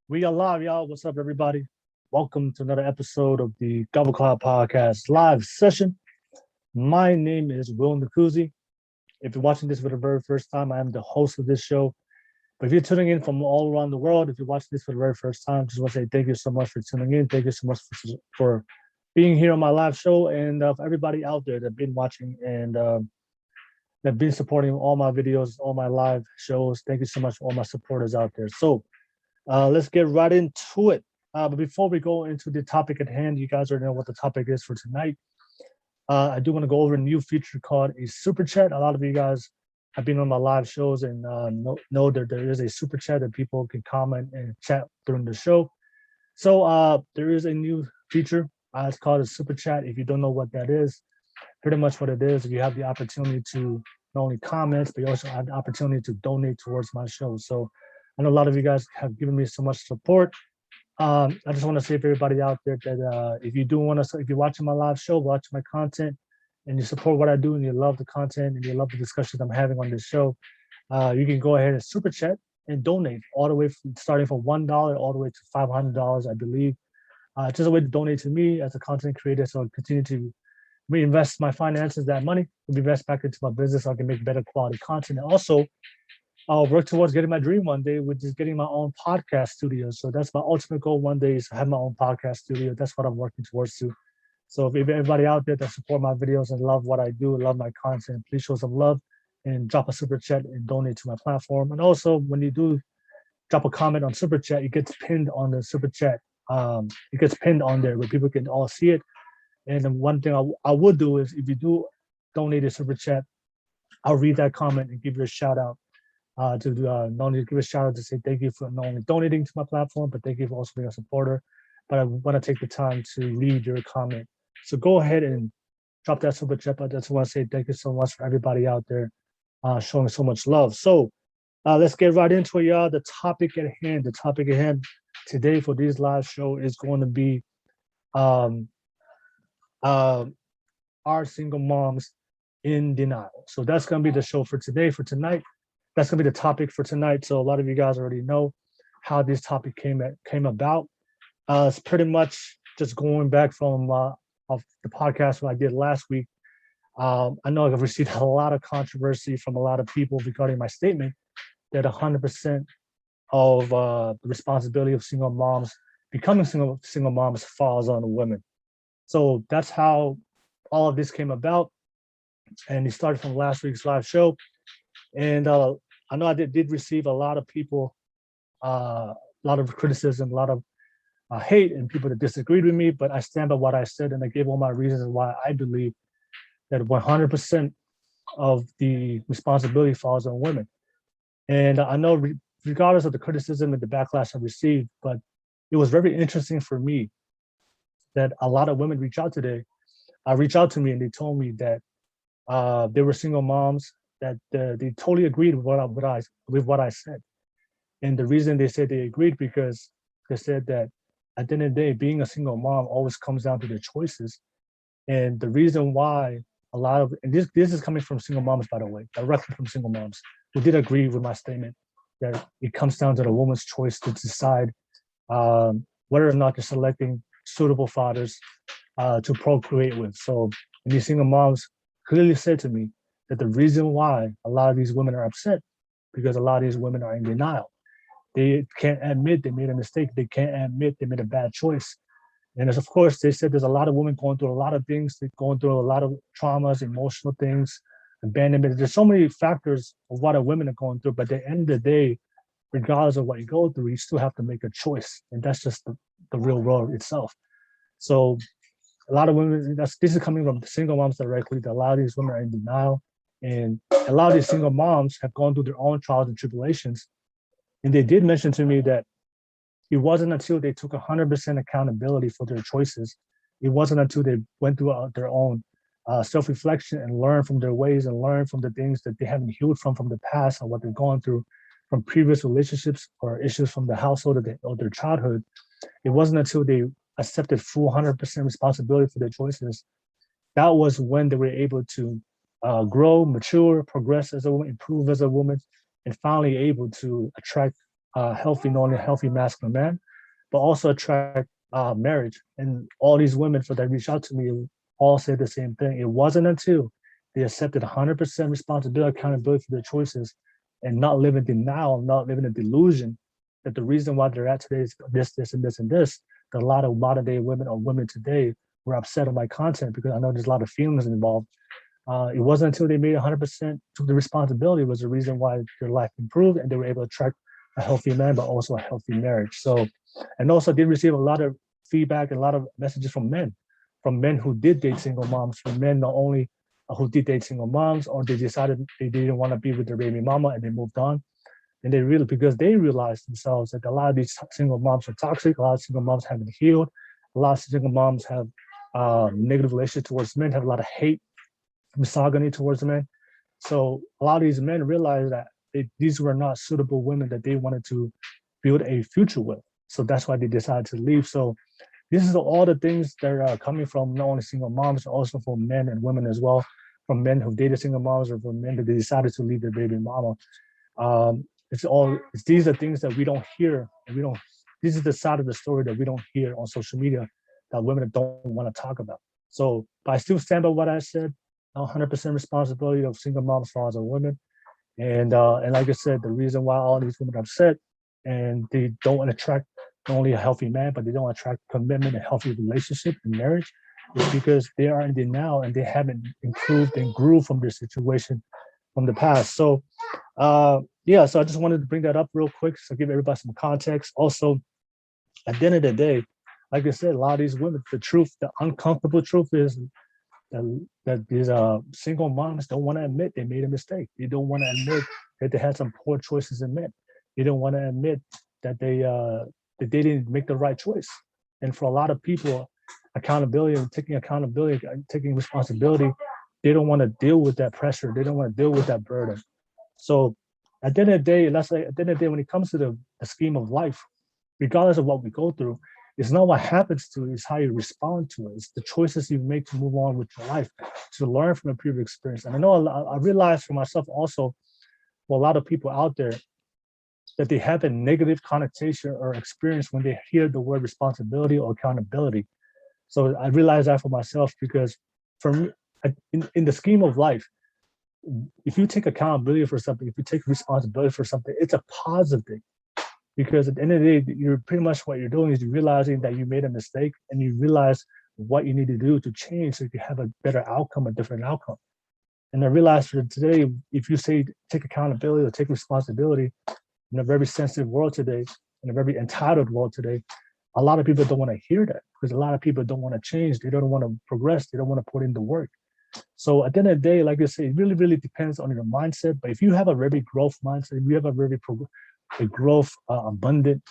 We are live, y'all. What's up, everybody? Welcome to another episode of the Kava podcast live session. My name is william-nacouzi. If you're watching this for the very first time, I am the host of this show. But if you're tuning in from all around the world, if you're watching this for the very first time, just want to say thank you so much for tuning in. Thank you so much for being here on my live show, and for everybody out there that's been watching and that been supporting all my videos, all my live shows. Thank you so much for all my supporters out there. So let's get right into it. But before we go into the topic at hand, you guys already know what the topic is for tonight. I do want to go over a new feature called a super chat. A lot of you guys have been on my live shows and know that there is a super chat that people can comment and chat during the show. So there is a new feature. It's called a super chat. If you don't know what that is, pretty much what it is, you have the opportunity to not only comment, but you also have the opportunity to donate towards my show. So I know a lot of you guys have given me so much support. I just want to say for everybody out there that if you do want to, if you're watching my live show, watching my content, and you support what I do, and you love the content, and you love the discussions I'm having on this show, you can go ahead and super chat and donate all the way from starting from $1 all the way to $500, I believe. Just a way to donate to me as a content creator, so I continue to reinvest my finances, that money, to invest back into my business, so I can make better quality content. And also, I'll work towards getting my dream one day, which is getting my own podcast studio. So that's my ultimate goal one day, is to have my own podcast studio. That's what I'm working towards too. So if everybody out there that support my videos and love what I do, love my content, please show some love and drop a super chat and donate to my platform. And also, when you do drop a comment on super chat, it gets pinned on the super chat. It gets pinned on there where people can all see it. And then one thing I would do is, if you do donate a super chat, I'll read that comment and give you a shout out. To not only give a shout out to say thank you for not only donating to my platform, but thank you for also being a supporter. But I want to take the time to read your comment. So go ahead and drop that super chat. I just want to say thank you so much for everybody out there showing so much love. So let's get right into it, y'all. The topic at hand. The topic at hand today for this live show is going to be um, our single moms in denial. So that's going to be the show for today, for tonight. That's going to be the topic for tonight. So a lot of you guys already know how this topic came about. It's pretty much just going back from of the podcast I did last week. I know I've received a lot of controversy from a lot of people regarding my statement that 100% of the responsibility of single moms, becoming single moms, falls on the women. So that's how all of this came about. And it started from last week's live show. And I know I did receive a lot of people, a lot of criticism, a lot of hate, and people that disagreed with me, but I stand by what I said, and I gave all my reasons why I believe that 100% of the responsibility falls on women. And I know regardless of the criticism and the backlash I received, but it was very interesting for me that a lot of women reached out to me, and they told me that they were single moms, that they totally agreed with what I said. And the reason they said they agreed, because they said that at the end of the day, being a single mom always comes down to their choices. And the reason why a lot of, and this is coming from single moms, by the way, directly from single moms, who did agree with my statement, that it comes down to the woman's choice to decide whether or not they're selecting suitable fathers to procreate with. So these single moms clearly said to me that the reason why a lot of these women are upset, because a lot of these women are in denial. They can't admit they made a mistake. They can't admit they made a bad choice. And of course, they said there's a lot of women going through a lot of things. They're going through a lot of traumas, emotional things, abandonment. There's so many factors of what a women are going through. But at the end of the day, regardless of what you go through, you still have to make a choice. And that's just the real world itself. So a lot of women, this is coming from single moms directly, that a lot of these women are in denial. And a lot of these single moms have gone through their own trials and tribulations. And they did mention to me that it wasn't until they took 100% accountability for their choices, it wasn't until they went through their own self-reflection and learned from their ways and learned from the things that they haven't healed from the past, or what they've gone through from previous relationships or issues from the household or their childhood. It wasn't until they accepted full 100% responsibility for their choices, that was when they were able to grow, mature, progress as a woman, improve as a woman, and finally able to attract healthy, not only a healthy masculine man, but also attract marriage. And all these women for that reach out to me all said the same thing. It wasn't until they accepted 100% responsibility, accountability for their choices, and not live in denial, not living in delusion that the reason why they're at today is this, this, and this, and this. That a lot of modern day women or women today were upset at my content because I know there's a lot of feelings involved. It wasn't until they made 100% took the responsibility was the reason why their life improved and they were able to attract a healthy man, but also a healthy marriage. So, and also did receive a lot of feedback and a lot of messages from men who did date single moms, from men not only who did date single moms, or they decided they didn't want to be with their baby mama and they moved on. And they really, because they realized themselves that a lot of these single moms are toxic, a lot of single moms haven't healed, a lot of single moms have negative relationship towards men, have a lot of hate, misogyny towards men. So a lot of these men realized that these were not suitable women that they wanted to build a future with. So that's why they decided to leave. So this is all the things that are coming from not only single moms, but also from men and women as well, from men who dated single moms or from men that they decided to leave their baby mama. These are things that we don't hear, and this is the side of the story that we don't hear on social media that women don't want to talk about. So, but I still stand by what I said, 100% responsibility of single moms, fathers, and women. And like I said, the reason why all these women are upset and they don't attract not only a healthy man, but they don't attract commitment, a healthy relationship and marriage is because they are in denial and they haven't improved and grew from their situation from the past. So so I just wanted to bring that up real quick so give everybody some context. Also, at the end of the day, like I said, a lot of these women, the uncomfortable truth is that these single moms don't want to admit they made a mistake. They don't want to admit that they had some poor choices in men. They don't want to admit that they didn't make the right choice. And for a lot of people, accountability and taking responsibility, they don't want to deal with that pressure. They don't want to deal with that burden. So at the end of the day, when it comes to the scheme of life, regardless of what we go through, it's not what happens to it, it's how you respond to it. It's the choices you make to move on with your life, to learn from a previous experience. And I know I realized for myself also, for a lot of people out there, that they have a negative connotation or experience when they hear the word responsibility or accountability. So I realized that for myself because for me, in the scheme of life, if you take accountability for something, if you take responsibility for something, it's a positive thing. Because at the end of the day, you're pretty much what you're doing is you're realizing that you made a mistake and you realize what you need to do to change so you can have a better outcome, a different outcome. And I realized for today, if you say take accountability or take responsibility in a very sensitive world today, in a very entitled world today, a lot of people don't want to hear that because a lot of people don't want to change. They don't want to progress. They don't want to put in the work. So at the end of the day, like I say, it really, really depends on your mindset. But if you have a very growth mindset, if you have a very growth, abundant,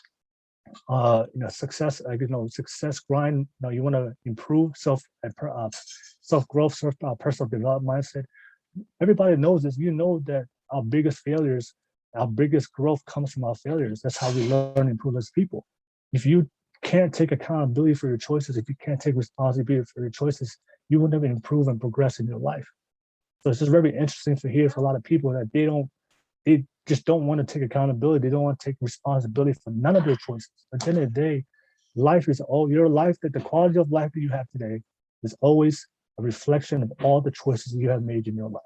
success, success grind. You want to improve self growth, personal development mindset. Everybody knows this. You know that our biggest failures, our biggest growth comes from our failures. That's how we learn and improve as people. If you can't take accountability for your choices, if you can't take responsibility for your choices, you will never improve and progress in your life. So it's just very interesting to hear for a lot of people that they just don't want to take accountability. They don't want to take responsibility for none of their choices. At the end of the day, life is all your life, that the quality of life that you have today is always a reflection of all the choices you have made in your life.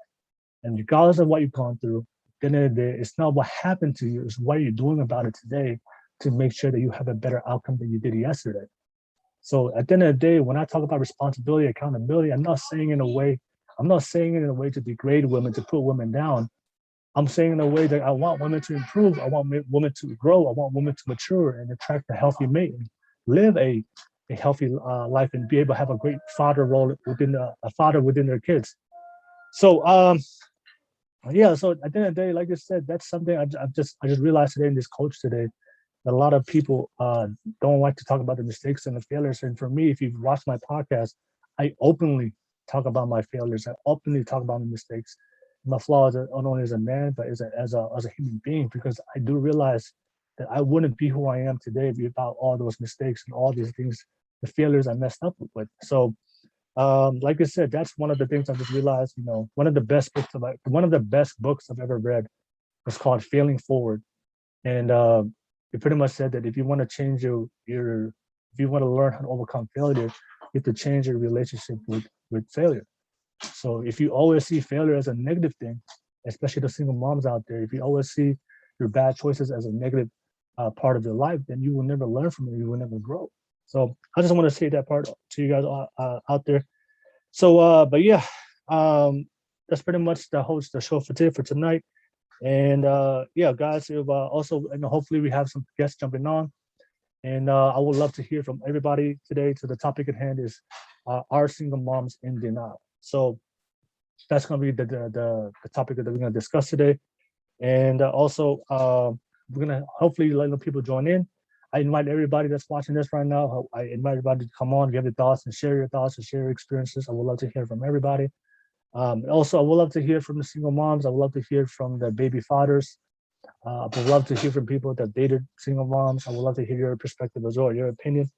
And regardless of what you've gone through, at the end of the day, it's not what happened to you, it's what you're doing about it today to make sure that you have a better outcome than you did yesterday. So at the end of the day, when I talk about responsibility, accountability, I'm not saying it in a way to degrade women, to put women down. I'm saying in a way that I want women to improve. I want women to grow. I want women to mature and attract a healthy mate, and live a healthy life, and be able to have a great father role within a father within their kids. So so at the end of the day, like I said, that's something I just realized today in this coach today that a lot of people don't like to talk about the mistakes and the failures. And for me, if you've watched my podcast, I openly talk about my failures. I openly talk about my mistakes, my flaws, not only as a man, but as a human being, because I do realize that I wouldn't be who I am today without all those mistakes and all these things, the failures I messed up with. So, like I said, that's one of the things I just realized. One of the best books I've ever read was called Failing Forward, and he pretty much said that if you want to change your if you want to learn how to overcome failure, you have to change your relationship with failure. So if you always see failure as a negative thing, especially the single moms out there, if you always see your bad choices as a negative part of your life, then you will never learn from it. You will never grow. So I just want to say that part to you guys out there. So, but yeah, that's pretty much the show for today for tonight. And yeah, guys, if, also, and hopefully we have some guests jumping on. And I would love to hear from everybody today. So the topic at hand is are single moms in denial? So that's going to be the topic that we're going to discuss today. And also, we're going to hopefully let people join in. I invite everybody that's watching this right now. I invite everybody to come on, give your thoughts and share your thoughts and share your experiences. I would love to hear from everybody. Also, I would love to hear from the single moms. I would love to hear from the baby fathers. I would love to hear from people that dated single moms. I would love to hear your perspective as well, your opinion.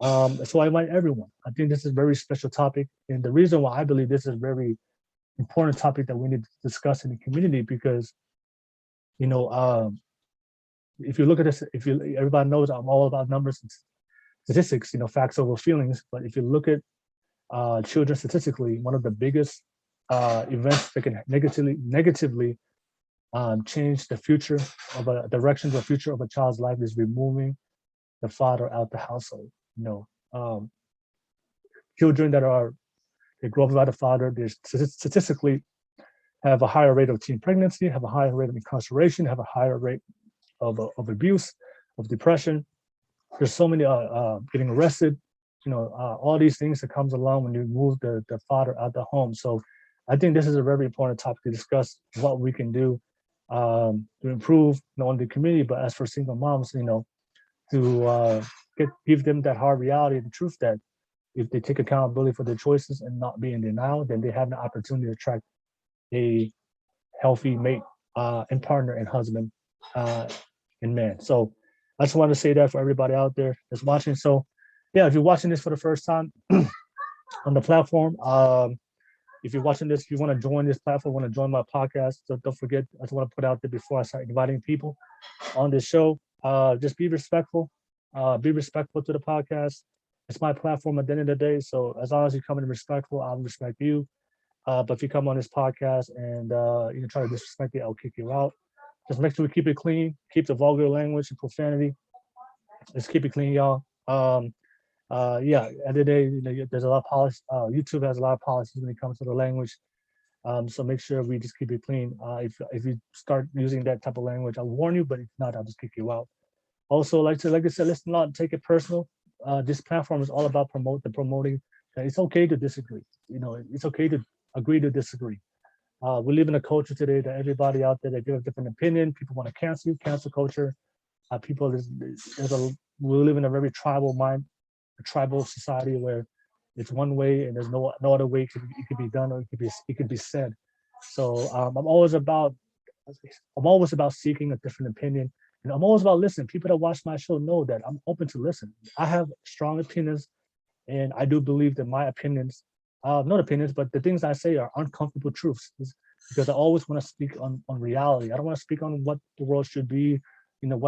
So I invite everyone. I think this is a very special topic. And the reason why I believe this is a very important topic that we need to discuss in the community, because, you know, if you look at this, everybody knows I'm all about numbers and statistics, you know, facts over feelings. But if you look at children statistically, one of the biggest events that can negatively change the future of a direction, the future of a child's life is removing the father out the household. You know, children they grow up without a father, they statistically have a higher rate of teen pregnancy, have a higher rate of incarceration, have a higher rate of abuse, of depression. There's so many getting arrested, you know, all these things that comes along when you move the father out the home. So I think this is a very important topic to discuss what we can do to improve not only the community, but as for single moms, you know, to give them that hard reality, the truth that if they take accountability for their choices and not be in denial, then they have the opportunity to attract a healthy mate and partner and husband and man. So I just want to say that for everybody out there that's watching. So yeah, if you're watching this for the first time on the platform, if you're watching this, if you want to join this platform, want to join my podcast, so don't forget, I just want to put out there before I start inviting people on this show, just be respectful to the podcast. It's my platform at the end of the day. So as long as you come in respectful, I'll respect you. But if you come on this podcast and you try to disrespect it, I'll kick you out. Just make sure we keep it clean, keep the vulgar language and profanity. Let's keep it clean, y'all. Yeah, at the end of the day, you know, there's a lot of policy. YouTube has a lot of policies when it comes to the language. So make sure we just keep it clean. If you start using that type of language, I'll warn you. But if not, I'll just kick you out. Also, like I said, let's not take it personal. This platform is all about promoting that it's okay to disagree. You know, it's okay to agree to disagree. We live in a culture today that everybody out there that give a different opinion. People want to cancel culture. We live in a very tribal society where it's one way and there's no other way it could be done, or it could be said. So I'm always about seeking a different opinion, and I'm always about listening. People that watch my show know that I'm open to listen. I have strong opinions, and I do believe that my opinions, not opinions, but the things I say are uncomfortable truths, because I always want to speak on reality. I don't want to speak on what the world should be, you know,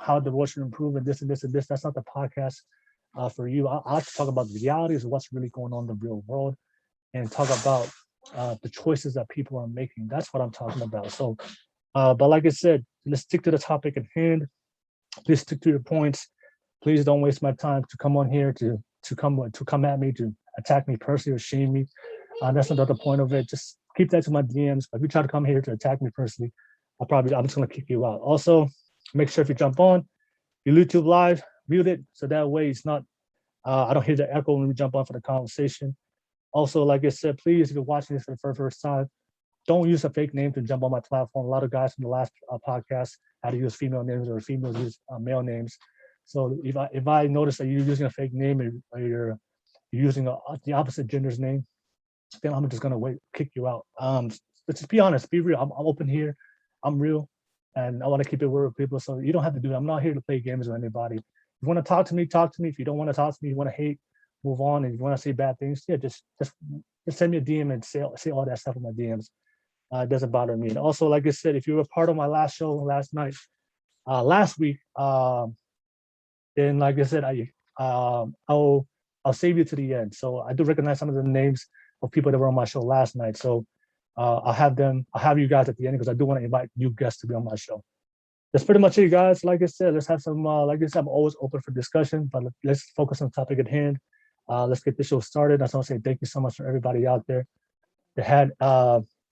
how the world should improve, and this and this and this. That's not the podcast for you. I like to talk about the realities of what's really going on in the real world, and talk about the choices that people are making. That's what I'm talking about. So, but like I said, let's stick to the topic at hand. Please stick to your points. Please don't waste my time to come on here to come at me, to attack me personally or shame me. That's not the point of it. Just keep that to my DMs. But if you try to come here to attack me personally, I'm just gonna kick you out. Also, make sure if you jump on your YouTube live, mute it so that way it's not I don't hear the echo when we jump on for the conversation. Also, like I said, please, if you're watching this for the first time, don't use a fake name to jump on my platform. A lot of guys from the last podcast had to use female names, or females use male names. So if I notice that you're using a fake name, or you're using the opposite gender's name, then I'm just gonna kick you out. But just be honest, be real. I'm open here. I'm real, and I want to keep it real with people. So you don't have to do it. I'm not here to play games with anybody. If you want to talk to me, talk to me. If you don't want to talk to me, you want to hate, move on. And if you want to say bad things, yeah, just send me a DM and say all that stuff in my DMs. It doesn't bother me. And also, like I said, if you were part of my last show last night, last week. And like I said, I'll save you to the end. So I do recognize some of the names of people that were on my show last night. So I'll have you guys at the end because I do want to invite new guests to be on my show. That's pretty much it, guys. Like I said, let's have some. Like I said, I'm always open for discussion, but let's focus on the topic at hand. Let's get the show started. I just want to say thank you so much for everybody out there that had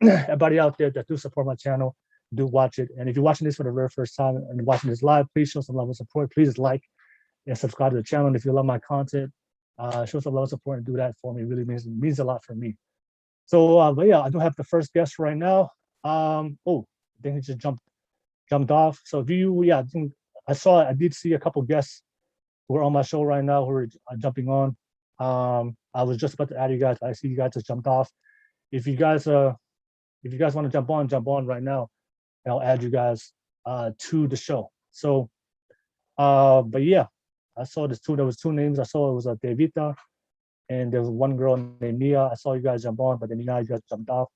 everybody out there that do support my channel, do watch it. And if you're watching this for the very first time and watching this live, please show some love and support. Please like and subscribe to the channel. And if you love my content, show some love and support and do that for me. It really means a lot for me. So, but yeah, I do have the first guest right now. Oh, I think he just jumped off. So if you, yeah, I did see a couple guests who are on my show right now who are jumping on. I was just about to add you guys. I see you guys just jumped off. If you guys want to jump on right now, and I'll add you guys to the show. So, but yeah, I saw there was two names. I saw it was a Devita, and there was one girl named Nia. I saw you guys jump on, but then you guys jumped off.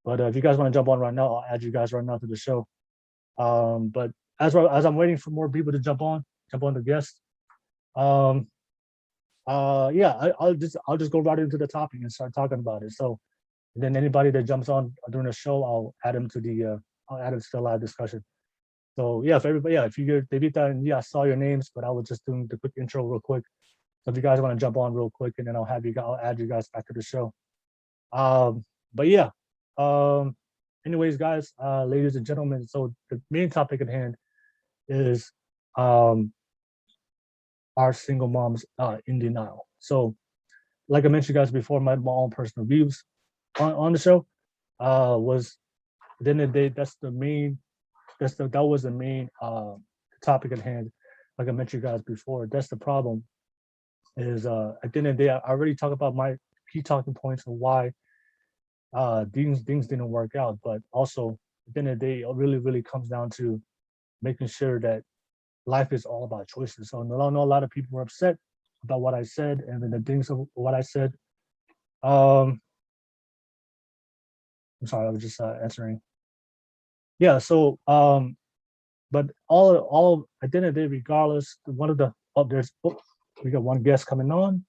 But if you guys want to jump on right now, I'll add you guys right now to the show. But as I'm waiting for more people to jump on the guests. Yeah, I'll just go right into the topic and start talking about it. So and then anybody that jumps on during the show, I'll add them to the live discussion. So yeah, if everybody, yeah, if you get Devita and yeah, I saw your names, but I was just doing the quick intro real quick. So if you guys want to jump on real quick, and then I'll add you guys back to the show. But yeah, anyways, guys, ladies and gentlemen, so the main topic at hand is our single moms in denial. So like I mentioned, guys, before, my own personal views on the show was at the end of the day, that was the main topic at hand. Like I mentioned, guys, before, that's the problem. Is at the end of the day, I already talked about my key talking points of why things didn't work out, but also at the end of the day, it really comes down to making sure that life is all about choices. So I know a lot of people were upset about what I said and then the things of what I said. I'm sorry, I was just answering. Yeah, so but all at the end of the day, regardless, one of the we got one guest coming on.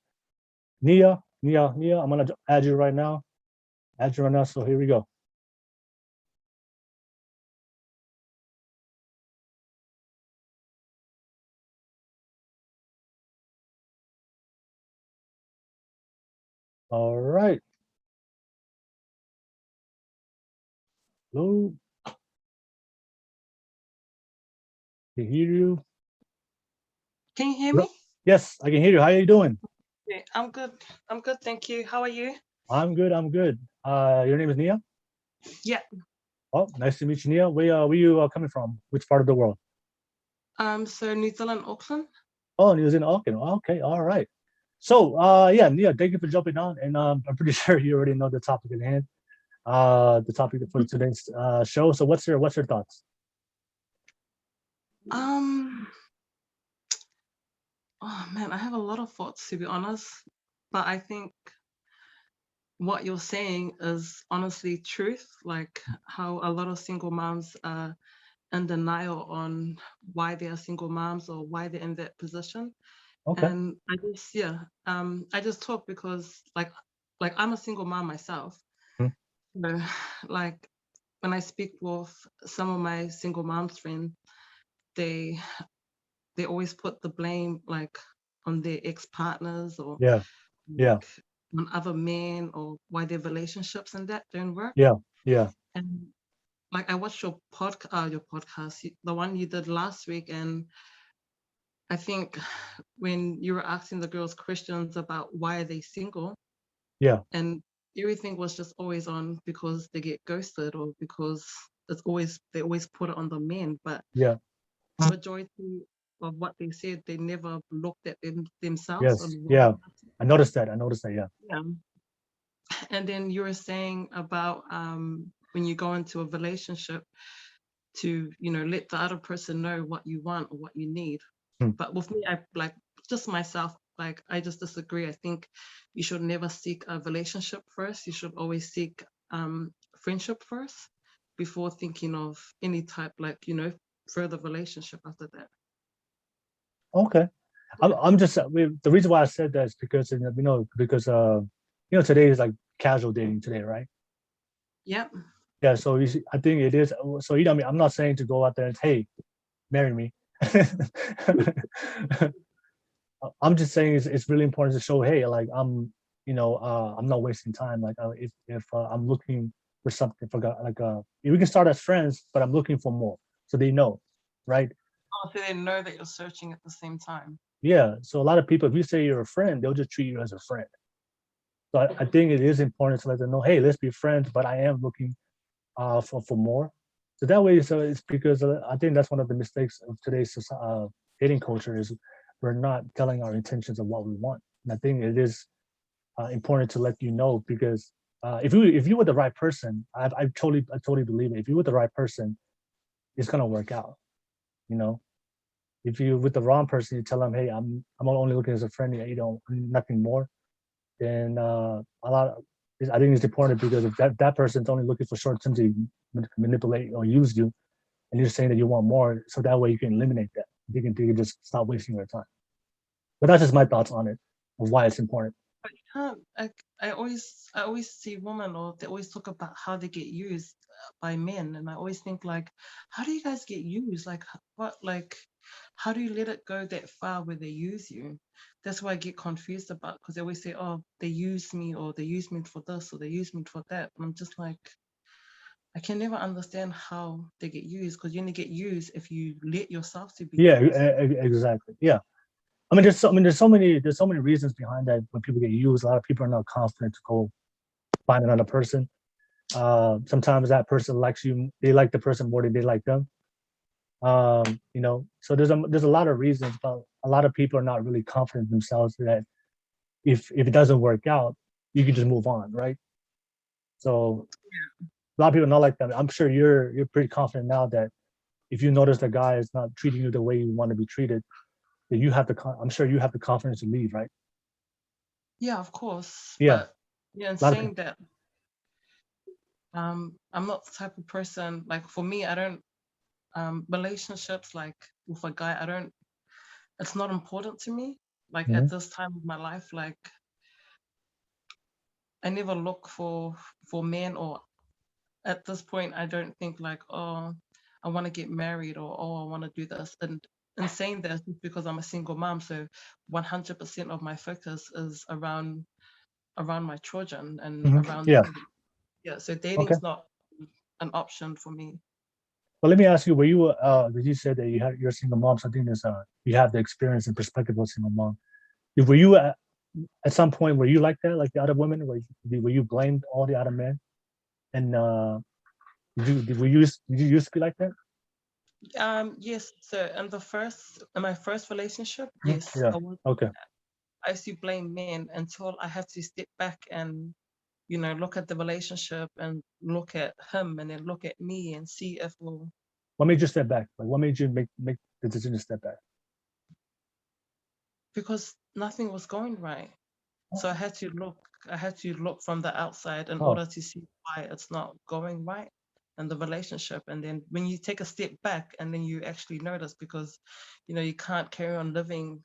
Nia, I'm gonna add you right now. So here we go. All right. Hello. Can hear you. Can you hear me? Yes, I can hear you. How are you doing? Yeah, I'm good. I'm good, thank you. How are you? I'm good. Your name is Nia? Yeah. Oh, nice to meet you, Nia. Where you coming from? Which part of the world? So New Zealand, Auckland. Oh, New Zealand. Okay, all right. So, yeah, Nia, thank you for jumping on, and I'm pretty sure you already know the topic at hand. The topic for today's show. So, what's your thoughts? Oh man, I have a lot of thoughts, to be honest, but I think what you're saying is honestly truth, like how a lot of single moms are in denial on why they are single moms or why they're in that position. Okay. And I just talk because like I'm a single mom myself. Hmm. So like when I speak with some of my single moms friends, they always put the blame like on their ex-partners or Yeah. like on other men or why their relationships and that don't work. Yeah. And like I watched your podcast, the one you did last week, and I think when you were asking the girls questions about why are they single, Yeah. and everything was just always on because they get ghosted or because they always put it on the men, but Yeah. the majority of what they said, they never looked at themselves. Yes. Yeah. I noticed that. Yeah. Yeah. And then you were saying about when you go into a relationship to, let the other person know what you want or what you need. Hmm. But with me, I like just myself, like I just disagree. I think you should never seek a relationship first. You should always seek friendship first before thinking of any type, like, further relationship after that. Okay. I'm just the reason why I said that is because because today is like casual dating today, right? Yep. Yeah. So I think it is. So I mean, I'm not saying to go out there and hey, marry me. I'm just saying it's really important to show hey, like I'm not wasting time. Like if I'm looking for something for like we can start as friends, but I'm looking for more, so they know, right? Oh, so they know that you're searching at the same time. Yeah. So a lot of people, if you say you're a friend, they'll just treat you as a friend. So I think it is important to let them know, hey, let's be friends, but I am looking for more. So that way, so it's because I think that's one of the mistakes of today's dating culture is we're not telling our intentions of what we want. And I think it is important to let you know because if you were the right person, I totally believe it. If you were the right person, it's gonna work out. You know, if you with the wrong person, you tell them, hey, I'm only looking as a friend, you know, nothing more. Then I think it's important because if that person's only looking for short term to manipulate or use you, and you're saying that you want more, so that way you can eliminate that. You can just stop wasting your time. But that's just my thoughts on it of why it's important. But you can't. I always see women, or they always talk about how they get used by men, and I always think like, how do you guys get used? Like what? Like how do you let it go that far where they use you? That's why I get confused about because they always say, oh, they use me, or they use me for this, or they use me for that. And I'm just like, I can never understand how they get used because you only get used if you let yourself to be Yeah, used. exactly. Yeah. There's so many reasons behind that when people get used. A lot of people are not confident to go find another person. Sometimes that person likes you, they like the person more than they like them. So there's a lot of reasons, but a lot of people are not really confident themselves that if it doesn't work out, you can just move on, right? So a lot of people are not like that. I'm sure you're pretty confident now that if you notice the guy is not treating you the way you want to be treated, that I'm sure you have the confidence to leave, right? Yeah, of course. Yeah, But yeah, and a lot of people. saying that I'm not the type of person like for me, I don't relationships like with a guy, I don't it's not important to me. Like Mhm. at this time of my life, like I never look for men or at this point I don't think like, oh, I want to get married or oh I want to do this. And in saying that it's because I'm a single mom, so 100% of my focus is around my children and around Yeah. them. Yeah, so Okay. dating's not an option for me. Well, let me ask you: were you? Did you said that you're a single mom? So I think there's you have the experience and perspective of a single mom. Were you at some point were you like that, like the other women? Were you blamed all the other men? And did you used to be like that? Yes. So in my first relationship, Mhm. yes, Yeah. Okay. I used to blame men until I had to step back and look at the relationship and look at him and then look at me and see if well What made you step back? Like, what made you make the decision to step back? because nothing was going right. So I had to look from the outside in Oh, order to see why it's not going right in the relationship. And then when you take a step back and then you actually notice because you can't carry on living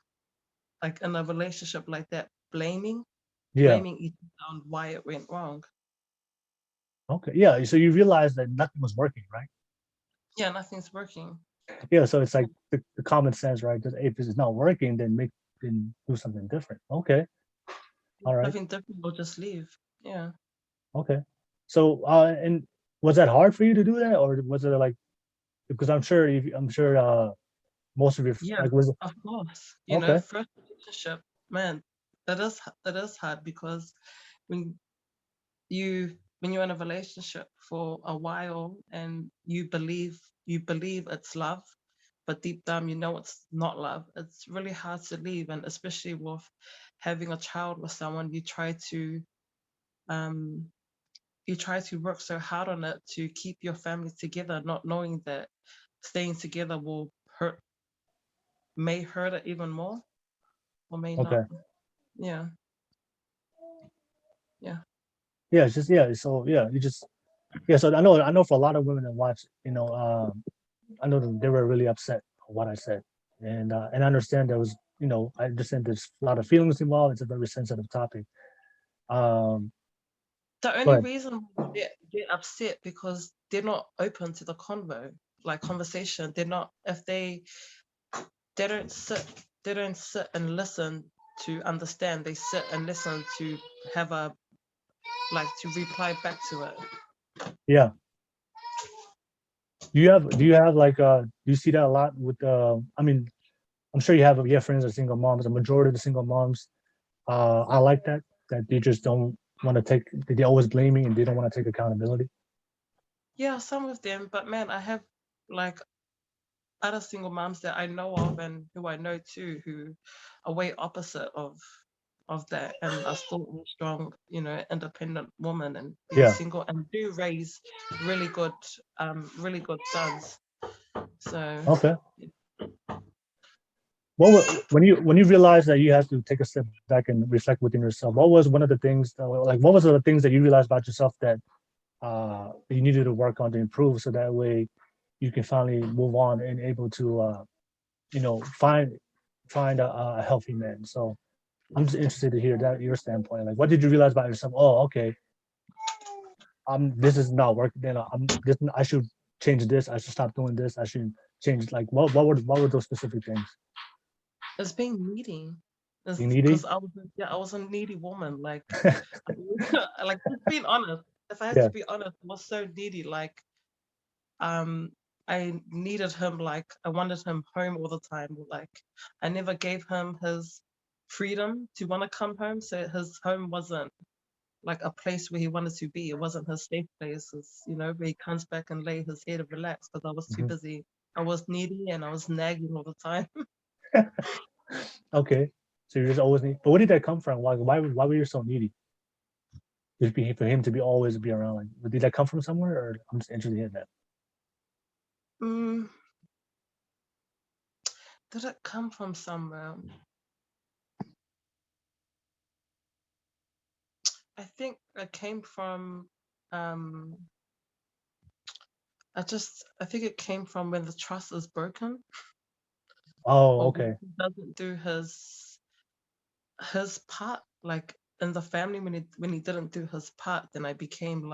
like in a relationship like that, yeah. blaming each other on why it went wrong. Okay. Yeah. So you realized that nothing was working, right? Yeah, nothing's working. Yeah. So it's like the common sense, right? Just if it's not working, then do something different. Okay. All right. Nothing different will just leave. Yeah. Okay. So and was that hard for you to do that, or was it like because I'm sure most of your Yeah, like was it of course. okay? First relationship, man, that is hard because when when you're in a relationship for a while and you believe it's love, but deep down you know it's not love. It's really hard to leave, and especially with having a child with someone, um you try to work so hard on it to keep your family together, not knowing that staying together may hurt it even more or may Okay. not. Yeah, yeah. Yeah. It's just yeah. So yeah, you just yeah. So I know for a lot of women that watch, I know that they were really upset at what I said, and I understand there was, I understand there's a lot of feelings involved. It's a very sensitive topic. Um, The only but reason why they're upset because they're not open to the conversation. They're not if they don't sit they don't sit and listen to understand. They sit and listen to have a to reply back to it. yeah, do you have like do you see that a lot with I mean, I'm sure you have friends that are single moms. The majority of the single moms, I like that they just don't want to take. They're always blaming and they don't want to take accountability. Yeah, some of them, but man, I have like other single moms that I know of and who I know too who are way opposite of that and are still a strong, independent woman and being Yeah. single and do raise really good really good sons. So Okay. When you realized that you had to take a step back and reflect within yourself, what was one of the things what was the things that you realized about yourself that you needed to work on to improve so that way you can finally move on and able to find a healthy man. So I'm just interested to hear that your standpoint. Like, what did you realize about yourself? Oh, okay, this is not working. Then I should change this. I should stop doing this. I should change. Like, what were those specific things? it's being needy. You It's needy? because I was a needy woman. Like like just being honest. If I had Yeah. to be honest, I was so needy. Um I needed him, I wanted him home all the time. I never gave him his freedom to want to come home. So his home wasn't like a place where he wanted to be. It wasn't his safe place. Where he comes back and lay his head and relax because I was too Mhm. busy. I was needy and I was nagging all the time. Okay. So you're just always need. But where did that come from? Why were you so needy? For him to be always be around. Like, did that come from somewhere, or I'm just interested in that? Mm, did it come from somewhere? I think it came from um I think it came from when the trust is broken Oh, or when okay. he doesn't do his part, like in the family. When he didn't do his part, then I became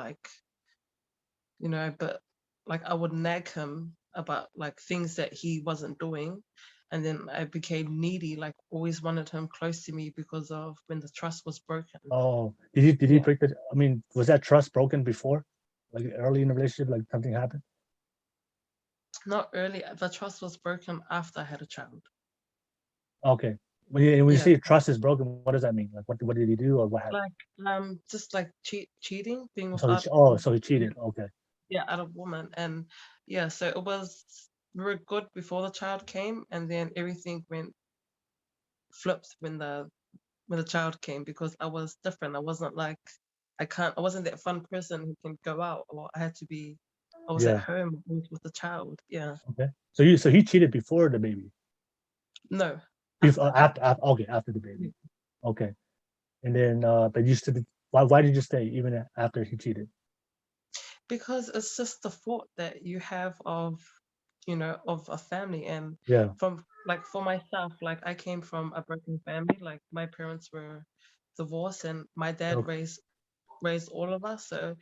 but like I would nag him about like things that he wasn't doing, and then I became needy, like always wanted him close to me because of when the trust was broken. Oh, did he Yeah, break the? I mean, was that trust broken before, like early in the relationship, like something happened? not early. The trust was broken after I had a child. Okay. When you Yeah, say trust is broken, what does that mean? Like, what did he do, or what happened? like just like cheating, being with So he yeah, cheated. Okay. yeah, other woman, and yeah, so it was we were good before the child came, and then everything went flipped when the child came because I was different. I wasn't like I wasn't that fun person who can go out, or I was at Yeah. home always with the child. Yeah, Okay. So he cheated before the baby. no, Before after after okay, after the baby. Okay. And then but you still why did you stay even after he cheated? because it's just the thought that you have of a family. And Yeah. from like for myself, like I came from a broken family. Like my parents were divorced and my dad Okay. raised all of us. So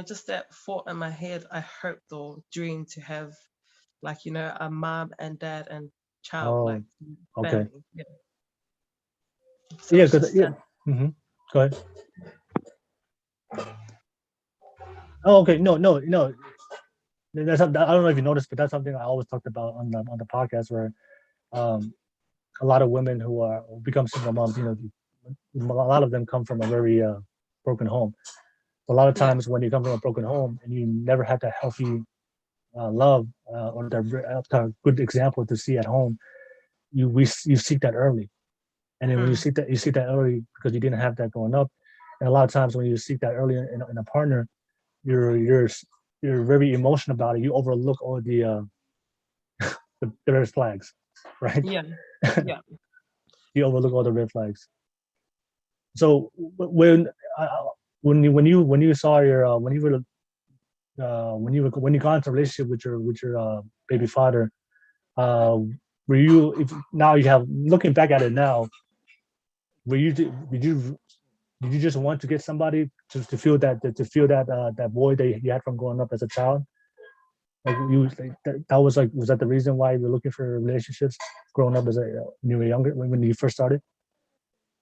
just that thought in my head, I hoped or dreamed to have a mom and dad and child, Oh, like okay. family. Yeah, so Yeah, it's because just yeah. that. hmm Go ahead. Oh, okay. No, no, no. I don't know if you noticed, but that's something I always talked about on the podcast where um a lot of women who become single moms, a lot of them come from a very broken home. A lot of Yeah, times when you come from a broken home and you never had that healthy love or that good example to see at home, you seek that early, and then when mm, you seek that early because you didn't have that growing up, and a lot of times when you seek that early in a partner, you're very emotional about it. You overlook all the red flags, right? yeah, yeah. You overlook all the red flags. So when when you saw your when you were when you got into a relationship with your baby father, uh, were you if now you have looking back at it now, were you did you just want to get somebody to feel that void that you had from growing up as a child? Like that was like was that the reason why you were looking for relationships growing up as a when you were younger when you first started?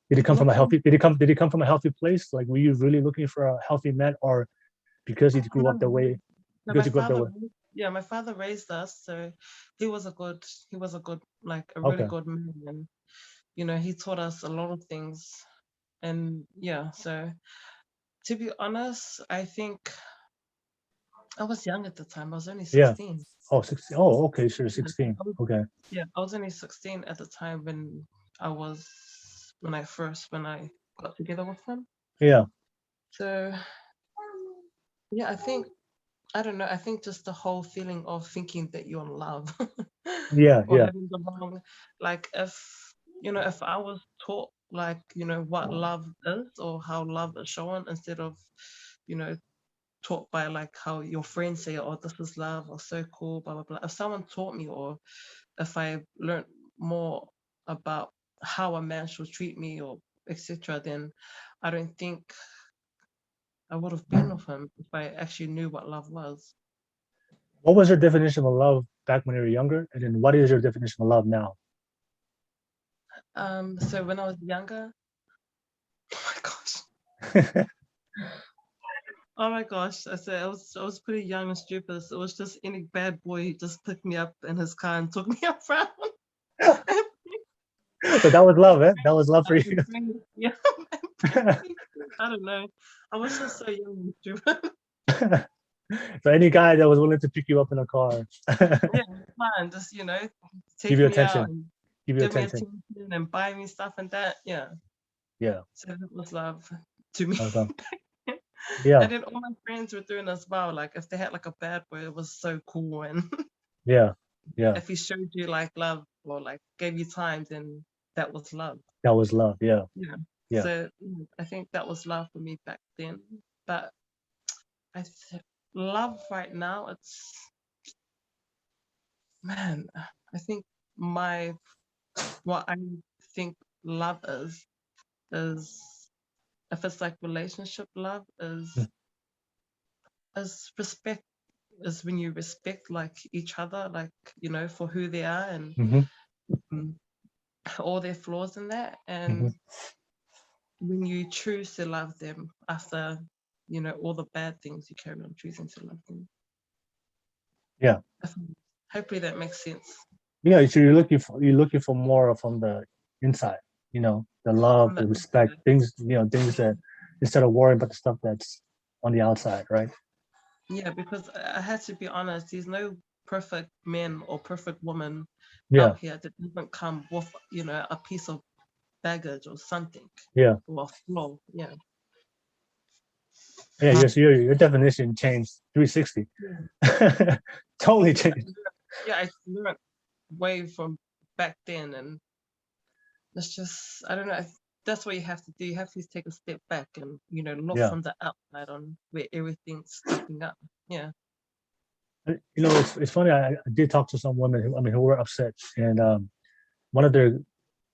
Did it come from a Looking, healthy? Did it come from a healthy place? Like, were you really looking for a healthy man, or because you grew up the way? no, Because you grew up the way. yeah, my father raised us, so he was a good, like a really Okay. good man, and he taught us a lot of things, and yeah. So to be honest, I think I was young at the time. I was only Yeah. 16. Oh, 16. Oh, okay. Sure. Yeah, 16. Okay. yeah, I was only 16 at the time I was when I got together with him. Yeah. So yeah, I don't know. I think just the whole feeling of thinking that you're in love Yeah. or Yeah. having the wrong, like if I was taught like, what love is or how love is shown instead of, you know, taught by like how your friends say, oh, this is love or so cool, blah, blah, blah. If someone taught me or if I learned more about how a man should treat me or etc., then I don't think I would have been with him if I actually knew what love was. What was your definition of love back when you were younger, and then what is your definition of love now? So when I was younger, oh my gosh, oh my gosh, I said I was pretty young and stupid. So it was just any bad boy who just picked me up in his car and took me around. So that was love, eh? That was love for you. Yeah, I don't know. I was just so young and stupid. So any guy that was willing to pick you up in a car, Yeah, fine. Just give take you me out attention, and give you give me attention. attention and buy me stuff and that. Yeah, Yeah. so that was love to me. That was love. And Yeah. then all my friends were doing as well. Like if they had like a bad boy, it was so cool. And Yeah. Yeah. if he showed you like love or like gave you time, then that was love. That was love. Yeah. Yeah. Yeah. So I think that was love for me back then. But love right now, man, I think what I think love is if it's like relationship love Mm. is respect, is when you respect like each other, like for who they are and Mhm. mm, all their flaws in that, Mhm. and when you choose to love them after all the bad things, you carry on choosing to love them. Yeah. Hopefully that makes sense. Yeah. So you're looking for more from the inside. The love, From the the respect, inside. things. Things that instead of worrying about the stuff that's on the outside, right? Yeah, because I had to be honest, there's no perfect man or perfect woman Yeah. out here that doesn't come with, a piece of baggage or something Yeah. or a flaw. Yeah. Yeah. Your definition changed 360. Yeah. Totally Yeah. changed. Yeah, I learned way from back then, and it's just I don't know. That's what you have to do. You have to take a step back and look Yeah. from the outside on where everything's stepping up. Yeah. It's funny. I did talk to some women who were upset, and one of their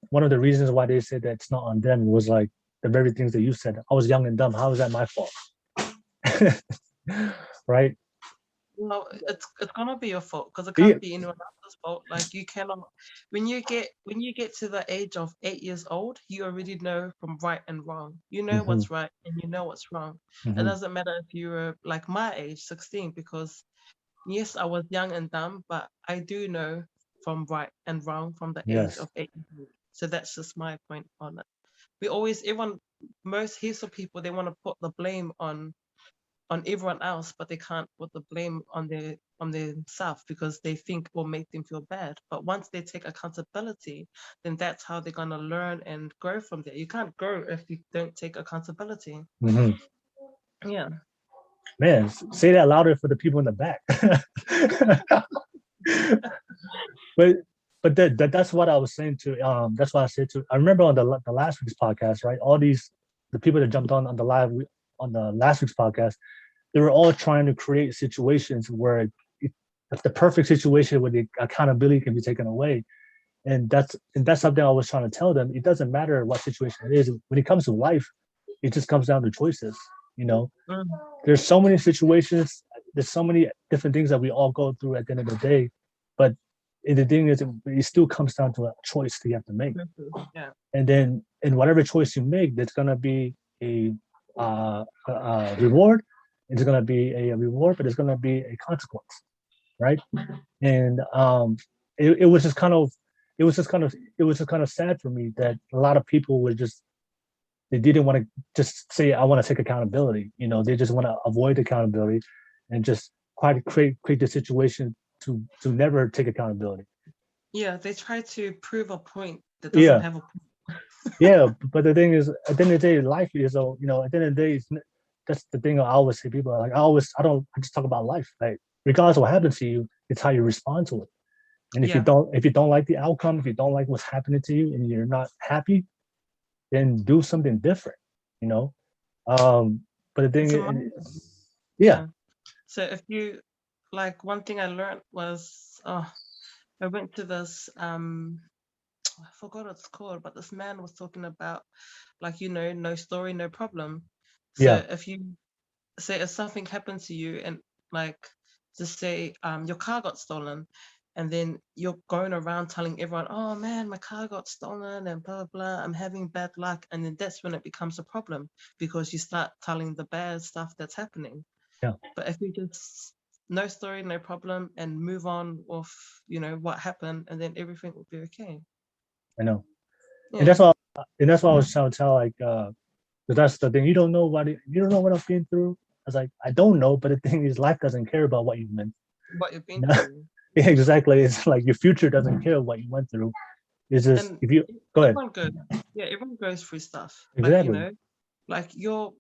one of the reasons why they said that it's not on them was like the very things that you said. I was young and dumb. How is that my fault? Right? No, it's gonna be your fault because it Yeah. can't be anyone else's fault. Like you cannot, when you get to the age of 8 years old, you already know from right and wrong. You know Hmm. what's right and you know what's wrong. It Hmm. doesn't matter if you were like my age, 16, because yes, I was young and dumb, but I do know from right and wrong from the age Yes. of 8 years old. So that's just my point on it. Everyone, most heaps of people, they want to put the blame on everyone else, but they can't put the blame on themselves because they think it will make them feel bad. But once they take accountability, then that's how they're gonna learn and grow from there. You can't grow if you don't take accountability. Hmm. Yeah. Man, say that louder for the people in the back. but that's what I was saying to that's what I said to I remember on the last week's podcast, right? All these the people that jumped on the live on the last week's podcast, they were all trying to create situations where the perfect situation where the accountability can be taken away. And that's something I was trying to tell them. It doesn't matter what situation it is. When it comes to life, it just comes down to choices. You know, Mm. there's so many situations, there's so many different things that we all go through at the end of the day. But the thing is, it still comes down to a choice that you have to make. Yeah. And then in whatever choice you make, there's gonna be a reward. It's gonna be a reward, but it's gonna be a consequence, right? And it was just kind of sad for me that a lot of people were just, they didn't want to just say, I want to take accountability. They just want to avoid accountability and just quite create the situation to never take accountability. Yeah, they try to prove a point that doesn't Yeah, have a point. yeah. But the thing is, at the end of the day, life is, at the end of the day, that's the thing I always say. People are like, I just talk about life. Like, regardless of what happens to you, it's how you respond to it. And Yeah. if you don't like the outcome, if you don't like what's happening to you and you're not happy, then do something different, you know? But the thing It's a is, mindset. yeah, Yeah. So if you like, one thing I learned was, I went to this I forgot what it's called, but this man was talking about, like, no story, no problem. So yeah, if you say, if something happened to you, and like, just say your car got stolen, and then you're going around telling everyone, oh man, my car got stolen and blah blah blah, I'm having bad luck, and then that's when it becomes a problem, because you start telling the bad stuff that's happening. yeah, But if you just, no story, no problem, and move on with, what happened, and then everything will be okay. I know. And Yeah. that's why I was trying to tell, like, 'cause that's the thing. You don't know what I've been through. I was like, I don't know, but the thing is, life doesn't care about what you've been. What you've You been know? through. Yeah, exactly. It's like your future doesn't care what you went through. It's just, And if you go ahead. everyone goes, yeah, everyone goes through stuff. Like, Exactly. like your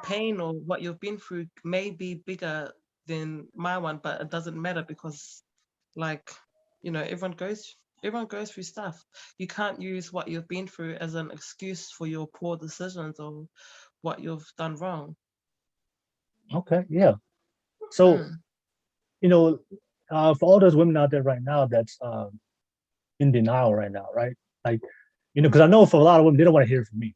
pain or what you've been through may be bigger than my one, but it doesn't matter, because, like, everyone goes through stuff. You can't use what you've been through as an excuse for your poor decisions or what you've done wrong. Okay. Yeah. So, Mm. you know, for all those women out there right now that's in denial right now, right? Like, because I know for a lot of women, they don't want to hear from me.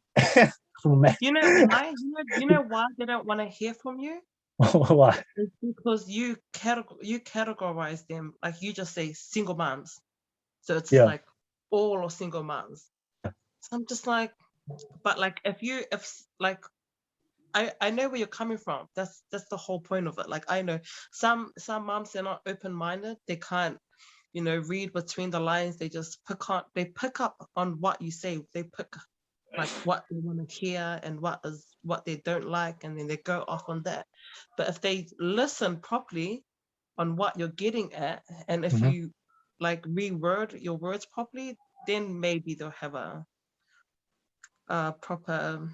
From a man. You know why? You know why they don't want to hear from you? Why? It's because you categorize them, like, you just say single moms. So it's Yeah. like all of single moms. So I'm just like, but like, like, I know where you're coming from. That's the whole point of it. Like, I know some moms, they're not open minded. They can't, read between the lines. They pick up on what you say. They pick, like, what they want to hear and what they don't like, and then they go off on that. But if they listen properly on what you're getting at, and if Hmm. you, like, reword your words properly, then maybe they'll have a proper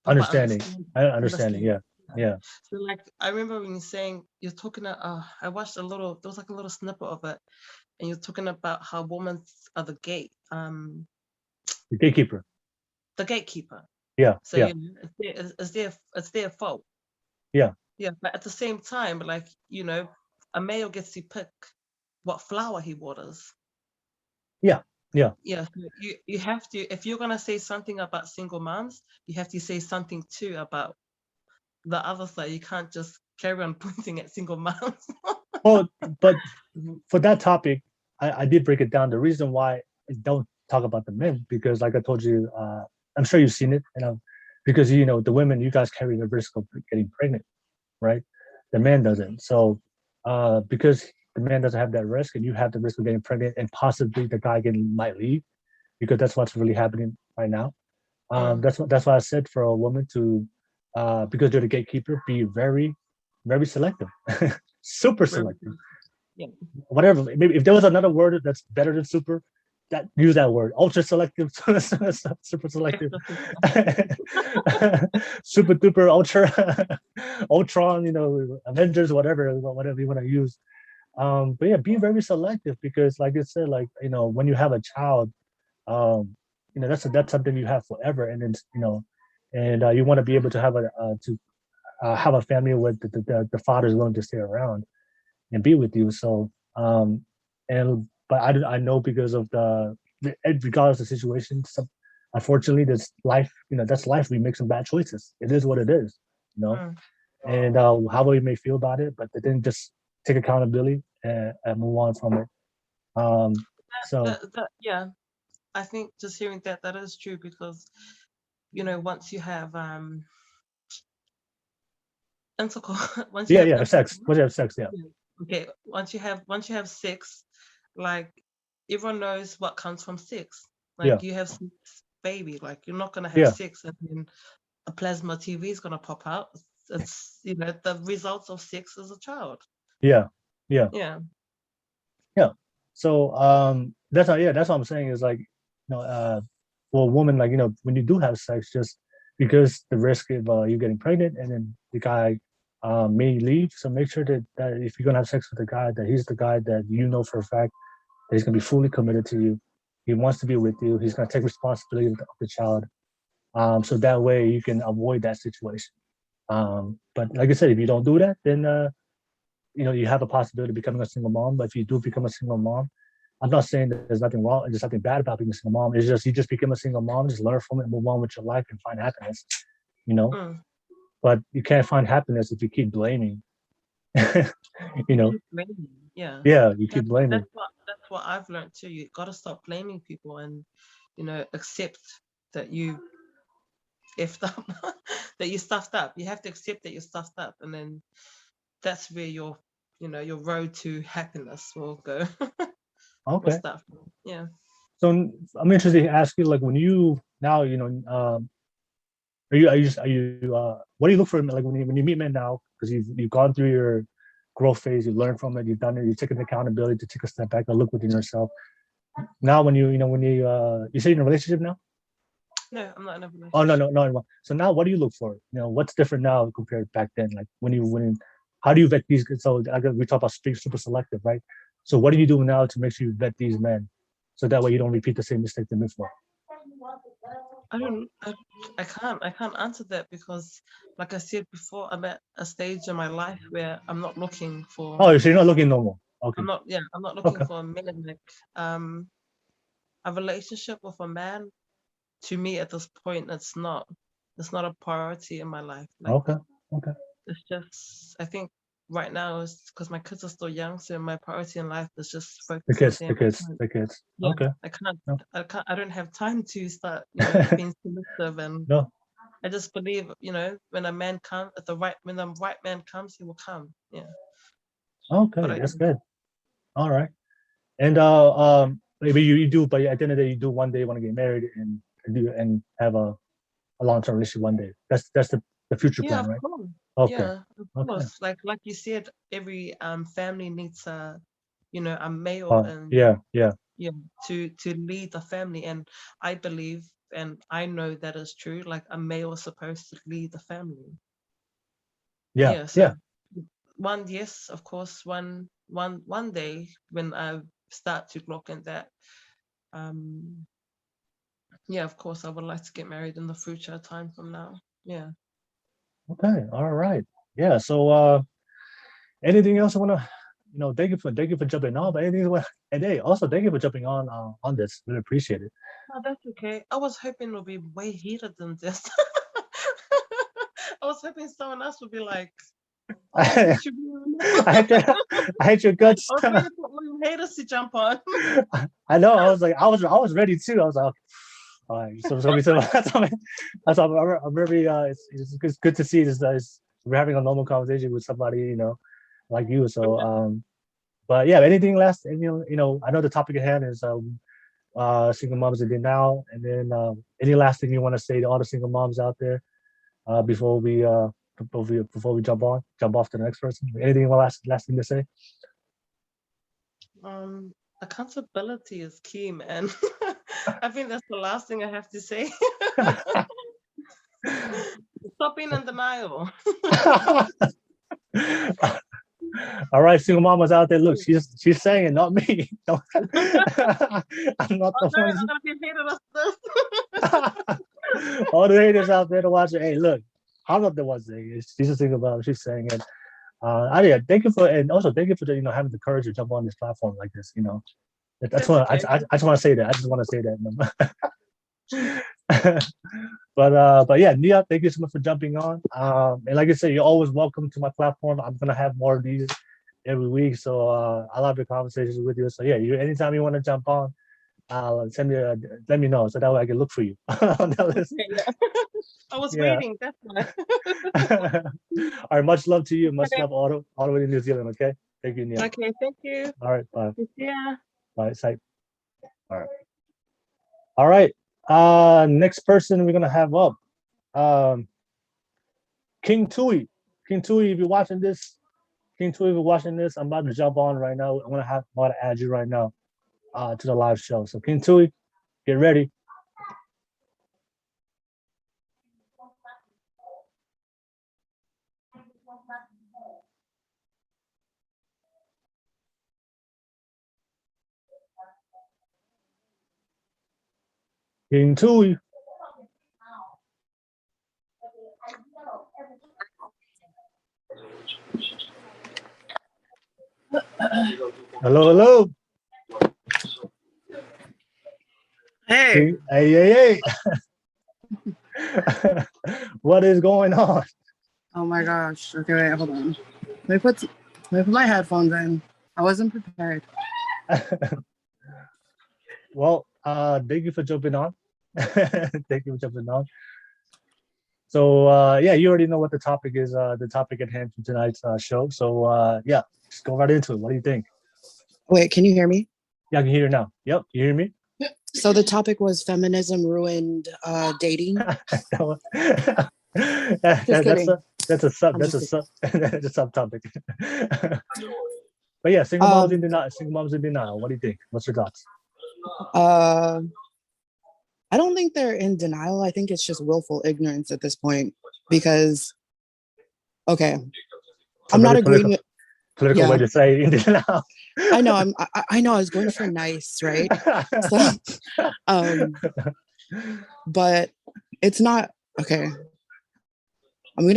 Understanding. understanding. Understanding. Understanding. Yeah. Yeah. So, like, I remember when you're saying, you're talking, I watched there was like a little snippet of it, and you're talking about how women are The gatekeeper. the gatekeeper. Yeah. So, Yeah. it's their fault. Yeah. Yeah, but at the same time, like, a male gets to pick what flower he waters. Yeah. Yeah. Yeah, so you have to, if you're gonna say something about single moms, you have to say something too about the other side. You can't just carry on pointing at single moms. Well, but for that topic, I did break it down. The reason why I don't talk about the men, because like I told you, I'm sure you've seen it, because the women, you guys carry the risk of getting pregnant, right? The man doesn't. So because the man doesn't have that risk, and you have the risk of getting pregnant, and possibly the guy might leave, because that's what's really happening right now. Mm, That's why I said for a woman to, because you're the gatekeeper, be very, very selective, super very selective. good. Yeah. Whatever. Maybe if there was another word that's better than super, that use that word. Ultra selective, super selective, Extra super. super duper ultra, Ultron. Avengers, whatever you want to use. But yeah, be very selective, because, like I said, like, when you have a child, that's something you have forever, and then and you want to be able to have to have a family where the father is willing to stay around and be with you. So but I know because of regardless of the situation, unfortunately, that's life. That's life. We make some bad choices. It is what it is. You know, Mm. and however you may feel about it, but then just take accountability and move on from it. So Yeah, I think just hearing that is true because once you have intercourse, once you yeah, have yeah, sex. intercourse, Once you have sex, yeah, yeah, okay, once you have sex, like everyone knows what comes from sex. yeah, Like you have sex, baby. Like you're not gonna have yeah, sex and then a plasma TV is gonna pop out. It's the results of sex as a child. yeah, yeah, Yeah. yeah. So that's what I'm saying is like, for a woman, like, when you do have sex, just because the risk of you getting pregnant and then the guy may leave. So make sure that if you're gonna have sex with the guy, that he's the guy that for a fact that he's gonna be fully committed to you. He wants to be with you. He's gonna take responsibility of the child. So that way you can avoid that situation. But like I said, if you don't do that, then you have a possibility of becoming a single mom. But if you do become a single mom, I'm not saying that there's nothing wrong, there's nothing bad about being a single mom. It's just you just become a single mom, just learn from it, move on with your life, and find happiness. You know, Mm. but you can't find happiness if you keep blaming. you know, Keep blaming. Yeah. yeah, you keep That's blaming. that's what I've learned too. You got to stop blaming people and accept that you effed up, that you stuffed up. You have to accept that you're stuffed up, and then that's where your road to happiness will go. will Okay, start from. Yeah. so I'm interested to ask you, like, when you now, what do you look for, like, when you meet men now, because you've gone through your growth phase, you've learned from it, you've done it, you've taken accountability to take a step back and look within yourself. Now, you say you're in a relationship now? No, I'm not in a Oh, no, relationship. no, no, anymore. So now, what do you look for? What's different now compared to back then? Like, how do you vet these? So I guess we talk about being super selective, right? So what do you do now to make sure you vet these men, so that way you don't repeat the same mistake than before? I don't. I can't answer that because, like I said before, I'm at a stage in my life where I'm not looking for. Oh, so you're not looking normal. Okay, I'm not. Yeah, I'm not looking okay, for a man. Like a relationship with a man to me at this point, it's not a priority in my life. Like okay, okay. it's just. I think right now is because my kids are still young, so my priority in life is just The focus on kids, the them. I kids, can't. the kids. Yeah, Okay, I can't. no, I don't have time to start, being submissive, and no. I just believe, when a man comes, when the right man comes, he will come. Yeah, but Okay, I, that's good. All right. And maybe you do, but at the end of the day, you do one day want to get married and have a long-term relationship one day. That's the future yeah, plan, of right? course, Okay. yeah, of Okay. course. Like you said, every family needs a male, and Yeah, yeah, yeah, to lead the family, and I believe and I know that is true. Like a male is supposed to lead the family. yeah, Yeah, yeah. so yes, of course, one day when I start to look at that, um, yeah, of course, I would like to get married in the future time from now. Yeah. Okay. All right. Yeah. So anything else I wanna, thank you for jumping on, but anything and hey, also thank you for jumping on this. Really appreciate it. Oh, that's okay. I was hoping it would be way heated than this. I was hoping someone else would be like, "Oh, you I should be." hate your, I hate your guts. I was waiting for all you haters to jump on. I know. I was like, I was ready too. I was like, all right, so it's gonna be so. I'm very. It's good to see this. We're having a normal conversation with somebody, like you. So, but yeah, anything last? And I know the topic at hand is single moms in now, and then any last thing you want to say to all the single moms out there before we jump off to the next person? Anything last thing to say? Accountability is key, man. I think that's the last thing I have to say. Stop being in denial. All right, single mamas out there, look, she's saying it, not me. I'm not Oh the no, one. I'm gonna be hated after this. All the haters out there to watch it. Hey, look, I don't know if that was it. She's just thinking about what she's saying. And yeah, thank you for, and also thank you for having the courage to jump on this platform like this. That's It's what okay. I just want to say that. I just want to say that. But yeah, Nia, thank you so much for jumping on. And like I said, you're always welcome to my platform. I'm gonna have more of these every week. So I love your conversations with you. So yeah, anytime you want to jump on, let me know so that way I can look for you on that list. Okay, yeah. I was Yeah. waiting. That's why. All right, much love to you. Much Okay. love all the way to New Zealand. Okay, thank you, Nia. Okay. Thank you. All right, bye. Yeah. Bye. Sight. All right. All right. Next person we're gonna have up, um, King Tui. King Tui, if you're watching this, King Tui, if you're watching this, I'm about to jump on right now. I'm about to add you right now, to the live show. So King Tui, get ready. King Tui. Hello, hello. Hey. Hey. What is going on? Oh my gosh. Okay, wait, hold on. Let me put my headphones in. I wasn't prepared. Well, thank you for jumping on. Thank you for jumping on. So yeah, you already know what the topic is, the topic at hand for tonight's show. So yeah, just go right into it. What do you think? Wait, can you hear me? Yeah, I can hear you now. Yep, you hear me? So the topic was feminism ruined dating. Just kidding. That's a sub I'm that's a just sub that's a subtopic. But yeah, single moms in denial. Single moms in denial. What do you think? What's your thoughts? I don't think they're in denial. I think it's just willful ignorance at this point. Because okay, I'm not agreeing with Political way to say in denial. I know I know I was going for nice, right? So but it's not okay. I'm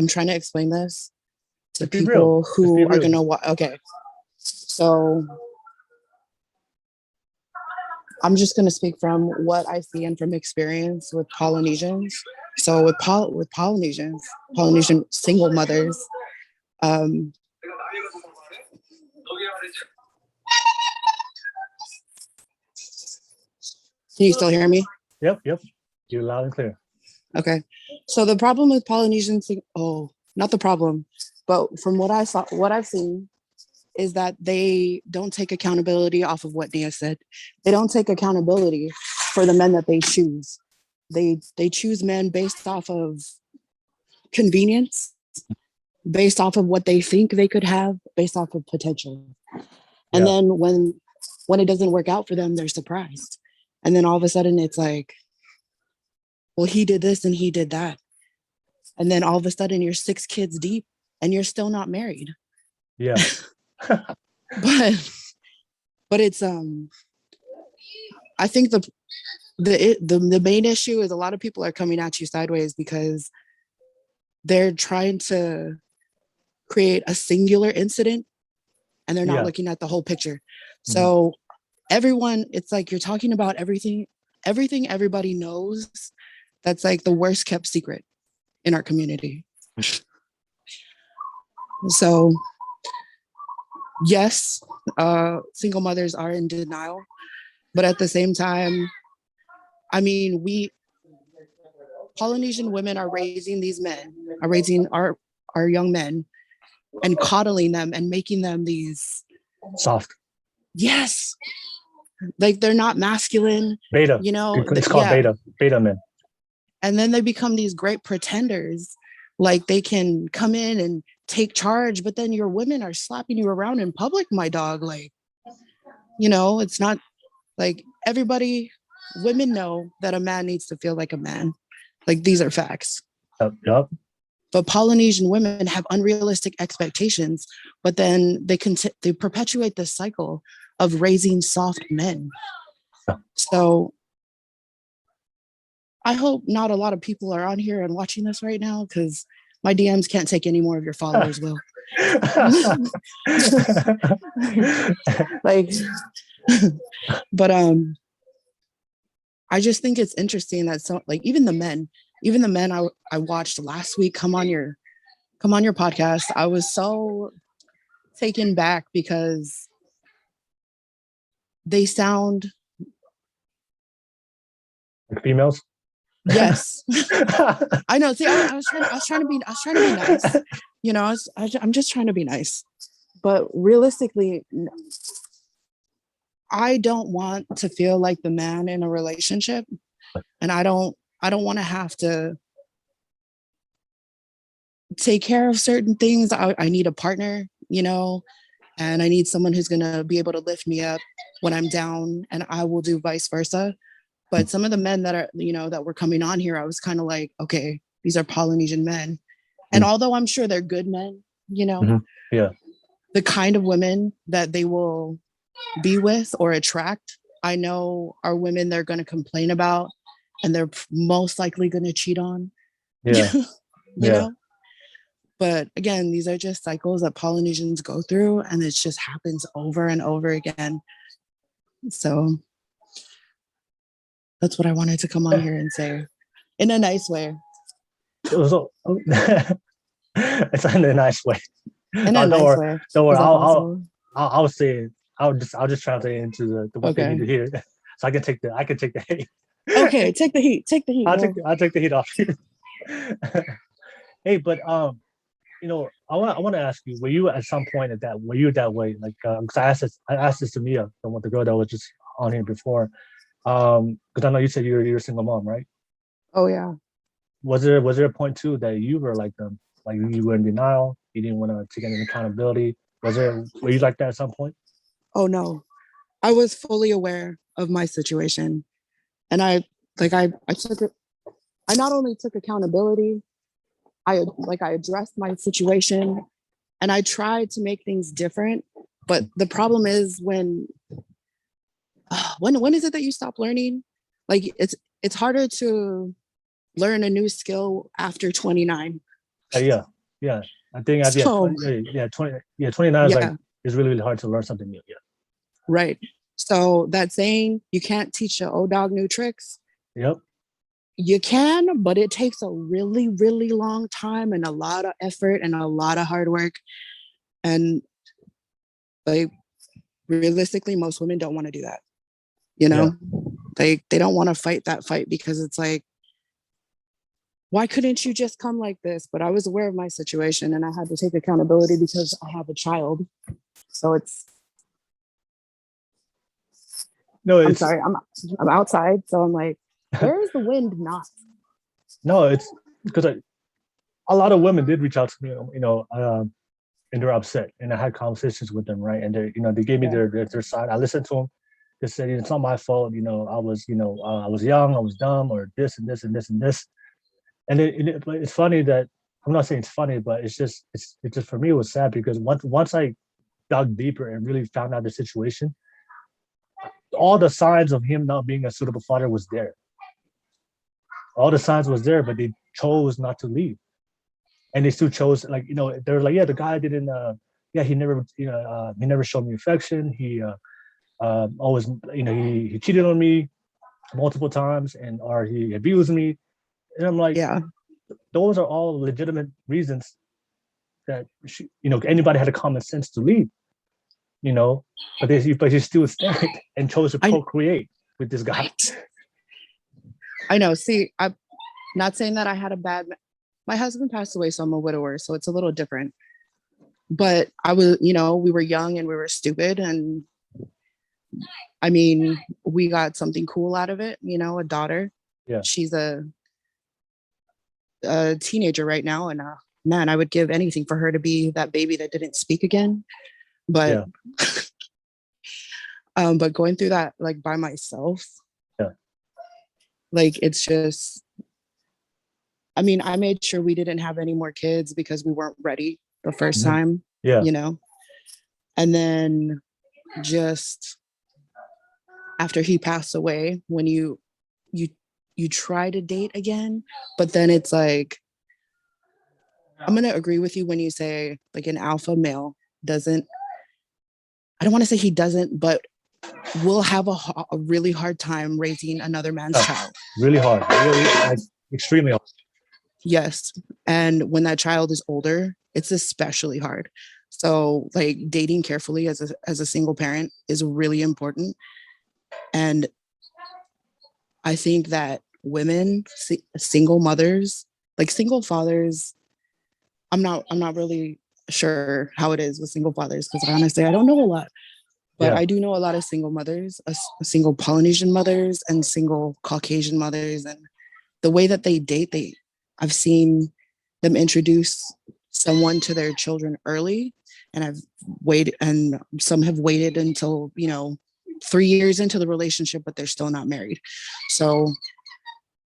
trying to explain this to Just be real. people Just be who are real. gonna watch. Okay, so I'm just gonna speak from what I see and from experience with Polynesians. So with Polynesian single mothers, can you still hear me? Yep. You're loud and clear. Okay. So the problem with not the problem, but from what I've seen is that they don't take accountability off of what Nia said. They don't take accountability for the men that they choose. They choose men based off of convenience, based off of what they think they could have, based off of potential. And then when it doesn't work out for them, they're surprised. And then all of a sudden it's like, well, he did this and he did that. And then all of a sudden you're 6 kids deep and you're still not married. Yeah. but it's I think the main issue is a lot of people are coming at you sideways because they're trying to create a singular incident and they're not looking at the whole picture. So everyone, it's like you're talking about everything everybody knows that's like the worst kept secret in our community. So yes, single mothers are in denial, but at the same time, I mean, Polynesian women are raising these men, are raising our young men and coddling them and making them these soft. Yes. Like they're not masculine. Beta. It's called beta men. And then they become these great pretenders. Like they can come in and take charge, but then your women are slapping you around in public, my dog. Like, it's not like women know that a man needs to feel like a man. Like these are facts. Yep. But Polynesian women have unrealistic expectations, but then they perpetuate this cycle of raising soft men. So I hope not a lot of people are on here and watching this right now, because my DMs can't take any more of your followers, Will. Like, but I just think it's interesting that like even the men I watched last week come on your podcast, I was so taken back because they sound, Like females. yes. I know. See, I was trying to be nice. You know, I'm just trying to be nice. But realistically, I don't want to feel like the man in a relationship, and I don't want to have to take care of certain things. I need a partner, you know, and I need someone who's gonna be able to lift me up when I'm down, and I will do vice versa. But some of the men that are, you know, that were coming on here, I was kind of like, okay, these are Polynesian men. And although I'm sure they're good men, you know, yeah, the kind of women that they will be with or attract, I know are women they're going to complain about, and they're most likely going to cheat on. yeah, you yeah. know? But again, these are just cycles that Polynesians go through, and it just happens over and over again. So that's what I wanted to come on here and say in a nice way. So, it's in a nice way. In a nice way. Don't worry. Is that possible? I'll say it. I'll just translate it into the what they need to hear, so I can take the hate. Okay, take the heat. Take the heat. I'll take the heat off you. Hey, but you know, I want to ask you: were you at some point were you that way? Like, because I asked this to Mia, from the girl that was just on here before. Because I know you said you're a single mom, right? Oh yeah. Was there a point too that you were like them, like you were in denial, you didn't want to take any accountability? Were you like that at some point? Oh no, I was fully aware of my situation, and I took it. I not only took accountability, I addressed my situation, and I tried to make things different. But the problem is when is it that you stop learning? Like it's harder to learn a new skill after 29. Yeah. I think So, 29 is like is really, really hard to learn something new. Yeah. Right. So that saying, you can't teach an old dog new tricks. Yep. You can, but it takes a really, really long time and a lot of effort and a lot of hard work. And like realistically, most women don't want to do that. You know, they don't want to fight that fight, because it's like, why couldn't you just come like this? But I was aware of my situation, and I had to take accountability because I have a child. So I'm sorry, I'm outside, so I'm like, where is the wind not? No, it's because a lot of women did reach out to me, you know, and they're upset, and I had conversations with them, right? And they gave me their side. I listened to them. They said, it's not my fault, you know, I was young, I was dumb, or this and this and this and this. And it's funny that, I'm not saying it's funny, but it's just for me, it was sad because once I dug deeper and really found out the situation, all the signs of him not being a suitable father was there. All the signs was there, but they chose not to leave. And they still chose, like, you know, they're like, yeah, the guy didn't, he never, he never showed me affection. He always, you know, he cheated on me multiple times, or he abused me. And I'm like, those are all legitimate reasons that anybody had a common sense to leave, you know, but he still stayed and chose to procreate with this guy. I know. See, I'm not saying that I had my husband passed away, so I'm a widower, so it's a little different. But I was, you know, we were young and we were stupid, and I mean, we got something cool out of it, you know, a daughter. Yeah. She's a teenager right now, and man, I would give anything for her to be that baby that didn't speak again. But but going through that like by myself, like it's just, I mean, I made sure we didn't have any more kids because we weren't ready the first time, you know. And then just after he passed away, when you you try to date again, but then it's like, I'm gonna agree with you when you say like an alpha male doesn't, I don't want to say he doesn't, but will have a really hard time raising another man's child. Really hard, really like extremely hard. Yes. And when that child is older, it's especially hard. So like dating carefully as a single parent is really important. And I think that women, single mothers, like single fathers, I'm not really sure how it is with single fathers because honestly I don't know a lot. But Yeah. I do know a lot of single mothers, single Polynesian mothers and single Caucasian mothers. And the way that they date, I've seen them introduce someone to their children early. And I've waited, and some have waited until, 3 years into the relationship, but they're still not married. So,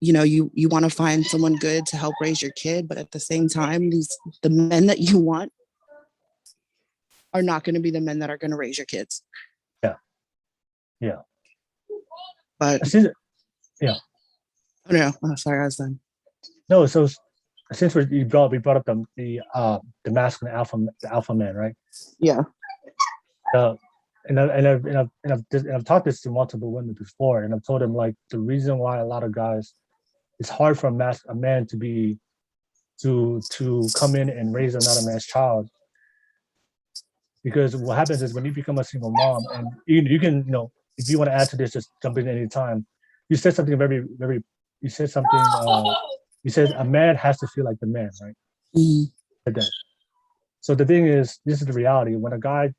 you want to find someone good to help raise your kid, but at the same time, the men that you want are not going to be the men that are going to raise your kids. Yeah. But yeah. Oh no, oh, sorry, I was done. No, so since we brought up the masculine alpha man, right? Yeah. I've talked this to multiple women before, and I've told them like the reason why a lot of guys, it's hard for a man to come in and raise another man's child, because what happens is when you become a single mom, and you can, if you want to add to this, just jump in any time. You said something you said a man has to feel like the man, right? Mm-hmm. So the thing is, this is the reality. When a guy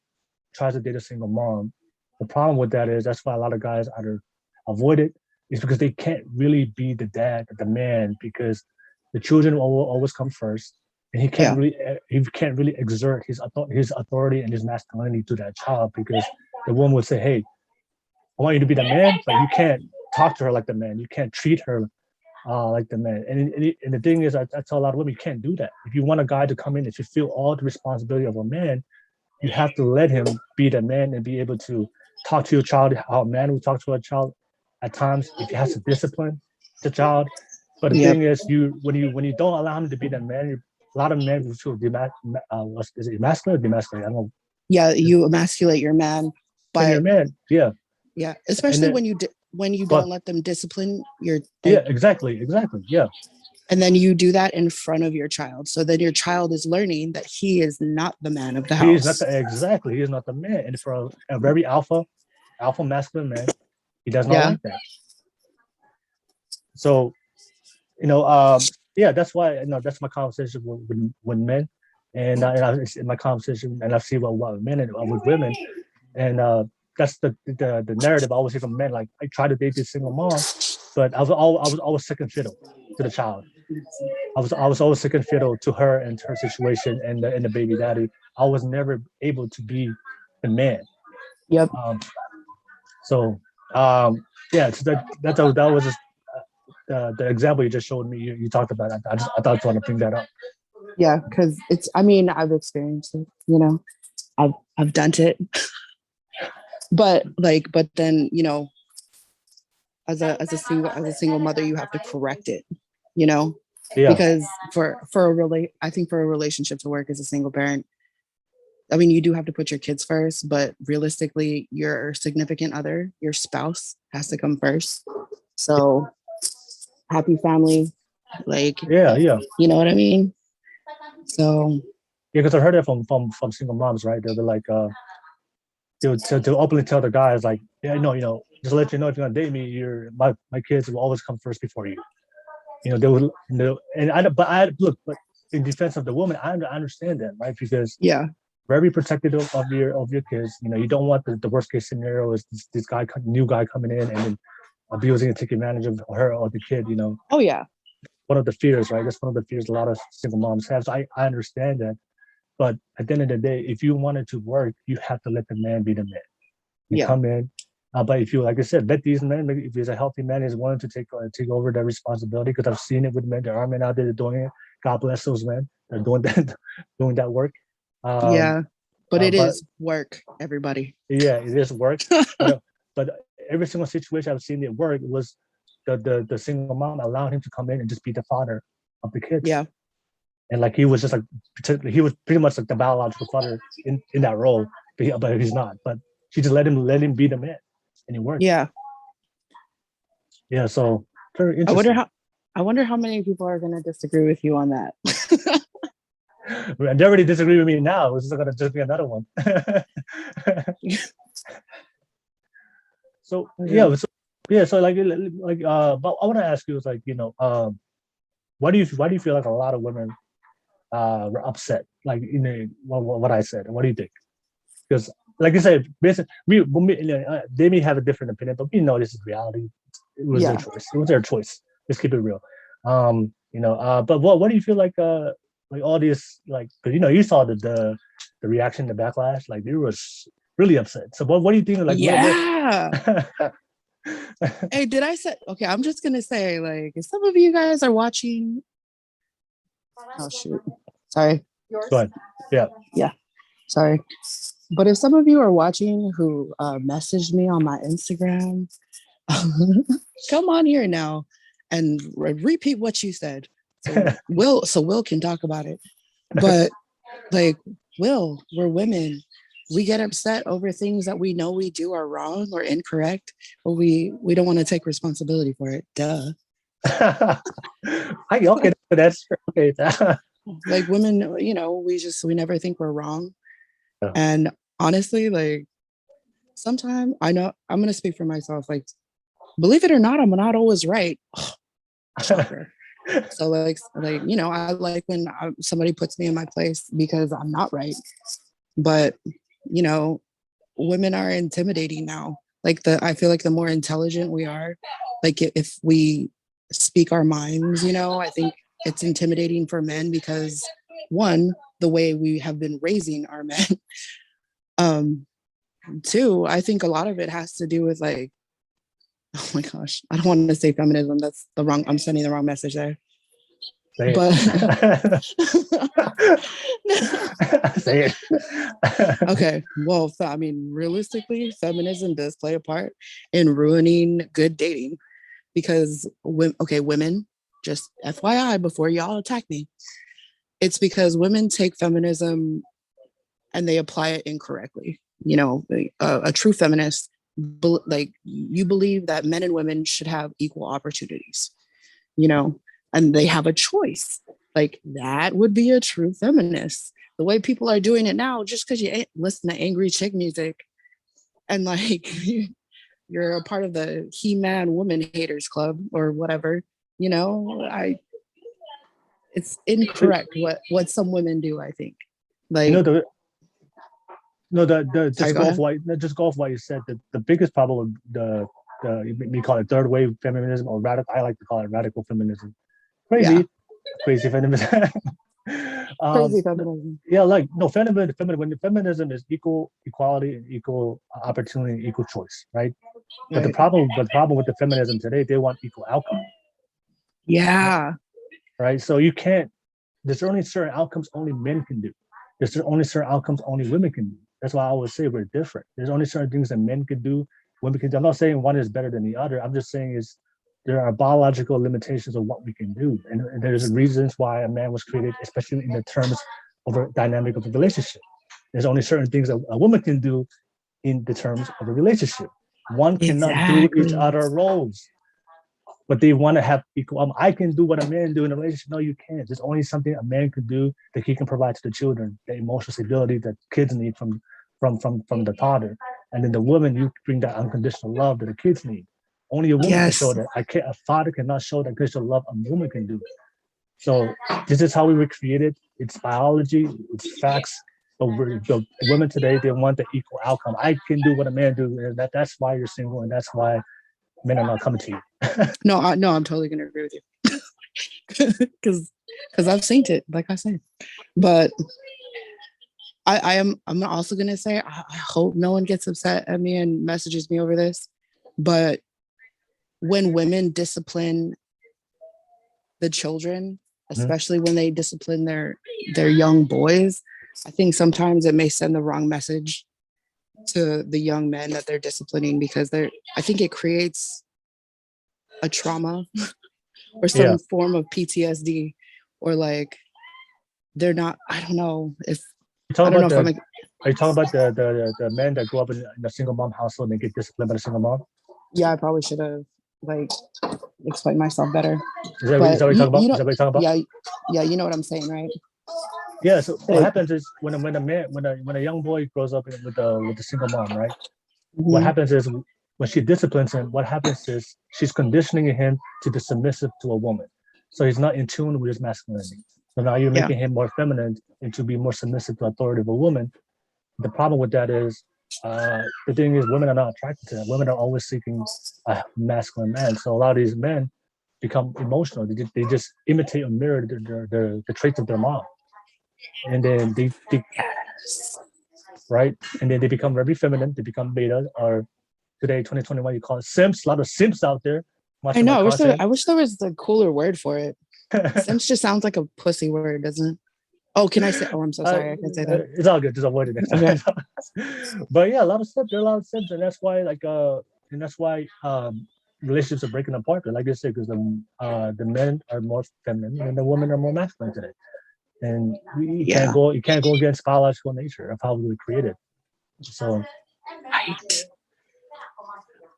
tries to date a single mom, the problem with that is that's why a lot of guys either avoid it, is because they can't really be the dad, the man, because the children will always come first, and he can't really exert his authority and his masculinity to that child, because the woman would say, "Hey, I want you to be the man, but you can't talk to her like the man. You can't treat her like the man." And the thing is, I tell a lot of women, you can't do that. If you want a guy to come in, if you feel all the responsibility of a man, you have to let him be the man and be able to talk to your child how a man would talk to a child at times, if he has to discipline the child. But the thing is, when you don't allow him to be the man, a lot of men will feel is it emasculate or demasculate? I don't know. Yeah, you emasculate your man, but your man, yeah, especially when you don't let them discipline your. Exactly, yeah. And then you do that in front of your child, so then your child is learning that he is not the man of the house. He is not the man, and for a very alpha masculine man, he does not like that. So, that's why that's my conversation with men, and in my conversation, and I see what men and with women, and that's the narrative I always hear from men. Like, I try to date this single mom, but I was always second fiddle to the child. I was always second fiddle to her and to her situation and the baby daddy. I was never able to be the man. Yep. So that was just the example you just showed me. You talked about. I thought I want to bring that up. Yeah, because I've experienced it. I've done it. But then as a single mother, you have to correct it. Because I think for a relationship to work as a single parent, you do have to put your kids first, but realistically, your significant other, your spouse, has to come first. So happy family, you know what I mean? So because I heard it from single moms, right? They'll be like, to openly tell the guys like, just to let you know, if you're gonna date me, my kids will always come first before you. They would, but in defense of the woman, I understand that, right? Because very protective of your kids. You don't want the worst case scenario is this new guy coming in and then abusing and taking advantage of her or the kid. Oh yeah. One of the fears, right? That's one of the fears a lot of single moms have. So I understand that. But at the end of the day, if you want it to work, you have to let the man be the man. You come in. But if you, like I said, let these men, if he's a healthy man, is willing to take over that responsibility, because I've seen it with men. There are men out there doing it. God bless those men. They're doing that work. But it is work, everybody. Yeah, it is work. But every single situation I've seen it work was the single mom allowed him to come in and just be the father of the kids. Yeah. And like he was just like he was pretty much like the biological father in that role, but he's not. But she just let him be the man, and it worked. Yeah. Yeah. So very interesting. I wonder how many people are gonna disagree with you on that. They already disagree with me now. This is gonna just be another one. So yeah, so like but I want to ask you is like, why do you feel like a lot of women were upset, like what I said? What do you think? Because like you said, basically they may have a different opinion, but we know this is reality. It was their choice. It was their choice. Let's keep it real. But what do you feel like all these, like, because you saw the reaction, the backlash, like they were really upset. So what do you think? Like, Hey, did I say? Okay, I'm just gonna say, like, if some of you guys are watching, oh shoot, sorry. Go ahead. Yeah. Sorry, but if some of you are watching who messaged me on my Instagram, come on here now and repeat what you said. So Will can talk about it. But like, Will, we're women. We get upset over things that we know we do are wrong or incorrect, but we don't want to take responsibility for it. Duh. Okay, that's okay. Like women, we never think we're wrong. Yeah. And honestly, like sometimes I know I'm gonna speak for myself. Like, believe it or not, I'm not always right. Shocker. So like I like when somebody puts me in my place because I'm not right. But women are intimidating now. Like I feel like the more intelligent we are, like if we speak our minds, I think it's intimidating for men because one, the way we have been raising our men. Two, I think a lot of it has to do with like, oh my gosh, I don't want to say feminism. That's I'm sending the wrong message there. Say but say it. Okay, well, I mean, realistically, feminism does play a part in ruining good dating because women, just FYI before y'all attack me, it's because women take feminism and they apply it incorrectly. A true feminist, like you believe that men and women should have equal opportunities, and they have a choice. Like that would be a true feminist. The way people are doing it now, just because you listen to angry chick music and like you're a part of the He-Man woman haters club or whatever, it's incorrect what some women do, I think. Like just go off what you said. The biggest problem with we call it third wave feminism or radical. I like to call it radical feminism. Crazy feminism. Crazy feminism. Yeah, like no when feminism is equality and equal opportunity and equal choice, right? But the problem with the feminism today, they want equal outcome. Yeah. Right. So you can't. There's only certain outcomes only men can do. There's only certain outcomes only women can do. That's why I always say we're different. There's only certain things that men can do, women can do. I'm not saying one is better than the other. I'm just saying there are biological limitations of what we can do. And there's reasons why a man was created, especially in the terms of a dynamic of a relationship. There's only certain things that a woman can do in the terms of a relationship. One cannot do each other roles, but they want to have equal. I can do what a man do in a relationship. No, you can't. There's only something a man can do that he can provide to the children, the emotional stability that kids need from the father. And then the woman, you bring that unconditional love that the kids need. Only a woman can show that. A father cannot show that unconditional love a woman can do. So this is how we were created. It's biology, it's facts. But the women today, they want the equal outcome. I can do what a man do. That's why you're single, and that's why men are not coming to you. No, I'm totally gonna agree with you. Because I've seen it, like I said. But I'm also gonna say I hope no one gets upset at me and messages me over this. But when women discipline the children, especially when they discipline their young boys, I think sometimes it may send the wrong message to the young men that they're disciplining, because I think it creates a trauma or some Yeah. form of PTSD, or like they're not. I don't know if You talking I don't know about if I'm the? like, Are you talking about the men that grew up in a single mom household and they get disciplined by the single mom? yeah, I probably should have like explained myself better. Is that But what you're talking about? you Is know, that what you're talking about? yeah, yeah, you know what I'm saying, right? Yeah. So what Like, happens is when a young boy grows up with a single mom, right? What mhm, happens is when she disciplines him, what happens is she's conditioning him to be submissive to a woman. So he's not in tune with his masculinity. So now you're yeah, making him more feminine and to be more submissive to authority of a woman. The problem with that is the thing is women are not attracted to that. Women are always seeking a masculine man. So a lot of these men become emotional. They just imitate or mirror the traits of their mom. And then they right? And then they become very feminine, they become beta, or today, 2021, you call it simps. A lot of simps out there I watching know. my content. I wish there was a cooler word for it. Simps just sounds like a pussy word, doesn't it? Oh, can I say? Oh, I'm so sorry. I can say that. It's all good. Just avoid it next Okay. time. But yeah, a lot of simps. There are a lot of simps, and that's why relationships are breaking apart. Like I said, because the men are more feminine and the women are more masculine today. And Yeah. you can't go against biological nature of how we were created. So Right.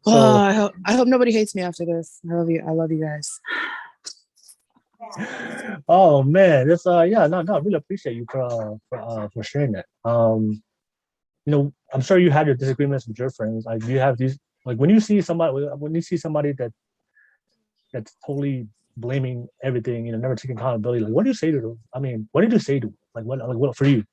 Oh, so I hope nobody hates me after this. I love you. I love you guys. oh man, it's yeah, no, I really appreciate you for sharing that. I'm sure you had your disagreements with your friends. Like you have these like when you see somebody that's totally blaming everything, never taking accountability. Like what do you say to them? I mean, what did you say to them? What for you?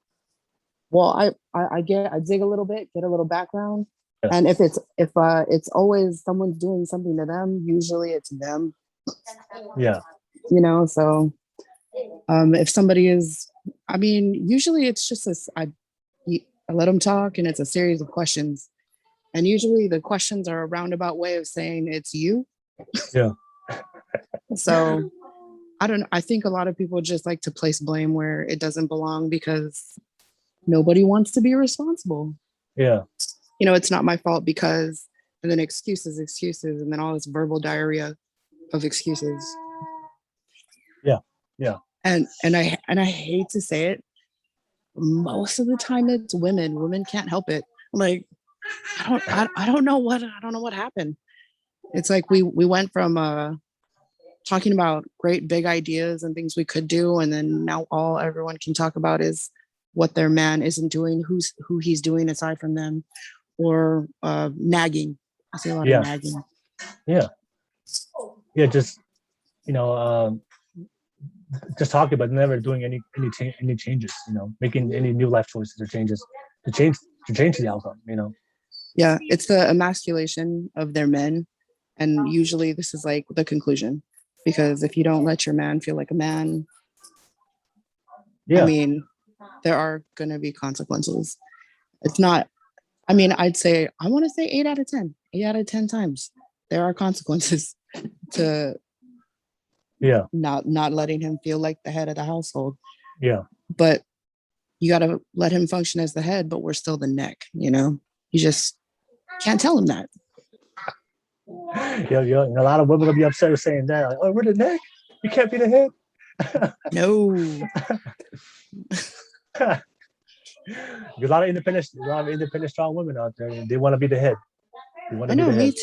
Well, I dig a little bit, get a little background, Yeah. and if it's always someone's doing something to them, usually it's them. Yeah. So if somebody is, I mean, usually it's just this. I let them talk, and it's a series of questions, and usually the questions are a roundabout way of saying it's you. Yeah. So I don't. I think a lot of people just like to place blame where it doesn't belong because nobody wants to be responsible. Yeah. It's not my fault because, and then excuses, and then all this verbal diarrhea of excuses. Yeah. Yeah. And I hate to say it, most of the time it's women. Women can't help it. Like I don't know what happened. It's like we went from talking about great big ideas and things we could do, and then now all everyone can talk about is what their man isn't doing, who he's doing aside from them, or nagging. I see a lot of Yeah. nagging. Yeah. Yeah. Just talking, but never doing any changes. Making any new life choices or changes to change the outcome. Yeah, it's the emasculation of their men, and usually this is like the conclusion, because if you don't let your man feel like a man, I Yeah. mean, there are going to be consequences. It's not, I mean, I want to say 8 out of 10 times there are consequences to Yeah. not letting him feel like the head of the household. Yeah. But you got to let him function as the head, but we're still the neck. You just can't tell him that. Yeah. And a lot of women will be upset with saying that. Like, oh, we're the neck. You can't be the head. No. There's a lot of independent, strong women out there. And they want to be the head. They want I to be know, the head.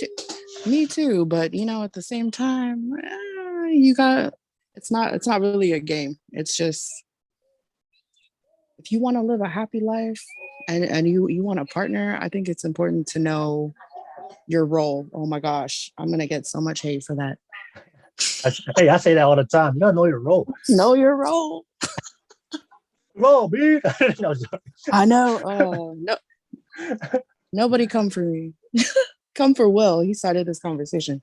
me too. But at the same time, it's not really a game. It's just, if you want to live a happy life and you want a partner, I think it's important to know your role. Oh my gosh, I'm gonna get so much hate for that. Hey, I say that all the time. You gotta know your role. Know your role. Role, dude. No, I know. No, nobody come for me. Come for Will. He started this conversation.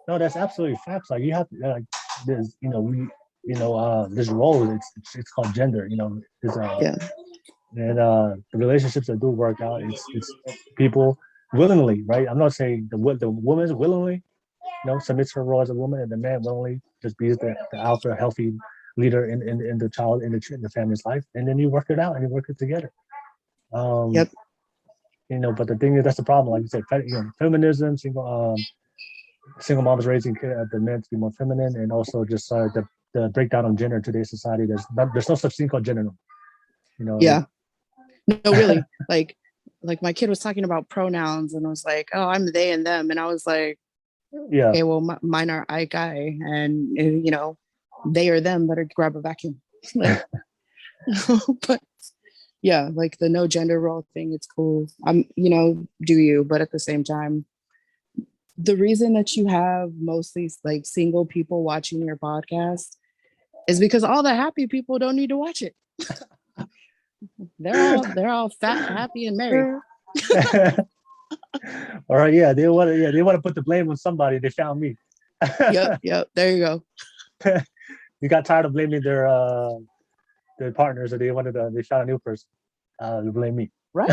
no, that's absolutely facts. Like you have to like there's this role. It's called gender. Yeah. And the relationships that do work out, it's people willingly, right? I'm not saying the woman's willingly, submits her role as a woman, and the man willingly just be the alpha, healthy leader in the child in the family's life, and then you work it out and you work it together. Yep. But the thing is, that's the problem. Like you said, feminism, single moms raising the men to be more feminine, and also just the breakdown on gender in today's society. There's no such thing called gender. You know. Yeah. No, really. Like my kid was talking about pronouns, and I was like, "Oh, I'm they and them," and I was like, Yeah. "Okay, well, mine are I guy, and you know, they or them better grab a vacuum." Like, but yeah, like the no gender role thing, it's cool. You know, do you? But at the same time, the reason that you have mostly like single people watching your podcast is because all the happy people don't need to watch it. They're all fat, happy, and married. All right, yeah, they want to put the blame on somebody. They found me. Yep. There you go. You got tired of blaming their partners, or they found a new person. To blame me. Right.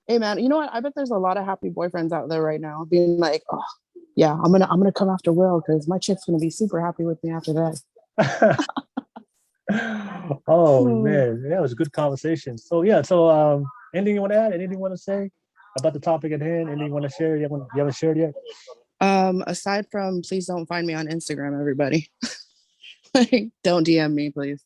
Hey man, you know what? I bet there's a lot of happy boyfriends out there right now being like, oh yeah, I'm gonna come after Will because my chick's gonna be super happy with me after that. Oh man, yeah, it was a good conversation. So yeah, anything you want to add? Anything you want to say about the topic at hand? Anything you want to share? You haven't shared yet? Aside from please don't find me on Instagram, everybody. Like, don't DM me, please.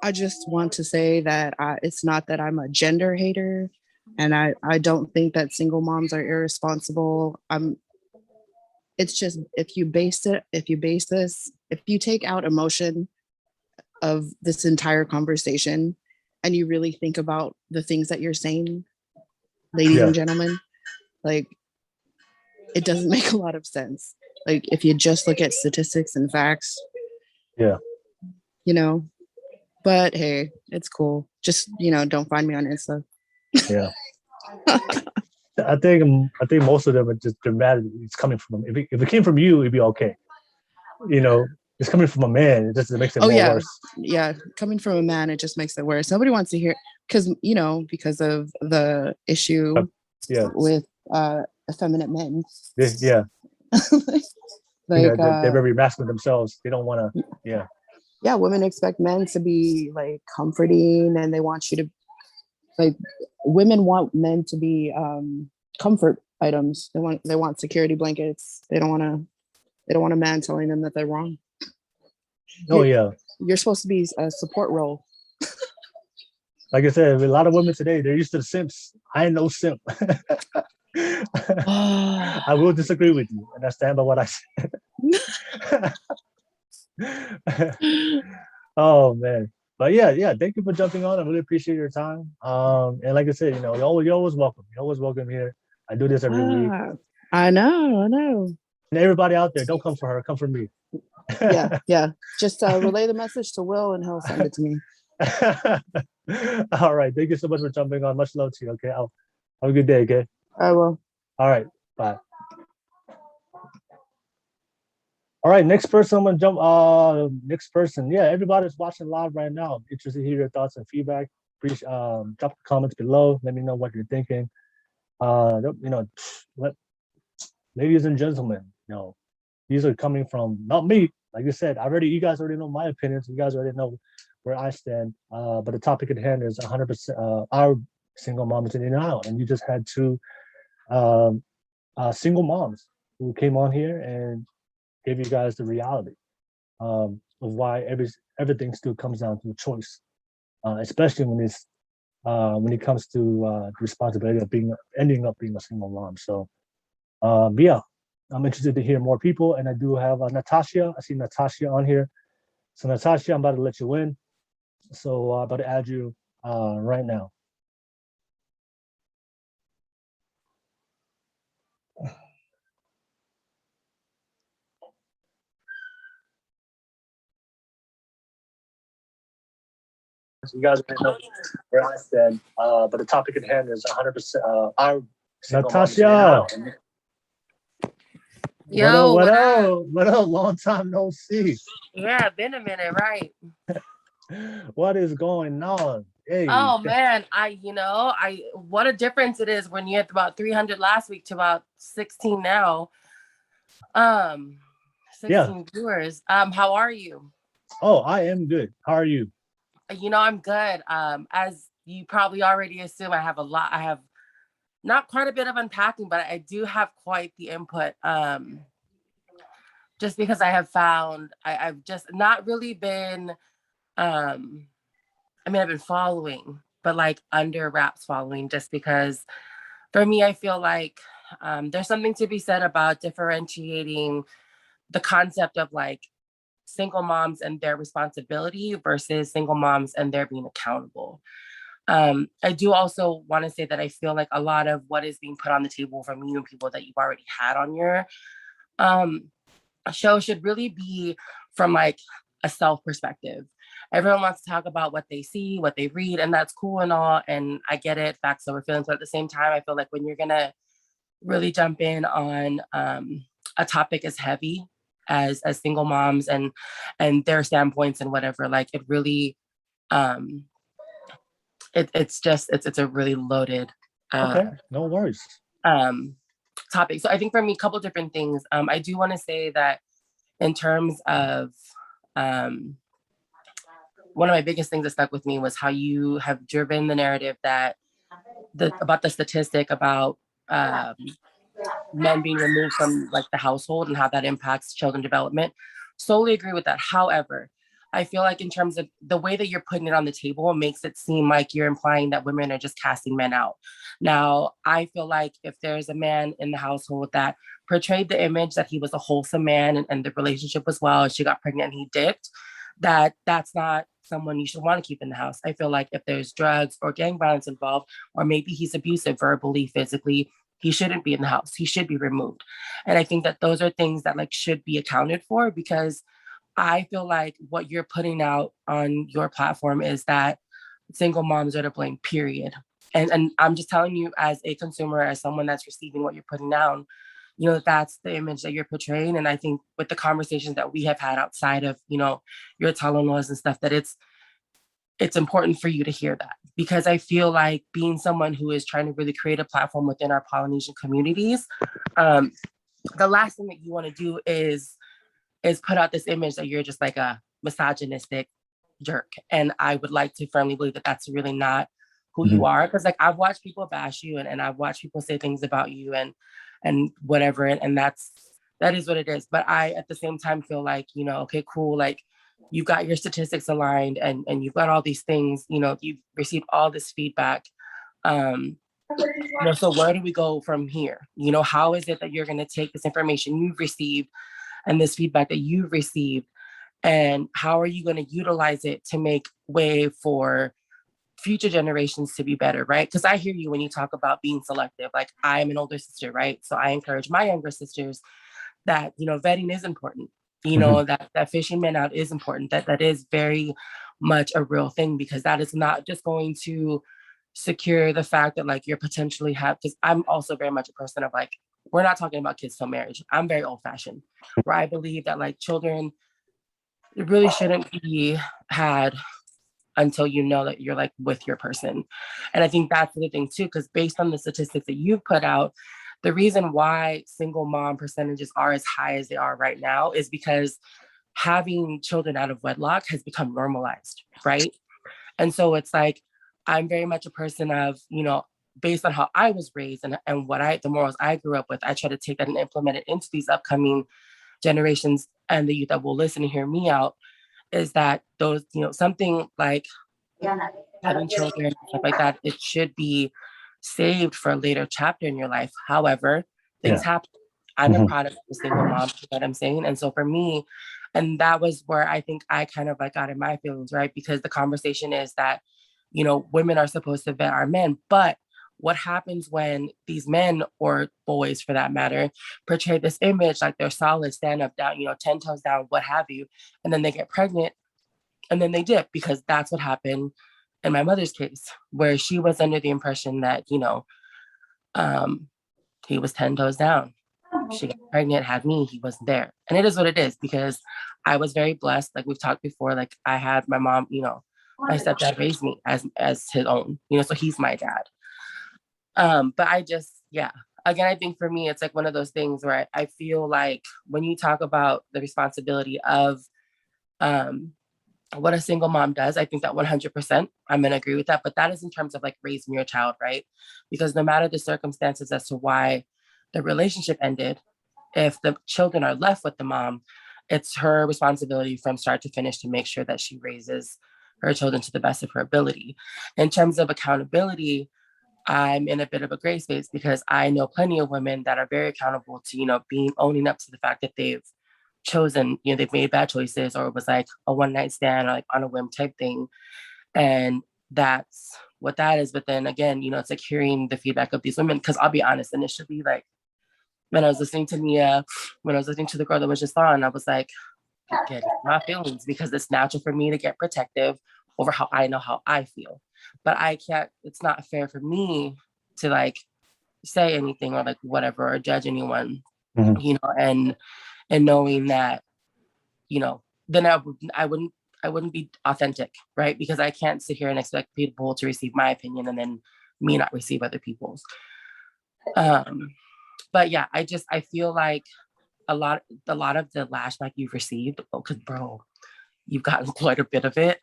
I just want to say that it's not that I'm a gender hater, and I don't think that single moms are irresponsible. It's just if you take out emotion of this entire conversation and you really think about the things that you're saying, ladies and gentlemen, like it doesn't make a lot of sense. Like if you just look at statistics and facts, you know, but hey, it's cool. Just, don't find me on Insta. Yeah. I think most of them are just dramatic. It's coming from them. If it came from you, it'd be okay. It's coming from a man. It just makes it more worse. Yeah, coming from a man, it just makes it worse. Nobody wants to hear because of the issue with effeminate men. Yeah. Like they're very masculine themselves. They don't want to. Yeah, women expect men to be like comforting, and they want you to like. Women want men to be comfort items. They want security blankets. They don't want a man telling them that they're wrong. You're supposed to be a support role. Like I said, a lot of women today, they're used to the simps. I ain't no simp. I will disagree with you, and I stand by what I said. Oh man, but yeah. Thank you for jumping on. I really appreciate your time. And like I said, you're always welcome. You're always welcome here. I do this every week. I know. And everybody out there, don't come for her. Come for me. Yeah. Just relay the message to Will, and he'll send it to me. All right. Thank you so much for jumping on. Much love to you. Okay. Have a good day. Okay. I will. All right. Bye. All right. Next person, I'm gonna jump. Next person. Yeah. Everybody's watching live right now. I'm interested to hear your thoughts and feedback. Please drop the comments below. Let me know what you're thinking. Ladies and gentlemen, these are coming from not me. Like I said, you guys already know my opinions. You guys already know where I stand. But the topic at hand is 100% our single moms in denial. And you just had two single moms who came on here and gave you guys the reality of why everything still comes down to a choice, especially when it comes to the responsibility of ending up being a single mom. So, yeah. I'm interested to hear more people, and I do have Natasha. I see Natasha on here. So Natasha, I'm about to let you in. So I'm about to add you right now. So you guys know where I stand, but the topic at hand is 100% our Natasha. Yo, what up? Long time no see. Yeah, been a minute, right? What is going on? Hey. Oh man, what a difference it is when you had about 300 last week to about 16 now. 16 viewers. How are you? Oh, I am good. How are you? I'm good. As you probably already assume, I have not quite a bit of unpacking, but I do have quite the input. Just because I have found I've just not really been I mean, I've been following, but like under wraps following, just because for me, I feel like there's something to be said about differentiating the concept of like single moms and their responsibility versus single moms and their being accountable. I do also want to say that I feel like a lot of what is being put on the table from you and people that you've already had on your show should really be from like a self perspective. Everyone wants to talk about what they see, what they read, and that's cool and all. And I get it, facts over feelings. But at the same time, I feel like when you're gonna really jump in on a topic as heavy as single moms and their standpoints and whatever, like it really it's a really loaded Okay, no worries. topic. So I think for me, a couple different things. I do want to say that in terms of one of my biggest things that stuck with me was how you have driven the narrative that about the statistic about men being removed from like the household and how that impacts children development. Solely agree with that. However, I feel like in terms of the way that you're putting it on the table, it makes it seem like you're implying that women are just casting men out. Now, I feel like if there's a man in the household that portrayed the image that he was a wholesome man and the relationship was well, and she got pregnant and he dipped, that's not someone you should want to keep in the house. I feel like if there's drugs or gang violence involved, or maybe he's abusive verbally, physically, he shouldn't be in the house. He should be removed. And I think that those are things that like should be accounted for, because I feel like what you're putting out on your platform is that single moms are to blame, period. And I'm just telling you as a consumer, as someone that's receiving what you're putting down, you know, that's the image that you're portraying. And I think with the conversations that we have had outside of, you know, your telenovelas and stuff, that it's important for you to hear that, because I feel like being someone who is trying to really create a platform within our Polynesian communities, the last thing that you want to do is put out this image that you're just like a misogynistic jerk. And I would like to firmly believe that that's really not who you are. Because like I've watched people bash you and I've watched people say things about you and whatever. And that is what it is. But I, at the same time, feel like, you know, okay, cool. Like you've got your statistics aligned and you've got all these things, you know, you've received all this feedback. You know, so where do we go from here? You know, how is it that you're going to take this information you've received and this feedback that you've received, and how are you going to utilize it to make way for future generations to be better, right? Because I hear you when you talk about being selective. Like I'm an older sister, right? So I encourage my younger sisters that, you know, vetting is important. You know, that fishing men out is important. That is very much a real thing, because that is not just going to secure the fact that like you're potentially because I'm also very much a person of like, we're not talking about kids till marriage. I'm very old fashioned, where I believe that like children really shouldn't be had until you know that you're like with your person. And I think that's the thing too, because based on the statistics that you've put out, the reason why single mom percentages are as high as they are right now is because having children out of wedlock has become normalized, right? And so it's like, I'm very much a person of, you know, based on how I was raised and the morals I grew up with, I try to take that and implement it into these upcoming generations and the youth that will listen and hear me out, is that those, you know, something like having children and stuff like that, it should be saved for a later chapter in your life. However, things happen. I'm a product of a single mom, you know what I'm saying? And so for me, and that was where I think I kind of like got in my feelings, right? Because the conversation is that, you know, women are supposed to vet our men, but what happens when these men, or boys for that matter, portray this image like they're solid, stand up, down, you know, 10 toes down, what have you, and then they get pregnant and then they dip, because that's what happened in my mother's case, where she was under the impression that, you know, he was 10 toes down. She got pregnant, had me, he wasn't there. And it is what it is, because I was very blessed. Like we've talked before, like I had my mom, you know, my stepdad raised me as his own, you know, so he's my dad. But I just, yeah, again, I think for me, it's like one of those things where I feel like when you talk about the responsibility of what a single mom does. I think that 100%, I'm going to agree with that. But that is in terms of like raising your child, right? Because no matter the circumstances as to why the relationship ended, if the children are left with the mom, it's her responsibility from start to finish to make sure that she raises her children to the best of her ability. In terms of accountability, I'm in a bit of a gray space because I know plenty of women that are very accountable to, being owning up to the fact that they've chosen, they've made bad choices, or it was like a one night stand or like on a whim type thing. And that's what that is. But then again, it's like hearing the feedback of these women, because I'll be honest, initially, like when I was listening to Nia, when I was listening to the girl that was just on, I was like, getting my feelings, because it's natural for me to get protective over how I know how I feel. But I can't, it's not fair for me to like say anything or like whatever or judge anyone, and knowing that, then I wouldn't be authentic, right? Because I can't sit here and expect people to receive my opinion and then me not receive other people's. But yeah, I feel like a lot of the lashback you've received, because bro, you've gotten quite a bit of it,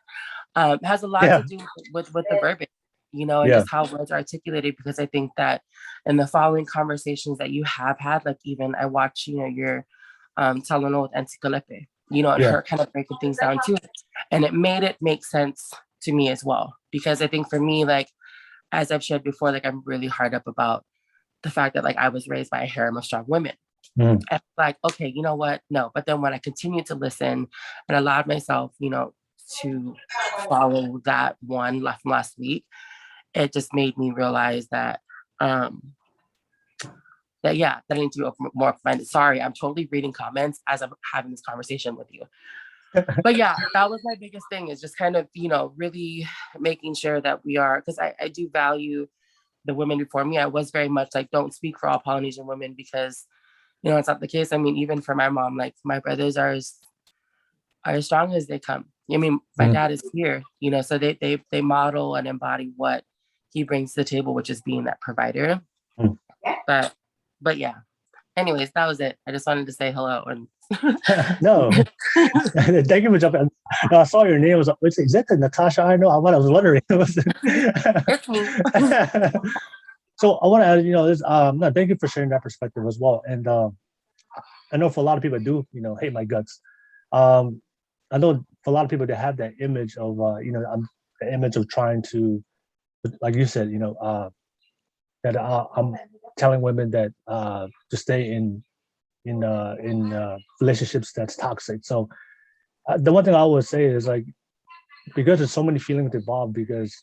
has a lot to do with the verbiage, and just how words are articulated. Because I think that in the following conversations that you have had, like even I watched, your Talano with Auntie Calepe, and her kind of breaking things down too. And it made it make sense to me as well. Because I think for me, like, as I've shared before, like I'm really hard up about the fact that like I was raised by a harem of strong women. And like, okay, you know what? No. But then when I continued to listen and allowed myself, to follow that one left from last week, it just made me realize that that I need to be more open-minded. Sorry, I'm totally reading comments as I'm having this conversation with you. But yeah, that was my biggest thing, is just kind of, really making sure that we are, because I do value the women before me. I was very much like, don't speak for all Polynesian women, because it's not the case. I mean, even for my mom, like my brothers are as strong as they come. I mean, my dad is here, so they model and embody what he brings to the table, which is being that provider. But yeah. Anyways, that was it. I just wanted to say hello. And no, thank you for jumping. No, I saw your name. Is that the Natasha I know? I was wondering. It's me. So I want to add, this. No, thank you for sharing that perspective as well. And I know for a lot of people do, hate my guts. I know for a lot of people, they have that image of, the image of trying to, like you said, that I'm telling women that to stay in relationships that's toxic. So the one thing I always say is like, because there's so many feelings involved, because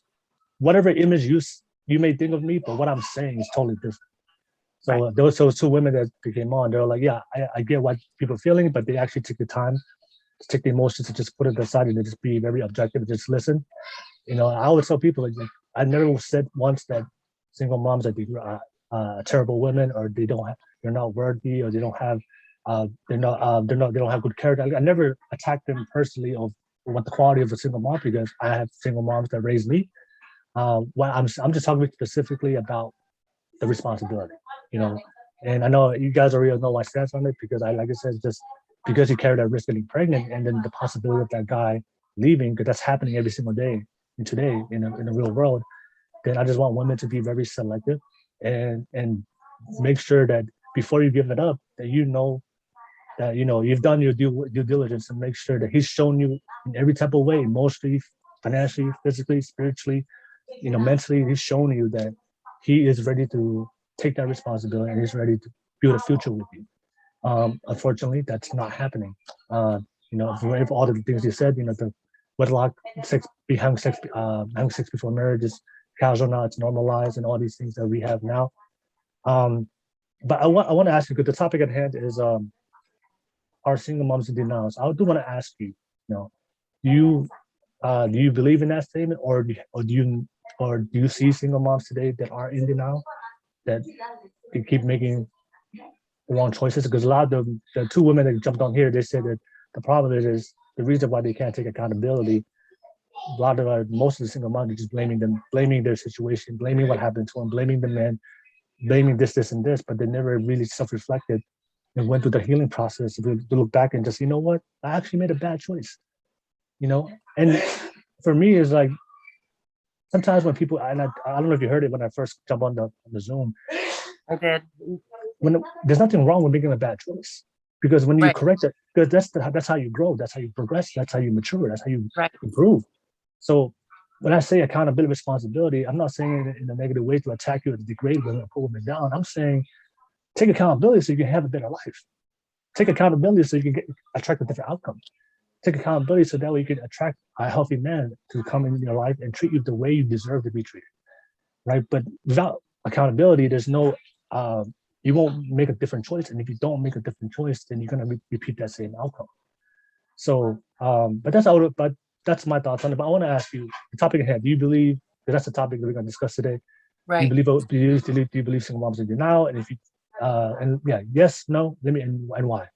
whatever image you may think of me, but what I'm saying is totally different. So there was those two women that came on. They were like, yeah, I get what people are feeling, but they actually took the time to take the emotions to just put it aside and to just be very objective and just listen. I always tell people, like I never said once that single moms are terrible women, or they're not worthy, or they don't have they don't have good character. I never attacked them personally of what the quality of a single mom, because I have single moms that raised me. I'm just talking specifically about the responsibility, and I know you guys already know my stance on it, because like I said, just because you carry that risk of getting pregnant, and then the possibility of that guy leaving, because that's happening every single day and today in the real world, then I just want women to be very selective and make sure that before you give it up, that that you've done your due diligence, and make sure that he's shown you in every type of way, emotionally, financially, physically, spiritually, mentally, he's shown you that he is ready to take that responsibility, and he's ready to build a future with you. Unfortunately, that's not happening. For all the things you said, the wedlock, having sex before marriage is casual now, it's normalized, and all these things that we have now. But I want to ask you, because the topic at hand is are single moms in denial. I do want to ask you, do you believe in that statement, or do you see single moms today that are in denial, that they keep making the wrong choices? Because a lot of the two women that jumped on here, they said that the problem is the reason why they can't take accountability. Most of the single moms are just blaming their situation, blaming what happened to them, blaming the men, blaming this, and this, but they never really self-reflected and went through the healing process to look back and just, you know what, I actually made a bad choice. you know. And for me, it's like sometimes when people, and I don't know if you heard it when I first jumped on the Zoom, I did. when there's nothing wrong with making a bad choice, because when you Right. correct it, because that's how you grow, that's how you progress, that's how you mature, that's how you Right. improve. So when I say accountability, responsibility, I'm not saying it in a negative way to attack you or to degrade women or put women down. I'm saying take accountability so you can have a better life. Take accountability so you can attract a different outcome. Take accountability so that way you can attract a healthy man to come in your life and treat you the way you deserve to be treated, right? But without accountability, there's no, you won't make a different choice. And if you don't make a different choice, then you're gonna repeat that same outcome. So, but that's my thoughts on it. But I want to ask you the topic ahead. Do you believe, because that's the topic that we're going to discuss today? Right. Do you believe single moms are denial? And if you, and yeah, yes, no, let me, and why?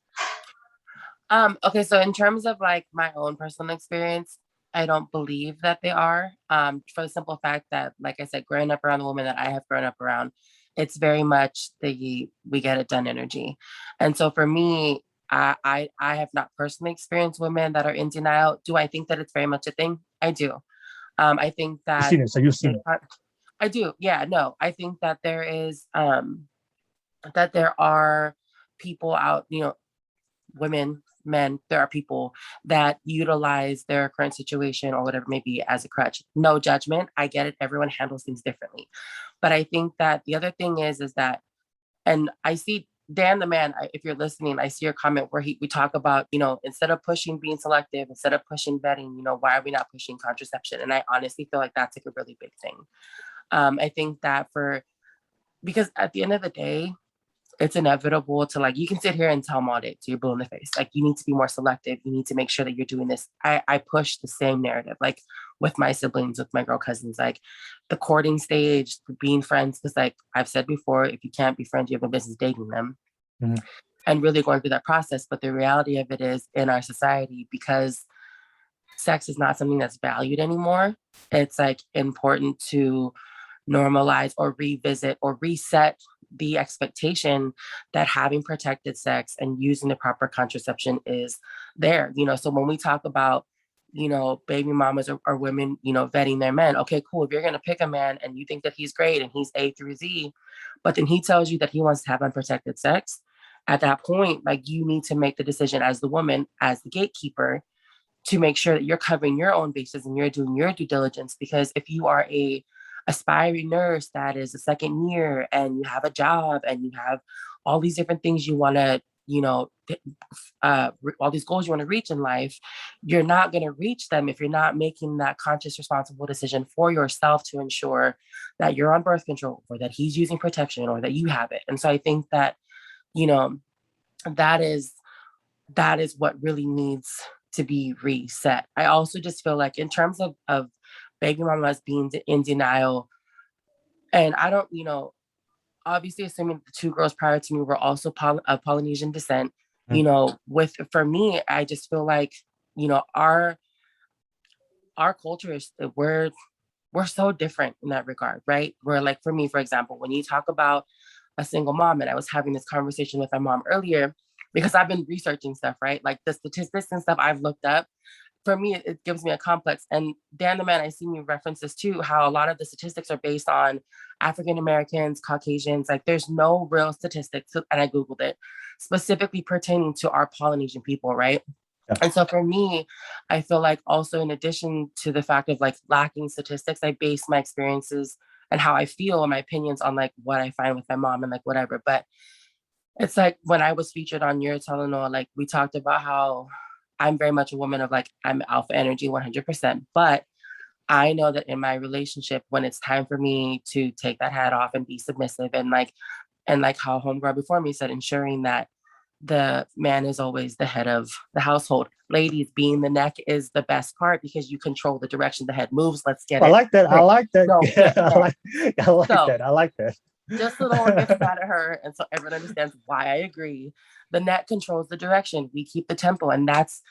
Okay, so in terms of like my own personal experience, I don't believe that they are. For the simple fact that, like I said, growing up around the women that I have grown up around, it's very much the we get it done energy. And so for me, I have not personally experienced women that are in denial. Do I think that it's very much a thing? I do. I think You've that seen it, so you've seen it. I do. Yeah, no, I think that there is that there are people out, women, men, there are people that utilize their current situation or whatever it may be as a crutch. No judgment. I get it. Everyone handles things differently. But I think that the other thing is that, and I see Dan the man, if you're listening, I see your comment where we talk about, instead of pushing being selective, instead of pushing vetting, why are we not pushing contraception? And I honestly feel like that's like a really big thing. I think that because at the end of the day, it's inevitable to, like, you can sit here and tell them all day to your blue in the face. Like, you need to be more selective. You need to make sure that you're doing this. I push the same narrative, like with my siblings, with my girl cousins, like the courting stage, being friends. Because like I've said before, if you can't be friends, you have no business dating them. Mhm. And really going through that process. But the reality of it is, in our society, because sex is not something that's valued anymore, it's like important to normalize or revisit or reset the expectation that having protected sex and using the proper contraception is there. So when we talk about, baby mamas or women, vetting their men, okay, cool. If you're going to pick a man and you think that he's great and he's A through Z, but then he tells you that he wants to have unprotected sex, at that point, like, you need to make the decision as the woman, as the gatekeeper, to make sure that you're covering your own bases and you're doing your due diligence. Because if you are a aspiring nurse that is a second year and you have a job and you have all these different things you want to, all these goals you want to reach in life, you're not going to reach them if you're not making that conscious, responsible decision for yourself to ensure that you're on birth control or that he's using protection or that you have it. And so I think that, you know, that is what really needs to be reset. I also just feel like, in terms of baby mamas being in denial, and I don't, obviously assuming the two girls prior to me were also of Polynesian descent, for me, I just feel like, our culture is, we're so different in that regard, right? Where, like, for me, for example, when you talk about a single mom, and I was having this conversation with my mom earlier, because I've been researching stuff, right? Like the statistics and stuff I've looked up. For me, it gives me a complex. And Dan the man, I seen you reference this too, how a lot of the statistics are based on African Americans, Caucasians. Like, there's no real statistics, and I Googled it, specifically pertaining to our Polynesian people, right? Yeah. And so for me, I feel like, also, in addition to the fact of like lacking statistics, I base my experiences and how I feel and my opinions on like what I find with my mom and like whatever. But it's like, when I was featured on your telenovela, like, we talked about how I'm very much a woman of, like, I'm alpha energy 100%. But I know that in my relationship, when it's time for me to take that hat off and be submissive, and like how homegirl before me said, ensuring that the man is always the head of the household. Ladies, being the neck is the best part, because you control the direction the head moves. Let's get it. I like that. I like that. No, Yeah, I like So, that. I like that. just so no one gets mad at her, and so everyone understands why I agree. The net controls the direction. We keep the tempo, and that's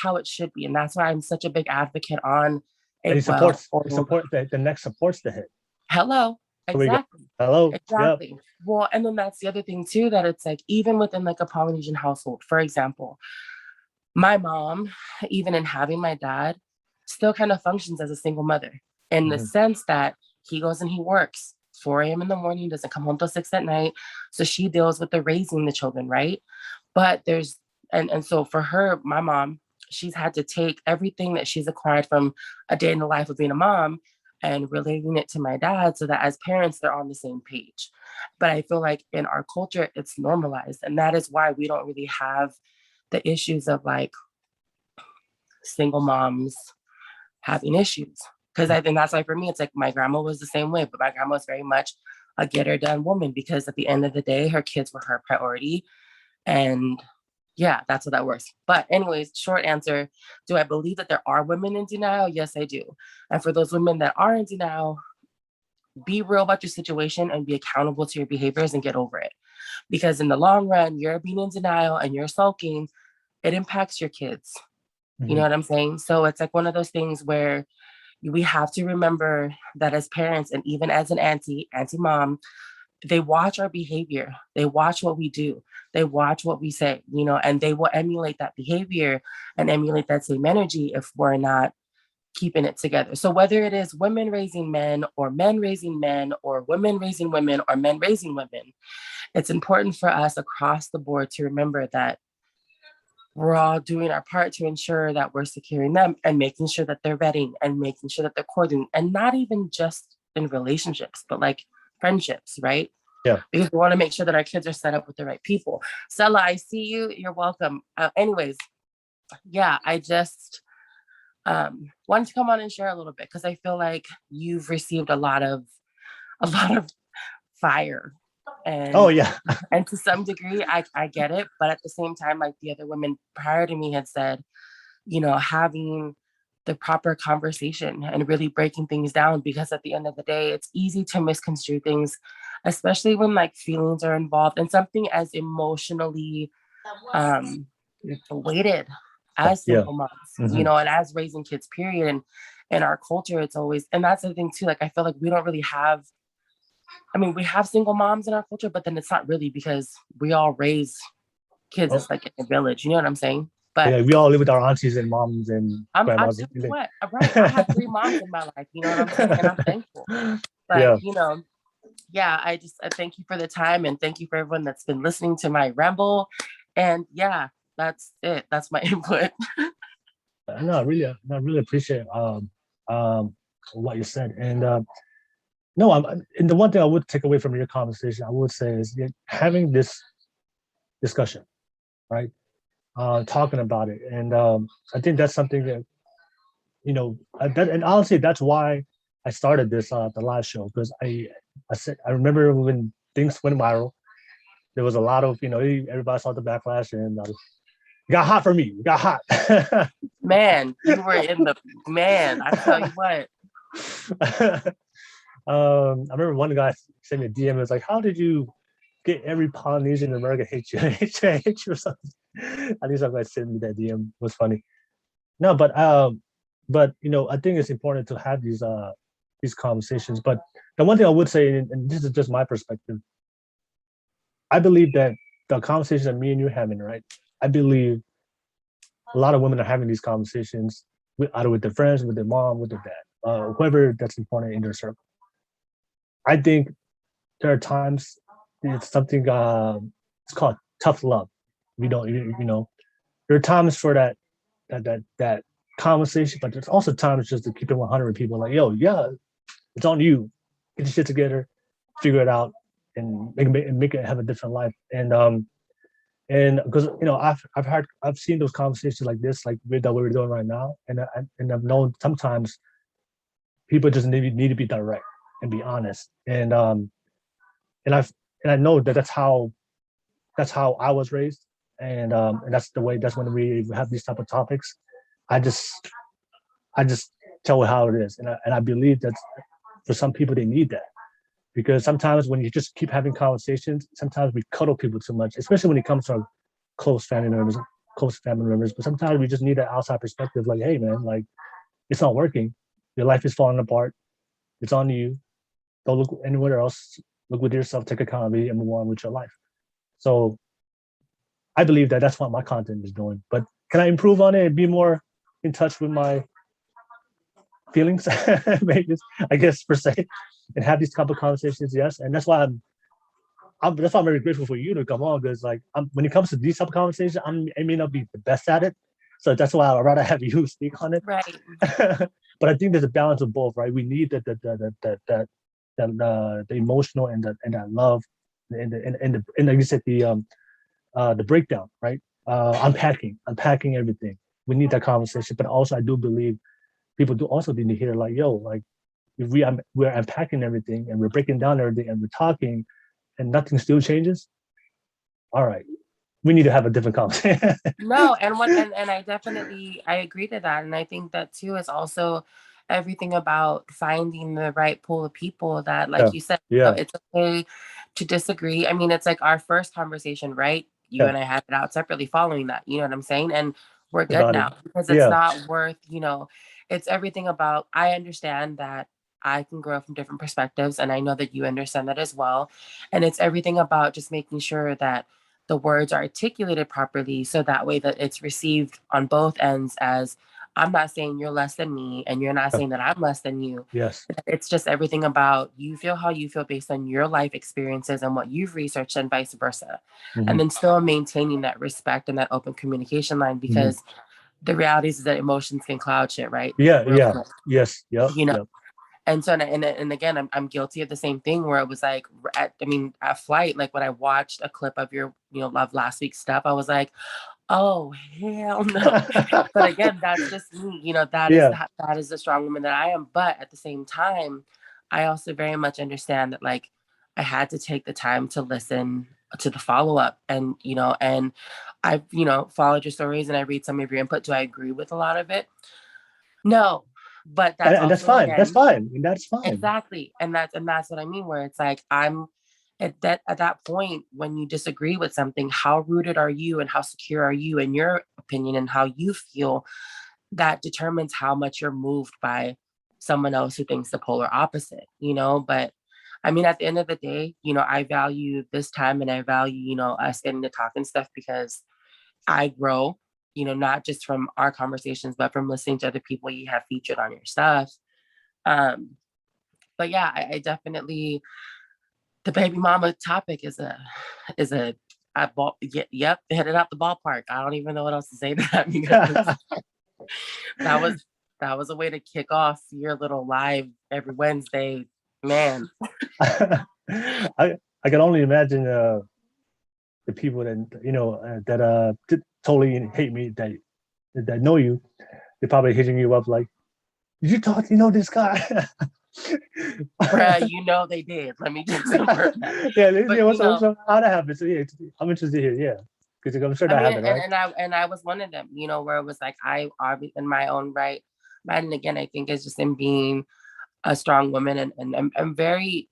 how it should be. And that's why I'm such a big advocate on a And it supports the neck supports the head. Hello. Exactly. Hello. Exactly. Yep. Well, and then that's the other thing too, that it's like, even within like a Polynesian household, for example, my mom, even in having my dad, still kind of functions as a single mother in the sense that he goes and he works 4 a.m. in the morning, doesn't come home till 6 at night. So she deals with the raising the children, right? But there's, and so for her, my mom, she's had to take everything that she's acquired from a day in the life of being a mom and relating it to my dad so that as parents, they're on the same page. But I feel like in our culture, it's normalized. And that is why we don't really have the issues of like single moms having issues. Because I think that's why for me, it's like my grandma was the same way, but my grandma was very much a get her done woman because at the end of the day, her kids were her priority. And yeah, that's how that works. But anyways, short answer, do I believe that there are women in denial? Yes, I do. And for those women that are in denial, be real about your situation and be accountable to your behaviors and get over it. Because in the long run, you're being in denial and you're sulking, it impacts your kids. You know what I'm saying? So it's like one of those things where we have to remember that as parents and even as an auntie mom, they watch our behavior. They watch what we do. They watch what we say, you know, and they will emulate that behavior and emulate that same energy if we're not keeping it together. So whether it is women raising men or men raising men or women raising women or men raising women, it's important for us across the board to remember that we're all doing our part to ensure that we're securing them and making sure that they're vetting and making sure that they're courting, and not even just in relationships, but like friendships, right? Yeah. Because we want to make sure that our kids are set up with the right people. Stella, I see you. You're welcome. Anyways, yeah, I just wanted to come on and share a little bit because I feel like you've received a lot of fire. And Oh yeah. and to some degree, I get it. But at the same time, like the other women prior to me had said, you know, having the proper conversation and really breaking things down, because at the end of the day, it's easy to misconstrue things, especially when like feelings are involved and something as emotionally weighted as single moms, you know, and as raising kids, period. And in our culture, it's always, and that's the thing too, like I feel like we don't really have, I mean, we have single moms in our culture, but then it's not really because we all raise kids. It's like in a village, you know what I'm saying? But yeah, we all live with our aunties and moms and grandmas. What? Right. I have 3 moms in my life, you know what I'm saying? And I'm thankful. But Yeah. you know, yeah, I thank you for the time and thank you for everyone that's been listening to my ramble. And yeah, that's it. That's my input. No, I really appreciate what you said. And no, and the one thing I would take away from your conversation, I would say, is having this discussion, right? Talking about it, and I think that's something that, you know, and honestly, that's why I started this the live show, because I remember when things went viral, there was a lot of, you know, everybody saw the backlash, and it got hot for me. It got hot. Man, you were in the man. I tell you what. I remember one guy sent me a DM. It was like, "How did you get every Polynesian in America hate you, hate you or something?" At least some guy sent me that DM. It was funny. No, but you know, I think it's important to have these conversations. But the one thing I would say, and this is just my perspective, I believe that the conversation that me and you are having, right? I believe a lot of women are having these conversations either with their friends, with their mom, with their dad, whoever that's important in their circle. I think there are times it's something it's called tough love. We don't, you know, there are times for that conversation, but there's also times just to keep it 100 with people. Like, yo, yeah, it's on you. Get your shit together, figure it out, and make it have a different life. And because, you know, I've seen those conversations like this, like that we're doing right now, and I've known sometimes people just need to be direct and be honest. And I know that that's how I was raised, and that's when we have these type of topics. I just tell it how it is, and I believe that for some people they need that, because sometimes when you just keep having conversations, sometimes we cuddle people too much, especially when it comes to our close family members. But sometimes we just need that outside perspective, like, hey man, like, it's not working, your life is falling apart, it's on you. Don't look anywhere else. Look with yourself, take accountability, and move on with your life. So I believe that that's what my content is doing. But Can I improve on it and be more in touch with my feelings? Maybe, I guess, per se, and have these type of conversations. Yes, and that's why that's why I'm very grateful for you to come on, because like when it comes to these type of conversations, I may not be the best at it, so that's why I'd rather have you speak on it. Right. But I think there's a balance of both, right? We need the emotional and that love, and like you said, the breakdown, right? Unpacking everything. We need that conversation, but also I do believe people do also need to hear like, yo, like if we're unpacking everything and we're breaking down everything and we're talking and nothing still changes, all right, we need to have a different conversation. No, and I agree to that. And I think that too is also everything about finding the right pool of people that, like you said, Yeah. it's okay to disagree. I mean, it's like our first conversation, right? You and I had it out separately following that, you know what I'm saying? And we're good now because it's not worth, it's everything about, I understand that I can grow from different perspectives, and I know that you understand that as well. And it's everything about just making sure that the words are articulated properly, so that way that it's received on both ends as, I'm not saying you're less than me and you're not saying that I'm less than you. Yes. It's just everything about you feel how you feel based on your life experiences and what you've researched, and vice versa. And then still maintaining that respect and that open communication line, because the reality is that emotions can cloud shit, right? Yes. Yep. And so, and again, I'm guilty of the same thing, where it was like, at flight, like when I watched a clip of your, love last week's stuff, I was like, oh, hell no. But again, that's just me, that is the strong woman that I am. But at the same time, I also very much understand that, like, I had to take the time to listen to the follow-up, and, and I've, followed your stories and I read some of your input. Do I agree with a lot of it? No. But that's and that's fine. Again, that's fine. And that's fine. Exactly. And that's what I mean, where it's like, I'm at that point when you disagree with something, how rooted are you and how secure are you in your opinion and how you feel? That determines how much you're moved by someone else who thinks the polar opposite, But I mean, at the end of the day, I value this time, and I value, us getting to talk and stuff, because I grow, not just from our conversations, but from listening to other people you have featured on your stuff. But yeah, I definitely, the baby mama topic is a yep, headed out the ballpark. I don't even know what else to say to that, because that was a way to kick off your little live every Wednesday, man. I can only imagine the people that totally hate me, that know you. They're probably hitting you up like, did you talk to this guy? Bruh, they did. Let me just confirm that. How that happened? So yeah, I'm interested here. Yeah, because I'm sure that happened, right? And I was one of them. Where it was like, I in my own right. And again, I think it's just in being a strong woman, and I'm very.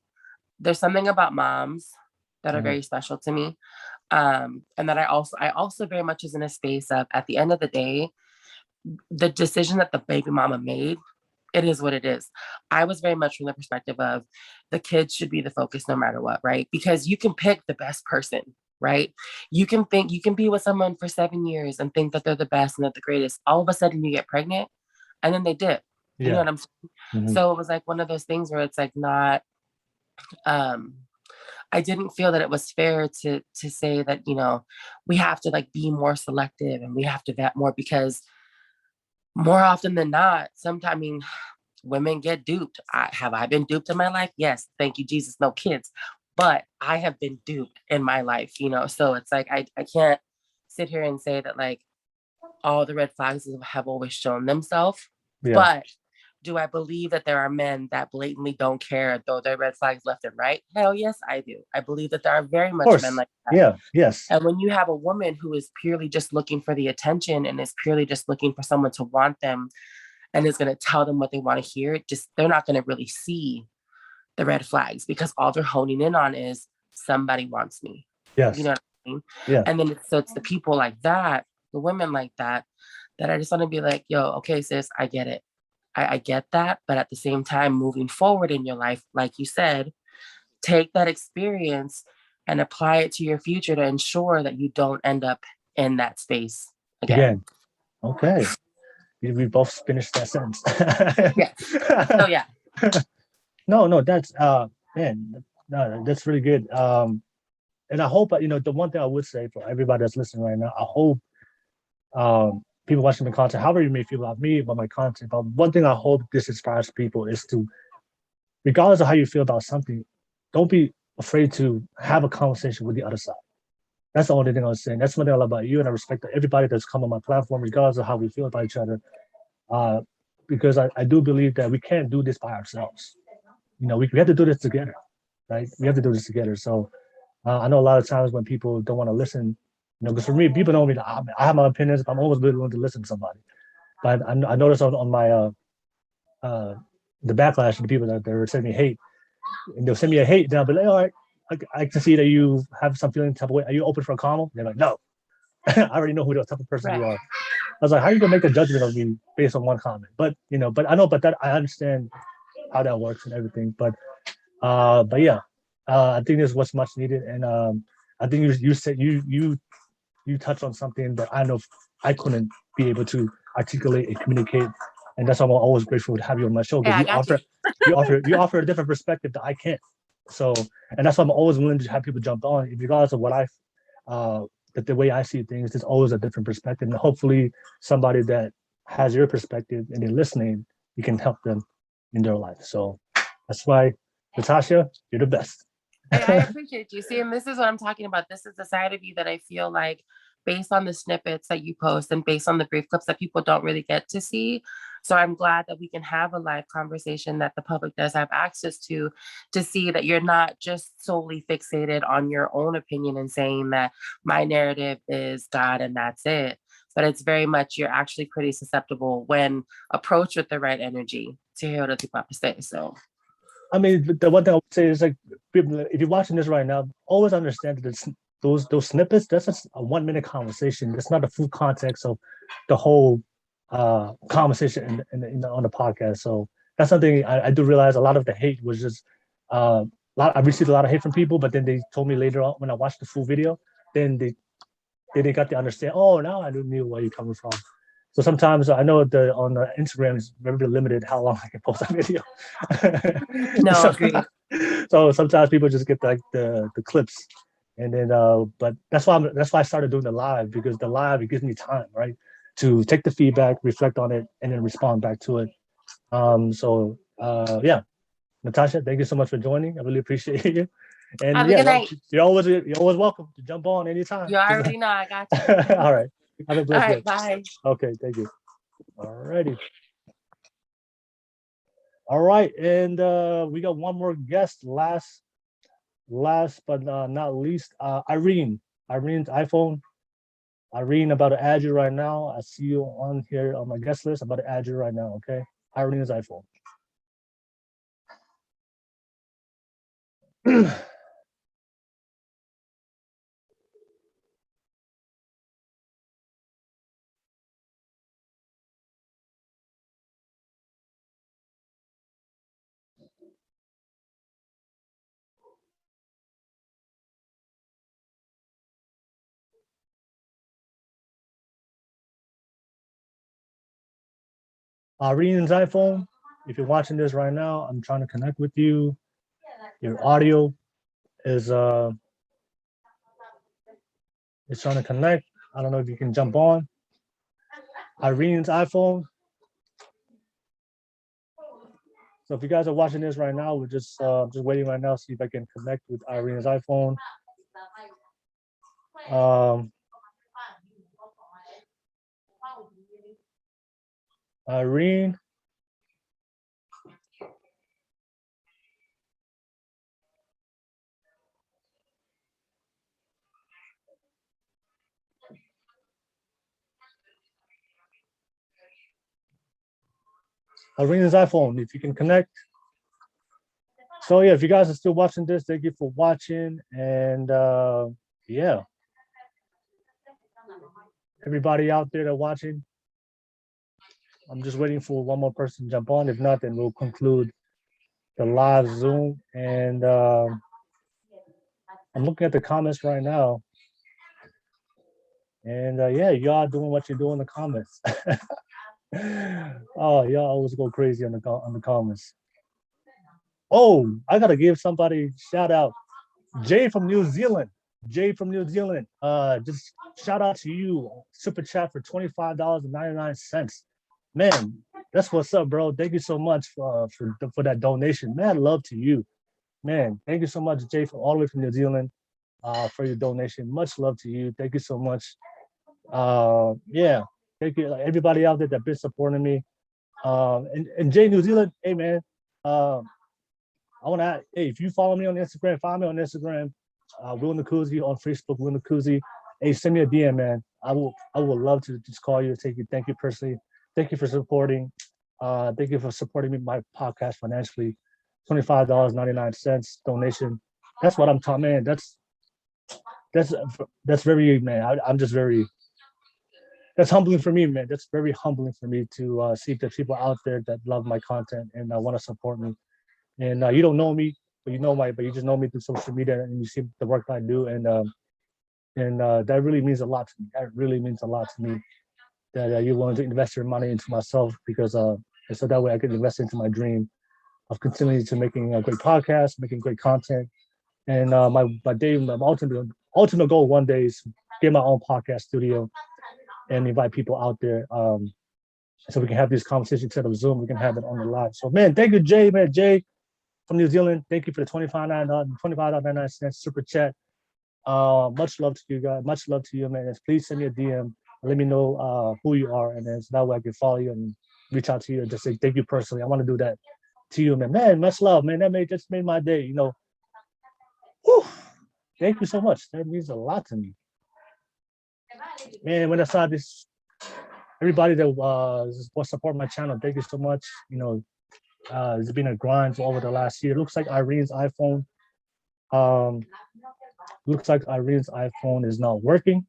There's something about moms that are very special to me, and that I also very much is in a space of, at the end of the day, the decision that the baby mama made, it is what it is. I was very much from the perspective of, the kids should be the focus no matter what, right? Because you can pick the best person, right? You can be with someone for 7 years and think that they're the best and they're the greatest. All of a sudden you get pregnant and then they dip. You know what I'm saying? So it was like one of those things where it's like, not, I didn't feel that it was fair to say that, we have to like be more selective and we have to vet more, because more often than not, sometimes, women get duped. Have I been duped in my life? Yes. Thank you, Jesus. No kids. But I have been duped in my life, so it's like, I can't sit here and say that like all the red flags have always shown themselves. But do I believe that there are men that blatantly don't care, though they're red flags left and right? Hell yes, I do. I believe that there are very much men like that. Yeah, yes. And when you have a woman who is purely just looking for the attention and is purely just looking for someone to want them and is going to tell them what they want to hear, they're not going to really see the red flags, because all they're honing in on is, somebody wants me. Yes. You know what I mean? Yeah. And then it's the people like that, the women like that I just want to be like, yo, okay, sis, I get it. I get that. But at the same time, moving forward in your life, like you said, take that experience and apply it to your future to ensure that you don't end up in that space again. Okay. We both finished that sentence. Yes. So yeah. No, that's man, no, that's really good. And I hope the one thing I would say for everybody that's listening right now, I hope people watching the content, however you may feel about me, about my content, but one thing I hope this inspires people is to, regardless of how you feel about something, don't be afraid to have a conversation with the other side. That's the only thing I was saying. That's one thing I love about you, and I respect everybody that's come on my platform, regardless of how we feel about each other. Uh, because I do believe that we can't do this by ourselves. We have to do this together, right? We have to do this together. So I know a lot of times when people don't want to listen, because for me, people know me. I have my opinions. I'm always willing to listen to somebody. But I noticed on my the backlash of the people that they're sending me hate, and they'll send me a hate. Then I'll be like, all right, I can see that you have some feeling type of way. Are you open for a comment? They're like, no. I already know who the type of person you are. I was like, how are you gonna make a judgment of me based on one comment? But that I understand how that works and everything. But yeah, I think this was much needed, and I think you said you touched on something that I know I couldn't be able to articulate and communicate, and that's why I'm always grateful to have you on my show because you offer a different perspective that I can't. So, and that's why I'm always willing to have people jump on, regardless of what that the way I see things. There's always a different perspective, and hopefully somebody that has your perspective and they're listening, you can help them in their life. So that's why, Natasha, you're the best. I appreciate you. See, and this is what I'm talking about. This is the side of you that I feel like, based on the snippets that you post and based on the brief clips that people don't really get to see. So I'm glad that we can have a live conversation that the public does have access to see that you're not just solely fixated on your own opinion and saying that my narrative is God and that's it. But it's very much, you're actually pretty susceptible when approached with the right energy to hear what people have to say. So I mean, the one thing I would say is, like, if you're watching this right now, always understand that those snippets, that's just a 1 minute conversation. That's not the full context of the whole conversation on the podcast. So that's something I do realize. A lot of the hate was just I received a lot of hate from people, but then they told me later on when I watched the full video, then they got to understand. Oh, now I knew where you're coming from. So sometimes I know on the Instagram is very limited how long I can post a video. No, agreed. So sometimes people just get like the clips, and then but that's why I started doing the live, because the live, it gives me time, right, to take the feedback, reflect on it, and then respond back to it. So yeah, Natasha, thank you so much for joining. I really appreciate you. And have a good night. you're always welcome to jump on anytime. You already know, I got you. All right. Have a blessed day. Bye. Okay, thank you. All righty. All right, and we got one more guest. Last but not least, Irene's iPhone. Irene, about to add you right now. I see you on here on my guest list. I'm about to add you right now. Okay, Irene's iPhone. Irene's iPhone. If you're watching this right now, I'm trying to connect with you. Your audio is trying to connect. I don't know if you can jump on. Irene's iPhone. So if you guys are watching this right now, we're just waiting right now, see if I can connect with Irene's iPhone. Irene. Irene's iPhone, if you can connect. So yeah, if you guys are still watching this, thank you for watching. And yeah, everybody out there that watching, I'm just waiting for one more person to jump on. If not, then we'll conclude the live Zoom. And I'm looking at the comments right now. And yeah, y'all doing what you do in the comments. Oh, y'all always go crazy on the comments. Oh, I gotta give somebody shout out. Jay from New Zealand. Jay from New Zealand. Just shout out to you. Super chat for $25.99. Man, that's what's up, bro. Thank you so much for that donation. Man, love to you. Man, thank you so much, Jay, from all the way from New Zealand, for your donation. Much love to you. Thank you so much. Yeah, thank you, everybody out there that been supporting me. And Jay, New Zealand, hey man, I want to, hey, if you follow me on Instagram, follow me on Instagram, william-nacouzi, on Facebook, william-nacouzi. Hey, send me a DM, man. I would love to just call you and thank you personally. Thank you for supporting. Thank you for supporting me, my podcast financially. $25.99 donation. That's what I'm talking, man. That's very, man. I'm just very. That's humbling for me, man. That's very humbling for me to see the people out there that love my content and want to support me. And you don't know me, but you just know me through social media, and you see the work I do, and that really means a lot to me. That really means a lot to me. That you're willing to invest your money into myself, because so that way I can invest into my dream of continuing to making a great podcast, making great content, and my ultimate goal one day is to get my own podcast studio and invite people out there, so we can have these conversations instead of Zoom. We can have it on the live. So, man, thank you, Jay. Man, Jay from New Zealand, thank you for the $25.99 super chat. Much love to you guys. Much love to you, man. Please send me a DM. Let me know who you are, and then so that way I can follow you and reach out to you and just say thank you personally. I want to do that to you, man. Man, much love, man. That just made my day. Whew. Thank you so much. That means a lot to me, man. When I saw this, everybody that was support my channel, thank you so much. It's been a grind for over the last year. Looks like Irene's iPhone is not working.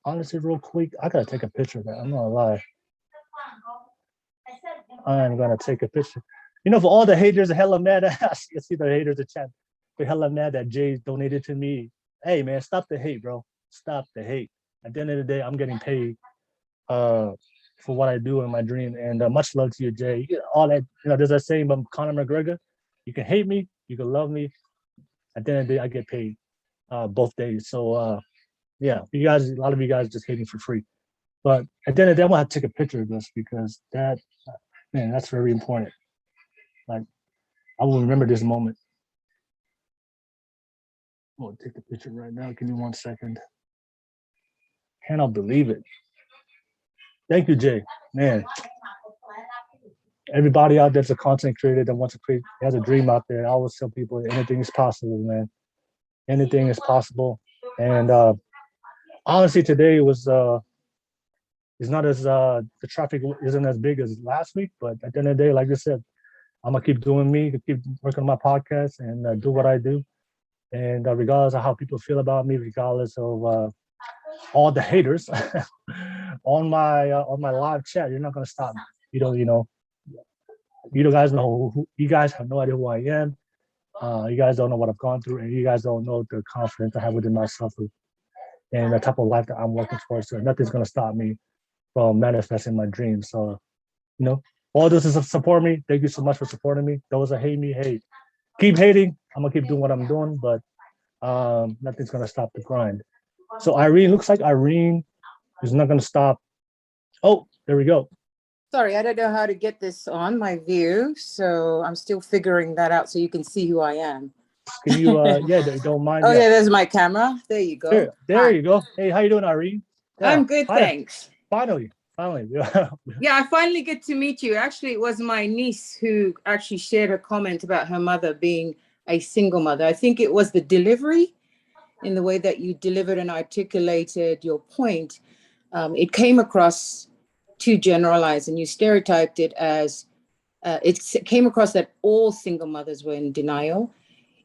Honestly, real quick, I gotta take a picture of that. I'm not gonna lie. I'm gonna take a picture. For all the haters, hella mad. I see the haters in chat. They're hella mad that Jay donated to me. Hey man, stop the hate, bro. Stop the hate. At the end of the day, I'm getting paid for what I do in my dream. And much love to you, Jay. All that, there's that saying about Conor McGregor. You can hate me, you can love me. At the end of the day, I get paid both days. So yeah, a lot of you guys just hating for free. But at the end of the day, I'm gonna have to take a picture of this, because that's very important. Like, I will remember this moment. I'm gonna take the picture right now. Give me 1 second. Cannot believe it. Thank you, Jay. Man, everybody out there's a content creator that wants to create, has a dream out there. I always tell people anything is possible, man. Anything is possible. And honestly, today was it's not as the traffic isn't as big as last week, but at the end of the day, like I said, I'm gonna keep doing me, keep working on my podcast, and do what I do. And regardless of how people feel about me, regardless of all the haters on my live chat, you're not gonna stop me. You guys know you guys have no idea who I am. You guys don't know what I've gone through, and you guys don't know the confidence I have within myself and the type of life that I'm working towards. So nothing's gonna stop me from manifesting my dreams. So, all those that support me, thank you so much for supporting me. Those that hate me, hey, keep hating. I'm gonna keep doing what I'm doing, but nothing's gonna stop the grind. So looks like Irene is not gonna stop. Oh, there we go. Sorry, I don't know how to get this on my view, so I'm still figuring that out so you can see who I am. Can you, don't mind? Okay, there's my camera. There you go. There you go. Hey, how you doing, Irene? Yeah, I'm good, thanks. Finally. Yeah, I finally get to meet you. Actually, it was my niece who actually shared a comment about her mother being a single mother. I think it was the delivery in the way that you delivered and articulated your point. It came across too generalized, and you stereotyped it as it came across that all single mothers were in denial.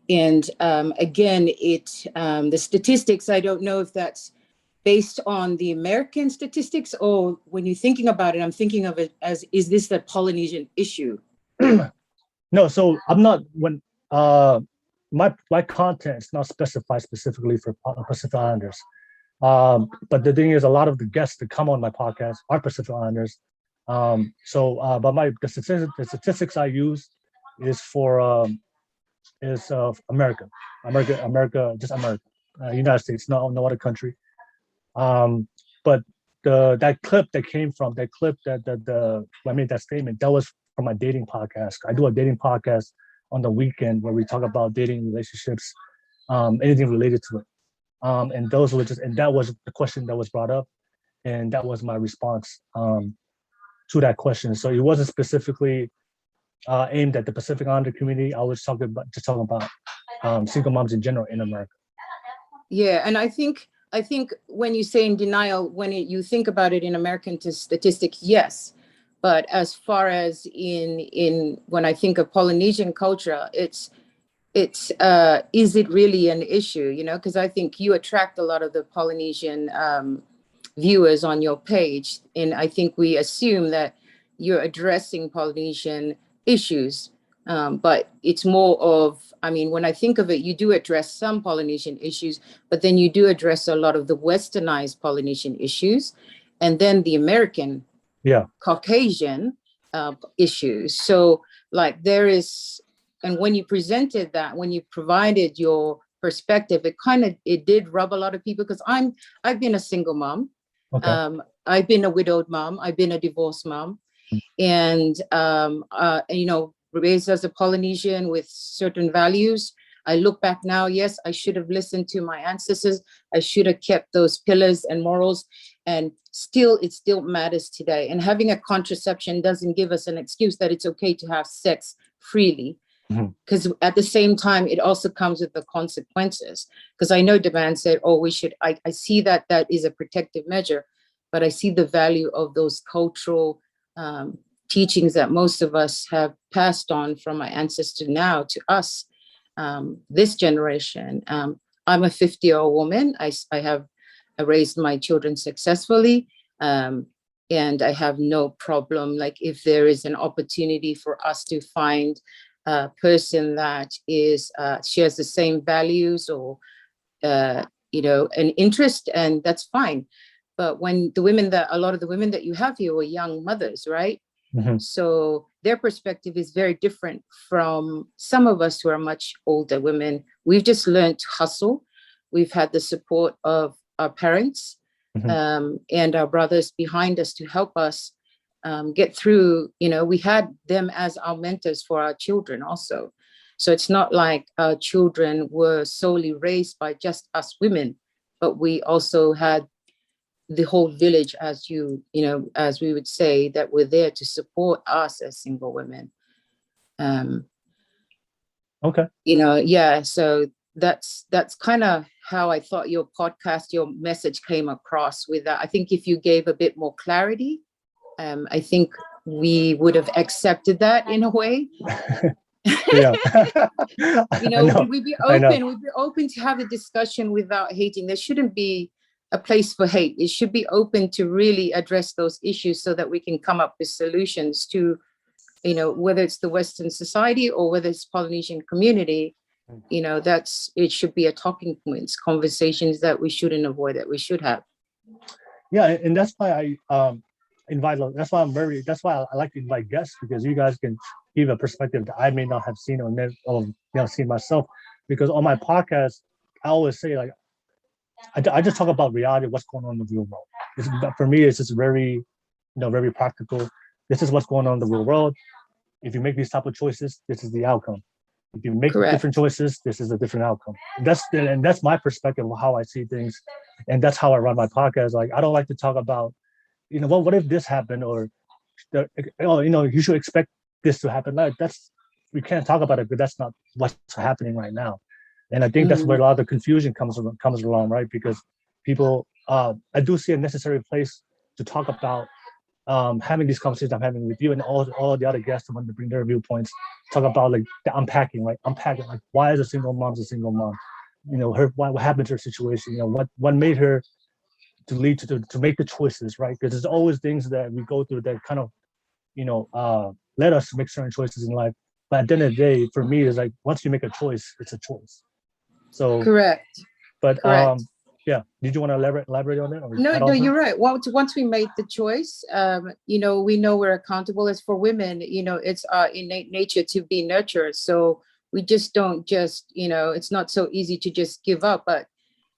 And again, the statistics, I don't know if that's based on the American statistics, or when you're thinking about it, I'm thinking of it as, is this the Polynesian issue? No, so I'm not, when my content is not specified specifically for Pacific Islanders. But the thing is, a lot of the guests that come on my podcast are Pacific Islanders. But the statistics I use is for America, just America, United States, no other country. But that clip that I made that statement, that was from my dating podcast. I do a dating podcast on the weekend where we talk about dating, relationships, anything related to it. And that was the question that was brought up, and that was my response to that question. So it wasn't specifically aimed at the Pacific Islander community. I was talking about single moms in general in America. Yeah, and I think when you say in denial, you think about it in American statistics, yes. But as far as in when I think of Polynesian culture, it's is it really an issue? You know, because I think you attract a lot of the Polynesian viewers on your page, and I think we assume that you're addressing Polynesian issues. But it's more of, I mean, when I think of it, you do address some Polynesian issues, but then you do address a lot of the westernized Polynesian issues, and then the American, Caucasian issues. So like there is, and when you presented that, when you provided your perspective, it did rub a lot of people, because I've been a single mom. Okay. I've been a widowed mom. I've been a divorced mom. And, you know, raised as a Polynesian with certain values. I look back now, yes, I should have listened to my ancestors. I should have kept those pillars and morals, and it still matters today. And having a contraception doesn't give us an excuse that it's okay to have sex freely, because at the same time, it also comes with the consequences. Because I know Devan said, oh, we should, I see that is a protective measure, but I see the value of those cultural teachings that most of us have passed on from my ancestor now to us, this generation. I'm a 50-year-old woman. I have raised my children successfully, and I have no problem. Like if there is an opportunity for us to find a person that shares the same values or you know, an interest, and that's fine. But when a lot of the women that you have here were young mothers, right? So their perspective is very different from some of us who are much older women. We've just learned to hustle. We've had the support of our parents and our brothers behind us to help us get through. You know, we had them as our mentors for our children also. So it's not like our children were solely raised by just us women, but we also had the whole village, as you know, as we would say, that were there to support us as single women. Okay. You know, yeah. So that's kind of how I thought your podcast, your message came across with that. I think if you gave a bit more clarity, I think we would have accepted that in a way. Yeah. You know, we'd be open to have a discussion without hating. There shouldn't be a place for hate. It should be open to really address those issues so that we can come up with solutions to, you know, whether it's the Western society or whether it's Polynesian community, you know, it should be a talking points, conversations that we shouldn't avoid, that we should have. Yeah, and that's why I that's why I like to invite guests, because you guys can give a perspective that I may not have seen or seen myself. Because on my podcast, I always say, like, I just talk about reality, what's going on in the real world. For me, it's just very, very practical. This is what's going on in the real world. If you make these type of choices, this is the outcome. If you make different choices, this is a different outcome. That's my perspective of how I see things, and that's how I run my podcast. Like, I don't like to talk about, what if this happened, or, you should expect this to happen. Like, we can't talk about it, but that's not what's happening right now. And I think that's where a lot of the confusion comes along, right? Because people, I do see a necessary place to talk about having these conversations I'm having with you and all the other guests who want to bring their viewpoints, talk about, like, the unpacking, right? Unpacking, like, why is a single mom a single mom? What happened to her situation? What made her to lead to make the choices, right? Because there's always things that we go through that kind of, let us make certain choices in life. But at the end of the day, for me, it's like, once you make a choice, it's a choice. So correct. But correct. Yeah. Did you want to elaborate on that? Or No, add no, on to it? you're right. Once we made the choice, you know, we know we're accountable. As for women, you know, it's our innate nature to be nurturers. So we just don't just, you know, it's not so easy to just give up, but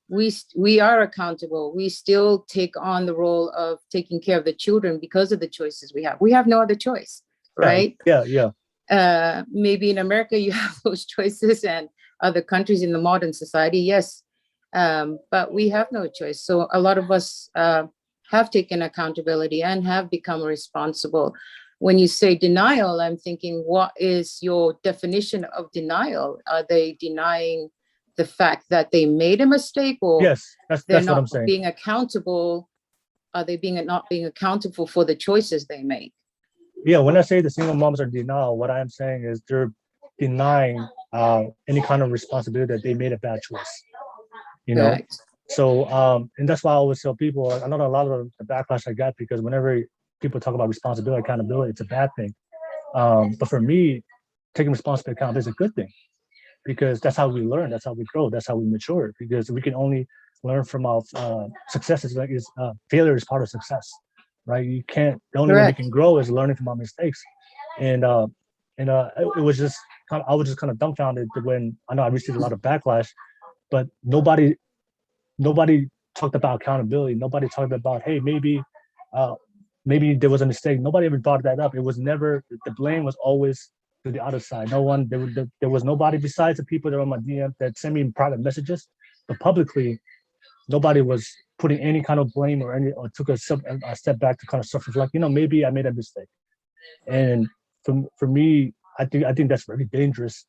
we are accountable. We still take on the role of taking care of the children because of the choices we have. We have no other choice, right? Yeah. Maybe in America you have those choices, and other countries in the modern society, yes. But we have no choice. So a lot of us have taken accountability and have become responsible. When you say denial, I'm thinking, what is your definition of denial? Are they denying the fact that they made a mistake, or Yes, they're that's what not I'm saying. being accountable? Are they not being accountable for the choices they make? Yeah, when I say the single moms are in denial, what I am saying is they're denying any kind of responsibility that they made a bad choice. You know, Correct. so and that's why I always tell people. I know a lot of the backlash I got because whenever people talk about responsibility, accountability, it's a bad thing. But for me, taking responsibility, accountability is a good thing because that's how we learn, that's how we grow, that's how we mature. Because we can only learn from our successes. Like failure is part of success, right? You can't. The only way we Correct. can grow is learning from our mistakes. And it was just I was just kind of dumbfounded when I know I received a lot of backlash, but nobody talked about accountability. Nobody talked about, hey, uh, maybe there was a mistake. Nobody ever brought that up. It was never, the blame was always to the other side. No one, there was nobody besides the people that were on my DM that sent me private messages, but publicly, nobody was putting any kind of blame or took a step back to kind of self-reflect. You know, maybe I made a mistake. And for me, I think that's very dangerous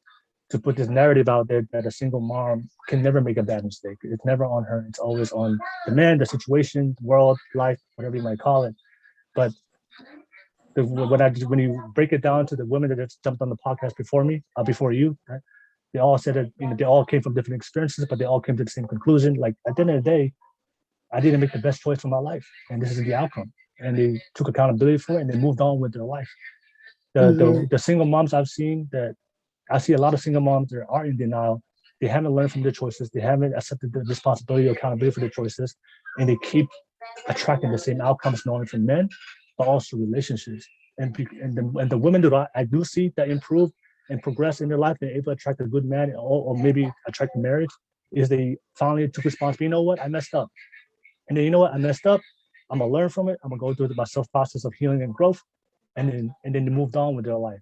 to put this narrative out there that a single mom can never make a bad mistake. It's never on her. It's always on the man, the situation, the world, life, whatever you might call it. But when you break it down to the women that just jumped on the podcast before me, before you, right? They all said that they all came from different experiences, but they all came to the same conclusion. Like at the end of the day, I didn't make the best choice for my life, and this is the outcome. And they took accountability for it, and they moved on with their life. The single moms I've seen that I see a lot of single moms that are in denial. They haven't learned from their choices. They haven't accepted the responsibility or accountability for their choices, and they keep attracting the same outcomes, not only from men, but also relationships. And the women that I do see that improve and progress in their life, they're able to attract a good man or maybe attract a marriage, is they finally took responsibility. You know what? I messed up. And then you know what? I messed up. I'm gonna learn from it. I'm gonna go through my self process of healing and growth, and then they moved on with their life.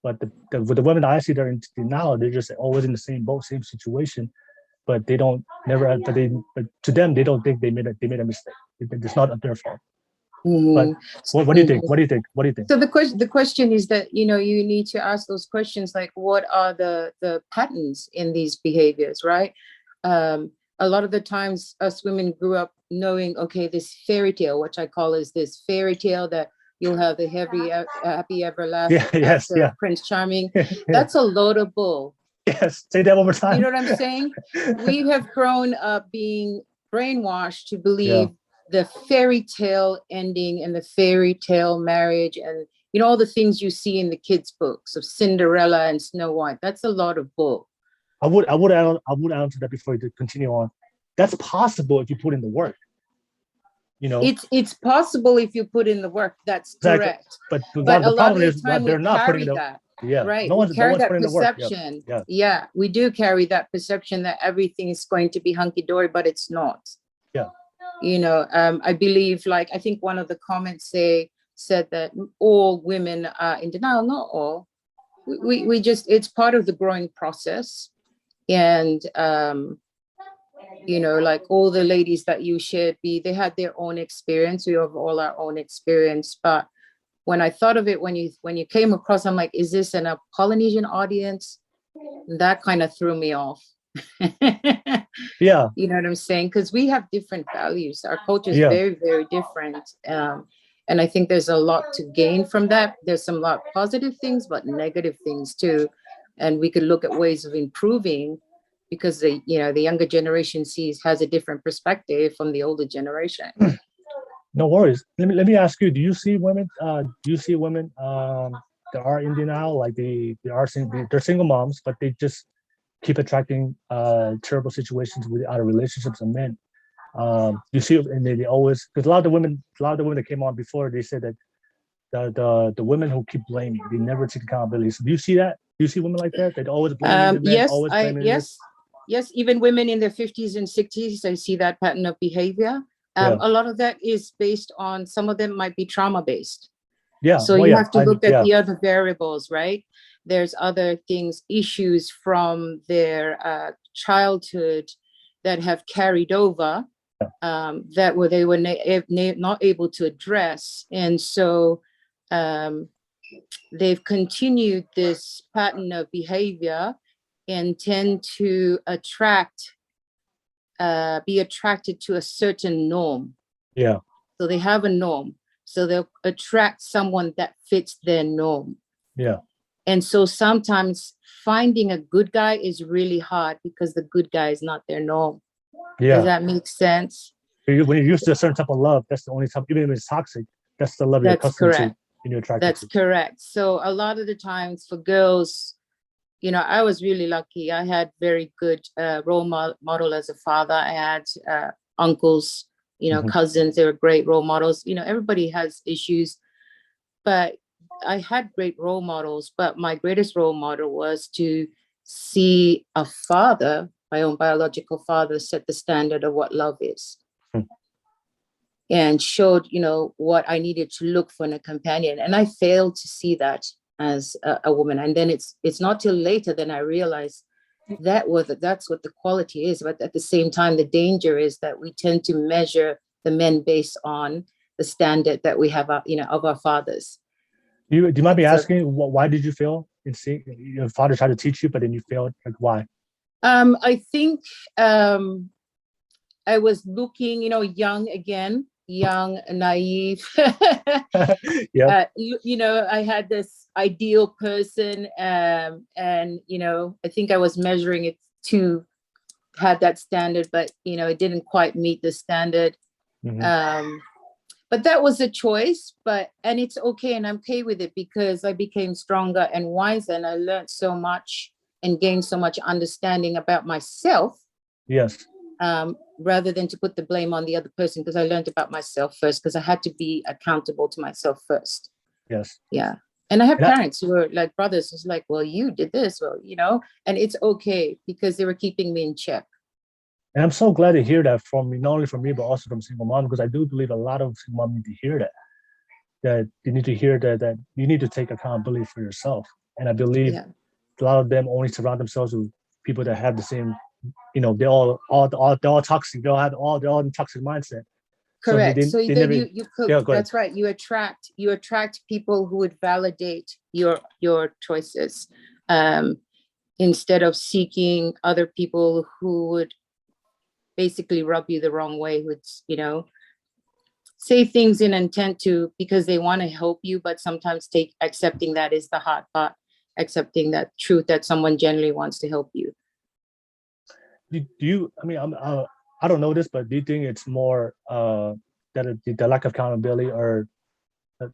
But with the women that I see that are in denial, they're just always in the same boat, same situation, but they don't never. But to them, they don't think they made a mistake. It's not their fault. But what do you think? What do you think? What do you think? So the question is that, you know, you need to ask those questions like, what are the patterns in these behaviors, right? A lot of the times us women grew up knowing, okay, this fairy tale, which I call is this fairy tale that you'll have the happy ever after Prince Charming. That's a load of bull. Yes, say that one more time. You know what I'm saying? We have grown up being brainwashed to believe the fairy tale ending and the fairy tale marriage and, you know, all the things you see in the kids' books of Cinderella and Snow White. That's a lot of bull. I would add to that before you continue on. That's possible if you put in the work. You know, it's possible if you put in the work. That's correct. But a the lot problem of is the time they're not putting that. Yeah, right. No one's carry that putting perception. The work. Yeah, we do carry that perception that everything is going to be hunky dory, but it's not. Yeah. You know, I believe, like, I think one of the comments said that all women are in denial. Not all. We just, it's part of the growing process. And, you know, like all the ladies that you shared, they had their own experience. We have all our own experience. But when I thought of it, when you came across, I'm like, is this a Polynesian audience? That kind of threw me off. Yeah. You know what I'm saying? Because we have different values. Our culture is very, very different. And I think there's a lot to gain from that. There's some lot positive things, but negative things too. And we could look at ways of improving, because the younger generation has a different perspective from the older generation. No worries. Let me ask you, do you see women that are in denial, like they're single moms, but they just keep attracting terrible situations with other relationships and men? You see, and they always, because a lot of the women that came on before, they said that the women who keep blaming, they never take accountability. So do you see that? Do you see women like that? They always blaming the men, Yes, always blaming yes. Even women in their 50s and 60s, I see that pattern of behavior. Yeah. A lot of that is based on, some of them might be trauma based. Yeah. So well, you yeah, have to look at yeah. the other variables, right? There's other things, issues from their childhood that have carried over, that they were not able to address. And so they've continued this pattern of behavior and tend to be attracted to a certain norm. Yeah. So they have a norm. So they'll attract someone that fits their norm. Yeah. And so sometimes finding a good guy is really hard because the good guy is not their norm. Yeah. Does that make sense? When you're used to a certain type of love, that's the only type, even if it's toxic, that's the love you're That's accustomed to correct. and you're attracted That's to. correct. So a lot of the times for girls, you know, I was really lucky. I had very good role model as a father. I had uncles, you know, cousins. They were great role models. You know, everybody has issues, but I had great role models. But my greatest role model was to see a father, my own biological father, set the standard of what love is. And showed, you know, what I needed to look for in a companion. And I failed to see that as a woman. And then it's not till later then I realized that's what the quality is. But at the same time, the danger is that we tend to measure the men based on the standard that we have, you know, of our fathers. Do you mind me asking, why did you fail in seeing your father tried to teach you, but then you failed? Like, why? I think I was looking, you know, young again, young, naive. Yeah. You know, I had this ideal person, and you know, I think I was measuring it to have that standard, but you know, it didn't quite meet the standard. But that was a choice, and it's okay, and I'm okay with it because I became stronger and wiser, and I learned so much and gained so much understanding about myself. Yes. Rather than to put the blame on the other person, because I learned about myself first, because I had to be accountable to myself first. Yes. Yeah. And I have parents who were like brothers, who's like, well, you did this, well, you know, and it's okay because they were keeping me in check. And I'm so glad to hear that from me, not only from me, but also from single mom, because I do believe a lot of single moms need to hear that you need to hear that you need to take accountability for yourself. And I believe a lot of them only surround themselves with people that have the same, you know, they're all toxic. They're all in toxic mindset. Correct. So then you could, that's ahead. right. You attract people who would validate your choices, instead of seeking other people who would basically rub you the wrong way, would, you know, say things in intent to, because they want to help you, but sometimes accepting that is the hard part, accepting that truth that someone genuinely wants to help you. Do you, I mean, I don't know this, but do you think it's more that the lack of accountability, or a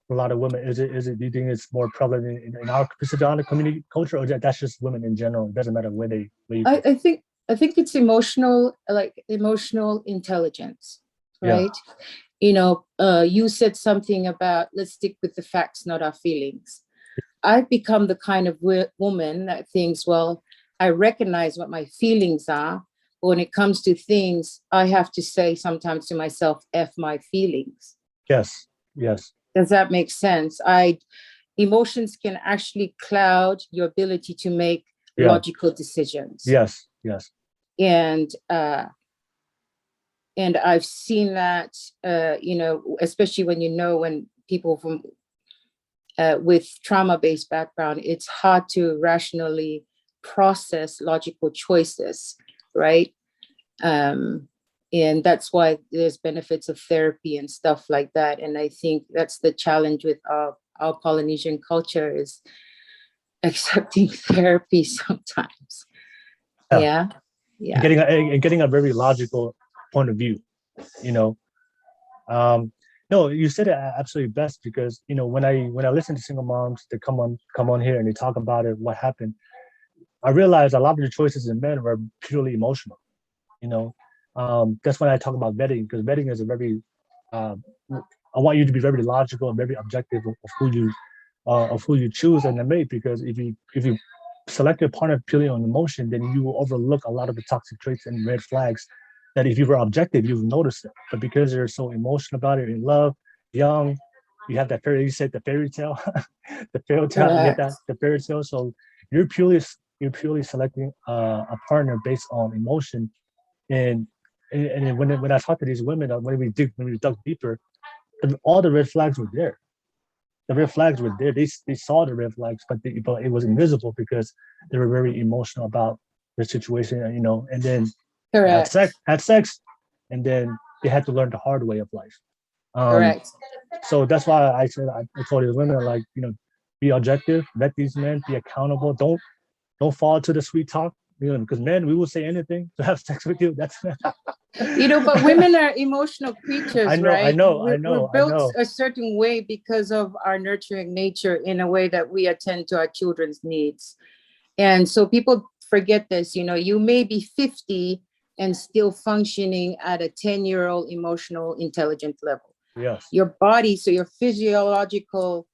lot of women, is it, do you think it's more prevalent in our Pacific community culture, or that's just women in general? It doesn't matter where you I think it's emotional intelligence, right? Yeah. You know, you said something about, let's stick with the facts, not our feelings. I've become the kind of woman that thinks, well, I recognize what my feelings are, but when it comes to things, I have to say sometimes to myself, F my feelings. Yes. Does that make sense? Emotions can actually cloud your ability to make logical decisions. Yes. And I've seen that, you know, especially when people from with trauma-based background, it's hard to rationally process logical choices, right? And that's why there's benefits of therapy and stuff like that. And I think that's the challenge with our Polynesian culture, is accepting therapy sometimes. Yeah. Getting a very logical point of view, you know. No, you said it absolutely best, because you know, when I listen to single moms that come on here and they talk about it, what happened, I realized a lot of the choices in men were purely emotional. You know, That's when I talk about vetting, because vetting is a very I want you to be very logical and very objective of who you choose and mate. Because if you select your partner purely on emotion, then you will overlook a lot of the toxic traits and red flags that if you were objective, you've noticed it. But because you're so emotional about it, in love, young, you have that fairy. You said the fairy tale, the fairy tale. You get that the fairy tale. So you're purely selecting a partner based on emotion, and when I talk to these women, when we dug deeper, all the red flags were there. The red flags were there. They saw the red flags, but it was invisible because they were very emotional about the situation, and then Correct. had sex, and then they had to learn the hard way of life. Correct. So that's why I said I told these women, like, be objective, vet these men, be accountable. Don't fall to the sweet talk, because men, we will say anything to have sex with you. That's But women are emotional creatures, I know, right? I know, We're built a certain way because of our nurturing nature, in a way that we attend to our children's needs. And so people forget this, you may be 50 and still functioning at a 10-year-old emotional intelligence level. Yes. Your body, so your physiological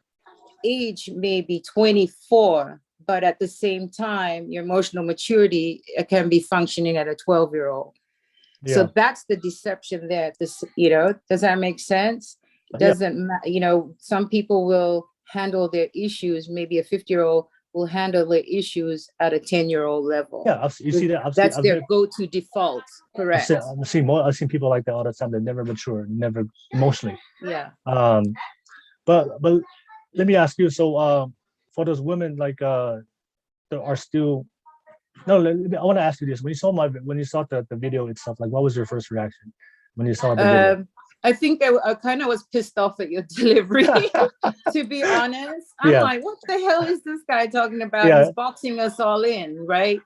age may be 24, but at the same time, your emotional maturity can be functioning at a 12-year-old. Yeah. So that's the deception there. Does that make sense? Doesn't, some people will handle their issues. Maybe a 50-year-old will handle their issues at a 10-year-old level. Yeah, you see that. That's their go-to default. Correct. I've seen people like that all the time. They never mature, never emotionally. Yeah. But let me ask you. So, for those women that are still, no, I want to ask you this. When you saw the video itself, like, what was your first reaction when you saw the video? I think I kind of was pissed off at your delivery, to be honest. I'm like, what the hell is this guy talking about? Yeah. He's boxing us all in, right?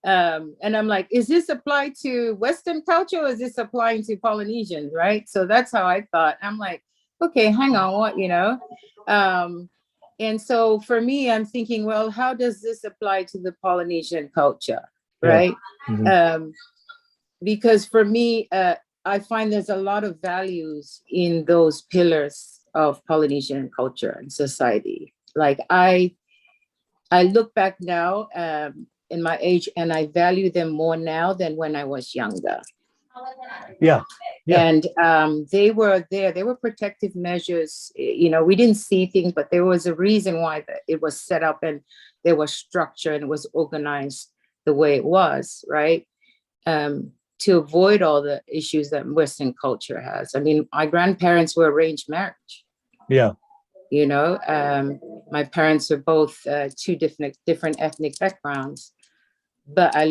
And I'm like, is this applied to Western culture, or is this applying to Polynesians, right? So that's how I thought. I'm like, okay, hang on, what, and so for me, I'm thinking, well, how does this apply to the Polynesian culture, right? Yeah. Mm-hmm. Because for me, I find there's a lot of values in those pillars of Polynesian culture and society. Like I look back now in my age, and I value them more now than when I was younger. Yeah. And they were there. They were protective measures. We didn't see things, but there was a reason why it was set up, and there was structure, and it was organized the way it was, right? To avoid all the issues that Western culture has. I mean, my grandparents were arranged marriage. Yeah. My parents were both two different ethnic backgrounds, but I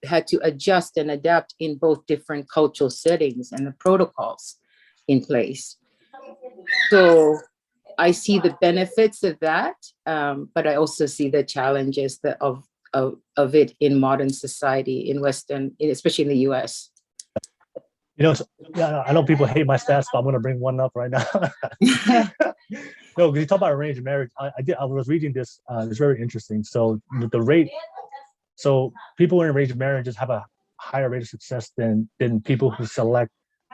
had to adjust and adapt in both different cultural settings and the protocols in place. So I see the benefits of that, but I also see the challenges of it in modern society, in Western, especially in the US. I know people hate my stats, but I'm going to bring one up right now. No, because you talk about arranged marriage. I was reading this. It's very interesting. So the rate, so people in arranged marriages have a higher rate of success than people who select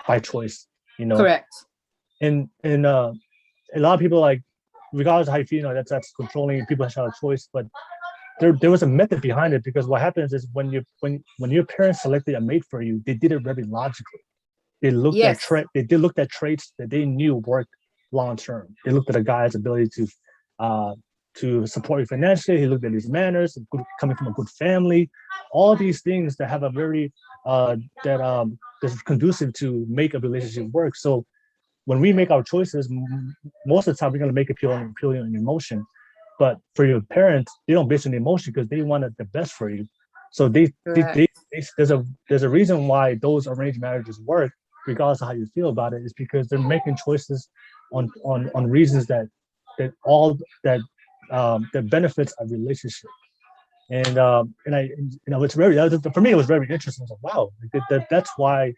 by choice. Correct. And a lot of people, like, regardless of how you feel, that's controlling. People have a choice, but there was a method behind it, because what happens is when your parents selected a mate for you, they did it very logically. They looked at traits that they knew worked long term. They looked at a guy's ability to support you financially. He looked at his manners, coming from a good family, all these things that have a very that's conducive to make a relationship work. So when we make our choices, most of the time we're going to make it purely on emotion. But for your parents, they don't base on emotion, because they wanted the best for you. So there's a reason why those arranged marriages work, regardless of how you feel about it, is because they're making choices on reasons that benefits a relationship. And it's for me, it was very interesting. I was like, wow, that's why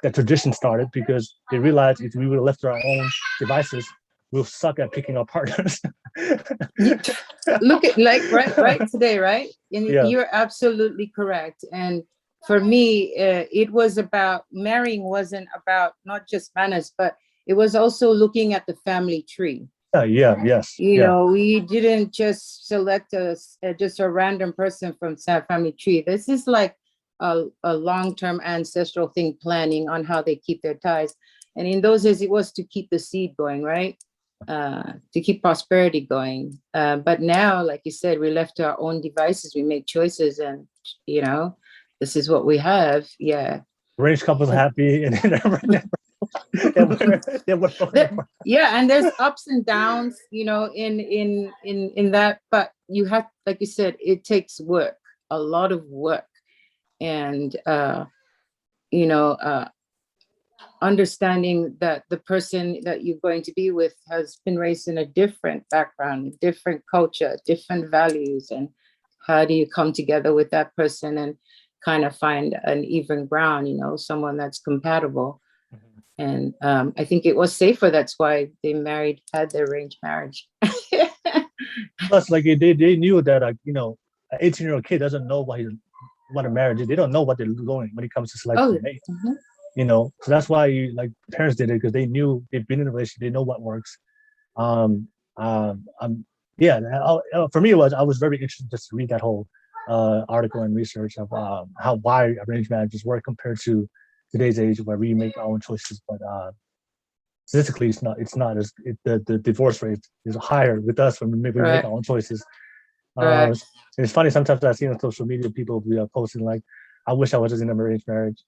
the tradition started, because they realized if we would have left to our own devices, we'll suck at picking our partners. Look at right today, right? And you're absolutely correct. And for me, it was about marrying wasn't about not just manners, but it was also looking at the family tree. Yes. You know, we didn't just select just a random person from family tree. This is like a long-term ancestral thing, planning on how they keep their ties. And in those days, it was to keep the seed going, right? To keep prosperity going. But now, like you said, we're left to our own devices. We make choices, and you know, this is what we have. Yeah. Arranged couples happy, and yeah, and there's ups and downs, you know, in that. But you have, like you said, it takes work, a lot of work, and you know, understanding that the person that you're going to be with has been raised in a different background, different culture, different values, and how do you come together with that person and kind of find an even ground, you know, someone that's compatible. And I think it was safer. That's why they had their arranged marriage. Plus, like they knew that, like, you know, an 18-year-old kid doesn't know what a marriage is. They don't know what they're doing when it comes to selecting a mate. You know, so that's why parents did it, because they knew they've been in a relationship, they know what works. For me, I was very interested just to read that whole article and research of why arranged marriages work compared to today's age where we make our own choices. But statistically, it's not as the divorce rate is higher with us when we make our own choices. It's funny, sometimes I see on social media people be posting like, I wish I was just in an arranged marriage.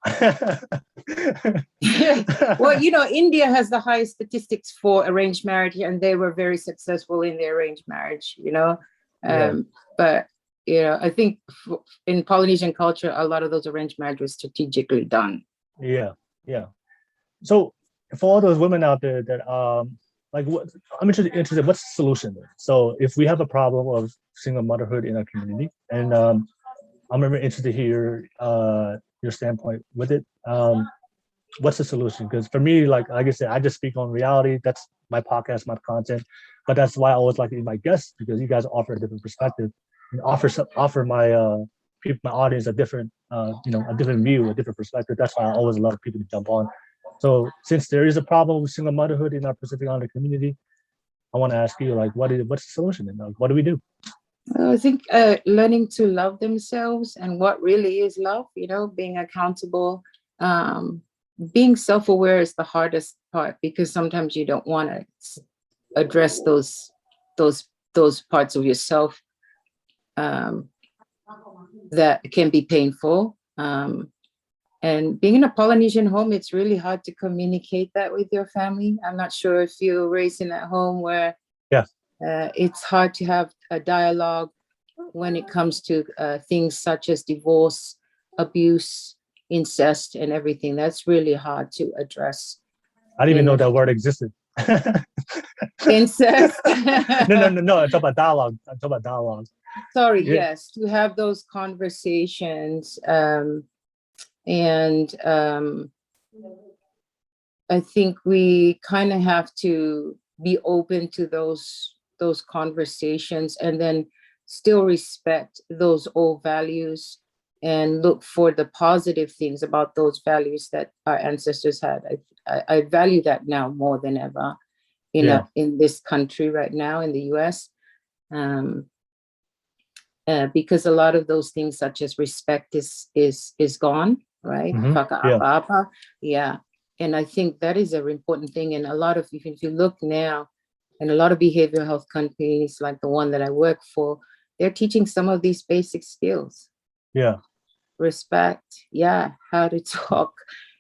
Well, you know, India has the highest statistics for arranged marriage, and they were very successful in their arranged marriage, you know. But, you know, I think in Polynesian culture, a lot of those arranged marriages were strategically done. Yeah. So for all those women out there that, like, I'm interested, what's the solution there? So if we have a problem of single motherhood in our community, and I'm very interested to hear your standpoint with it. What's the solution? Because for me, like I said, I just speak on reality. That's my podcast, my content. But that's why I always like to be my guests, because you guys offer a different perspective and offer my my audience a different a different view, a different perspective. That's why I always love people to jump on. So since there is a problem with single motherhood in our Pacific Islander community, I want to ask you, like, what's the solution, and what do we do? I think learning to love themselves and what really is love, you know, being accountable, being self-aware is the hardest part, because sometimes you don't want to address those parts of yourself that can be painful. And being in a Polynesian home, it's really hard to communicate that with your family. I'm not sure if you're raised in a home where it's hard to have a dialogue when it comes to things such as divorce, abuse, incest, and everything. That's really hard to address. I didn't even know that word existed. Incest? No. I'm talking about dialogue. Sorry, yes, to have those conversations. And I think we kind of have to be open to those conversations, and then still respect those old values and look for the positive things about those values that our ancestors had. I value that now more than ever, in this country right now, in the US, because a lot of those things, such as respect, is gone, right? And I think that is an important thing. And a lot of, if you look now, and a lot of behavioral health companies like the one that I work for, they're teaching some of these basic skills. Respect, how to talk,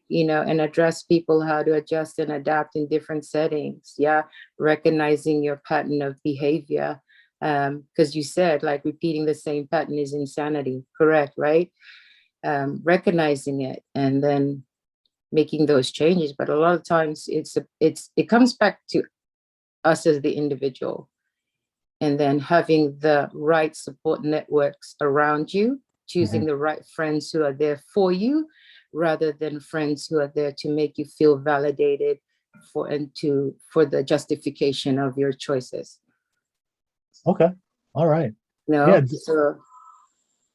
and address people, how to adjust and adapt in different settings. Recognizing your pattern of behavior. Because you said, like, repeating the same pattern is insanity, correct, right? Recognizing it and then making those changes. But a lot of times it comes back to us as the individual, and then having the right support networks around you, choosing the right friends who are there for you, rather than friends who are there to make you feel validated for the justification of your choices. Okay. All right. So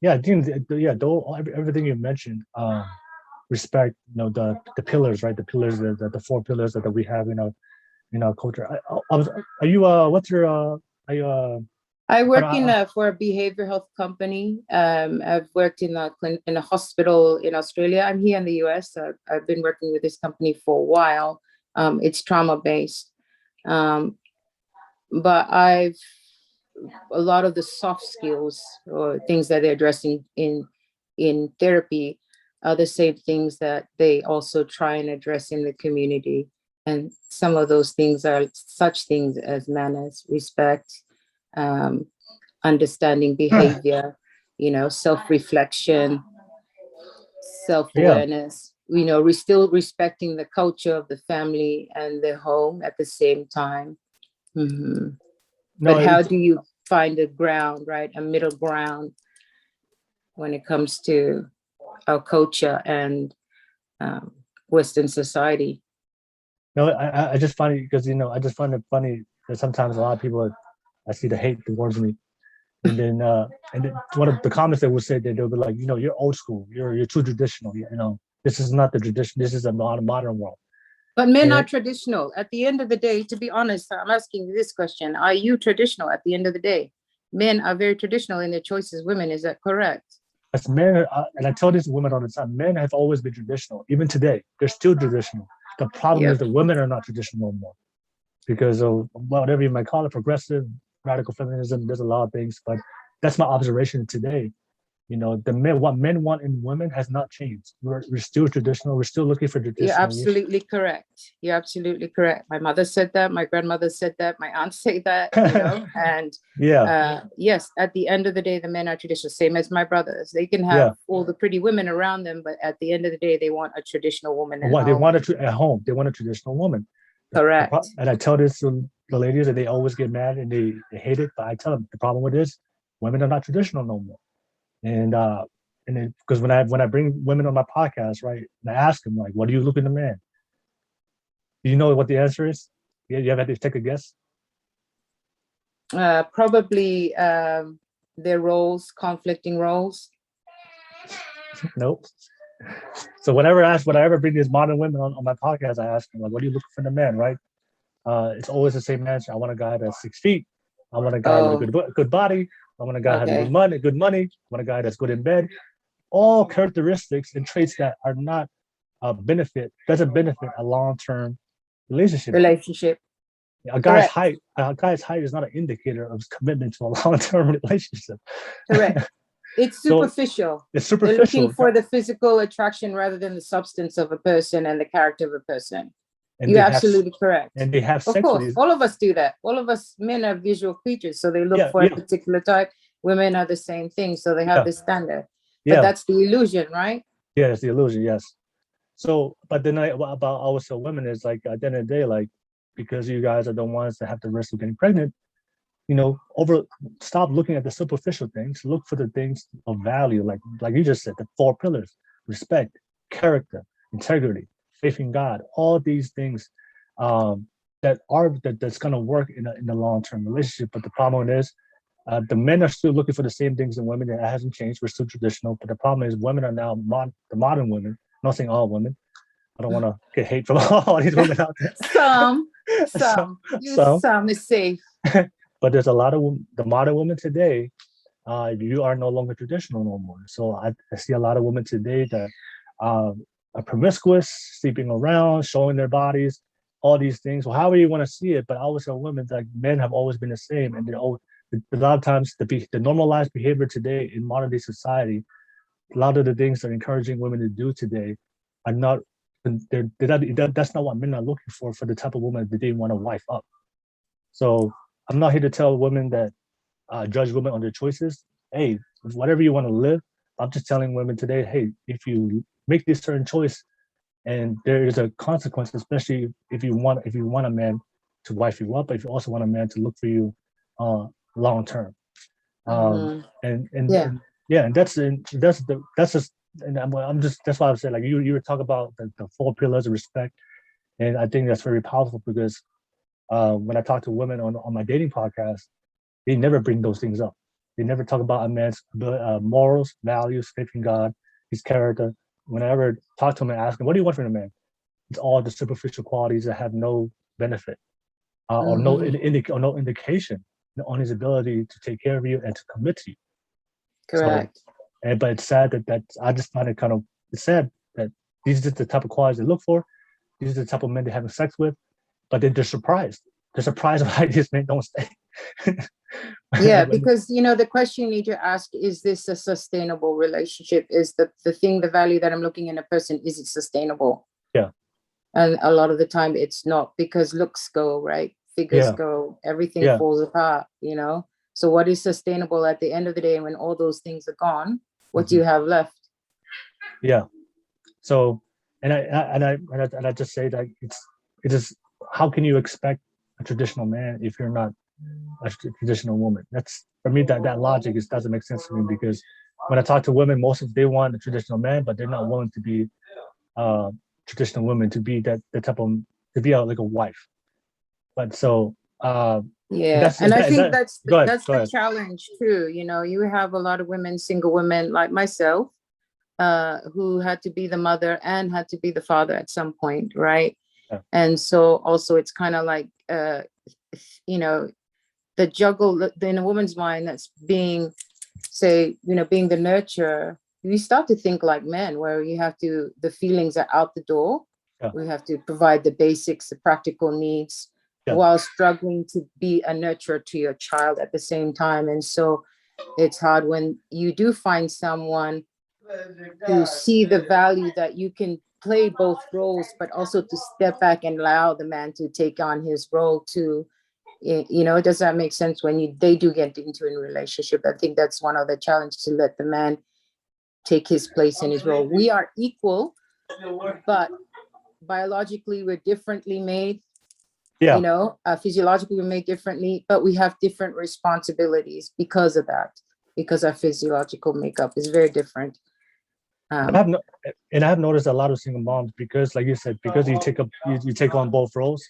Yeah, I think everything you mentioned, respect, the pillars, right? The pillars, the four pillars that we have in our culture. Are you what's your are you I kind work of for a behavioral health company. I've worked in a hospital in Australia. I'm here in the US. I've been working with this company for a while. It's trauma based, but a lot of the soft skills or things that they're addressing in therapy are the same things that they also try and address in the community. And some of those things are such things as manners, respect, understanding behavior, self-reflection, yeah. self-awareness, we're still respecting the culture of the family and the home at the same time. Mhm. No, But how it's do you find a ground, right? A middle ground when it comes to our culture and Western society? no. I just find it because I just find it funny that sometimes a lot of people I see the hate towards me, and then one of the comments they will say that they'll be like, you're old school, you're too traditional, this is not the tradition, this is a modern world. But men are And traditional. At the end of the day, to be honest, I'm asking you this question. Are you traditional at the end of the day? Men are very traditional in their choices. Women, is that correct? as men, and I tell these women all the time, men have always been traditional. Even today, they're still traditional. The problem is Yep. that women are not traditional anymore because of whatever you might call it, progressive, radical feminism. There's a lot of things, but that's my observation today. What men want in women has not changed. We're still traditional. We're still looking for You're traditional. absolutely correct. You're absolutely correct. My mother said that. My grandmother said that. My aunt say that. And Yeah, yes, at the end of the day, the men are traditional. Same as my brothers. They can yeah. have all the pretty women around them, but at the end of the day, they want a traditional woman at What they home. want at home, they want a traditional woman. Correct. And I tell this to the ladies, and they always get mad and they hate it. But I tell them the problem with this, women are not traditional no more. And because when I bring women on my podcast, right, and I ask them like, what do you look in a man? Do you know what the answer is? Yeah, you have to take a guess. Probably their roles, conflicting roles. Nope. So whenever I ever bring these modern women on my podcast, I ask them like, what do you look for in a man, right? It's always the same answer. I want a guy that's 6 feet. I want a guy with a good body. I want a guy who has good money. I want a guy that's good in bed. All characteristics and traits that are not doesn't benefit a long-term relationship. A guy's height is not an indicator of commitment to a long-term relationship. Correct. It's superficial. It's superficial. They're looking for the physical attraction rather than the substance of a person and the character of a person. And you're absolutely correct. And they have sex. Of course, all of us do that. All of us men are visual creatures, so they look for a particular type. Women are the same thing, so they have this standard. But that's the illusion, right? Yeah, it's the illusion. Yes. So, but then about also women is like at the end of the day, like because you guys are the ones that have the risk of getting pregnant, stop looking at the superficial things. Look for the things of value, like you just said, the four pillars: respect, character, integrity, faith in God. All these things that's gonna work in a long-term relationship. But the problem is, the men are still looking for the same things in women. That hasn't changed. We're still traditional. But the problem is, women are now the modern women. I'm not saying all women. I don't want to get hate from all these women out there. Some is safe. But there's a lot of the modern women today. You are no longer traditional no more. So I see a lot of women today that are promiscuous, sleeping around, showing their bodies, all these things. Well, however you want to see it, but I always tell women that men have always been the same, and a lot of times the normalized behavior today in modern day society, a lot of the things that are encouraging women to do today are not. That's not what men are looking for the type of woman that they want to wife up. So I'm not here to tell women that judge women on their choices. Hey, whatever you want to live. I'm just telling women today, hey, if you make this certain choice, and there is a consequence, especially if you want a man to wife you up, but if you also want a man to look for you long term. And that's just, and I'm just, that's why I'm saying, like you were talking about the four pillars of respect, and I think that's very powerful because when I talk to women on my dating podcast, they never bring those things up. They never talk about a man's morals, values, faith in God, his character. Whenever I talk to him and ask him, what do you want from a man? It's all the superficial qualities that have no benefit or no indication on his ability to take care of you and to commit to you. Correct. So, but it's sad that I just find it kind of sad that these are the type of qualities they look for. These are the type of men they're having sex with, but then they're surprised. They're surprised why these men don't stay. Yeah, because the question you need to ask, is this a sustainable relationship? Is the value that I'm looking in a person, is it sustainable? Yeah. And a lot of the time it's not, because looks go, right? Figures go, everything falls apart, So what is sustainable at the end of the day, when all those things are gone, what do you have left? Yeah. So, and I just say that it is, how can you expect a traditional man if you're not a traditional woman? That's, for me, that logic doesn't make sense to me, because when I talk to women, most of they want a traditional man, but they're not willing to be traditional women, to be that the type of, to be like a wife. But so and I think that's the ahead. challenge too. You have a lot of women, single women like myself, who had to be the mother and had to be the father at some point, right? Yeah. And so also it's kind of like the juggle in a woman's mind, that's being, say, being the nurturer. We start to think like men, where you have to, the feelings are out the door. Yeah. We have to provide the basics, the practical needs, while struggling to be a nurturer to your child at the same time. And so it's hard when you do find someone to see the value that you can play both roles, but also to step back and allow the man to take on his role too. Does that make sense? When they do get into a relationship, I think that's one of the challenges, to let the man take his place in his role. We are equal, but biologically we're differently made. Physiologically we're made differently, but we have different responsibilities because of that, because our physiological makeup is very different. I have noticed a lot of single moms, because, like you said, because you take on both roles,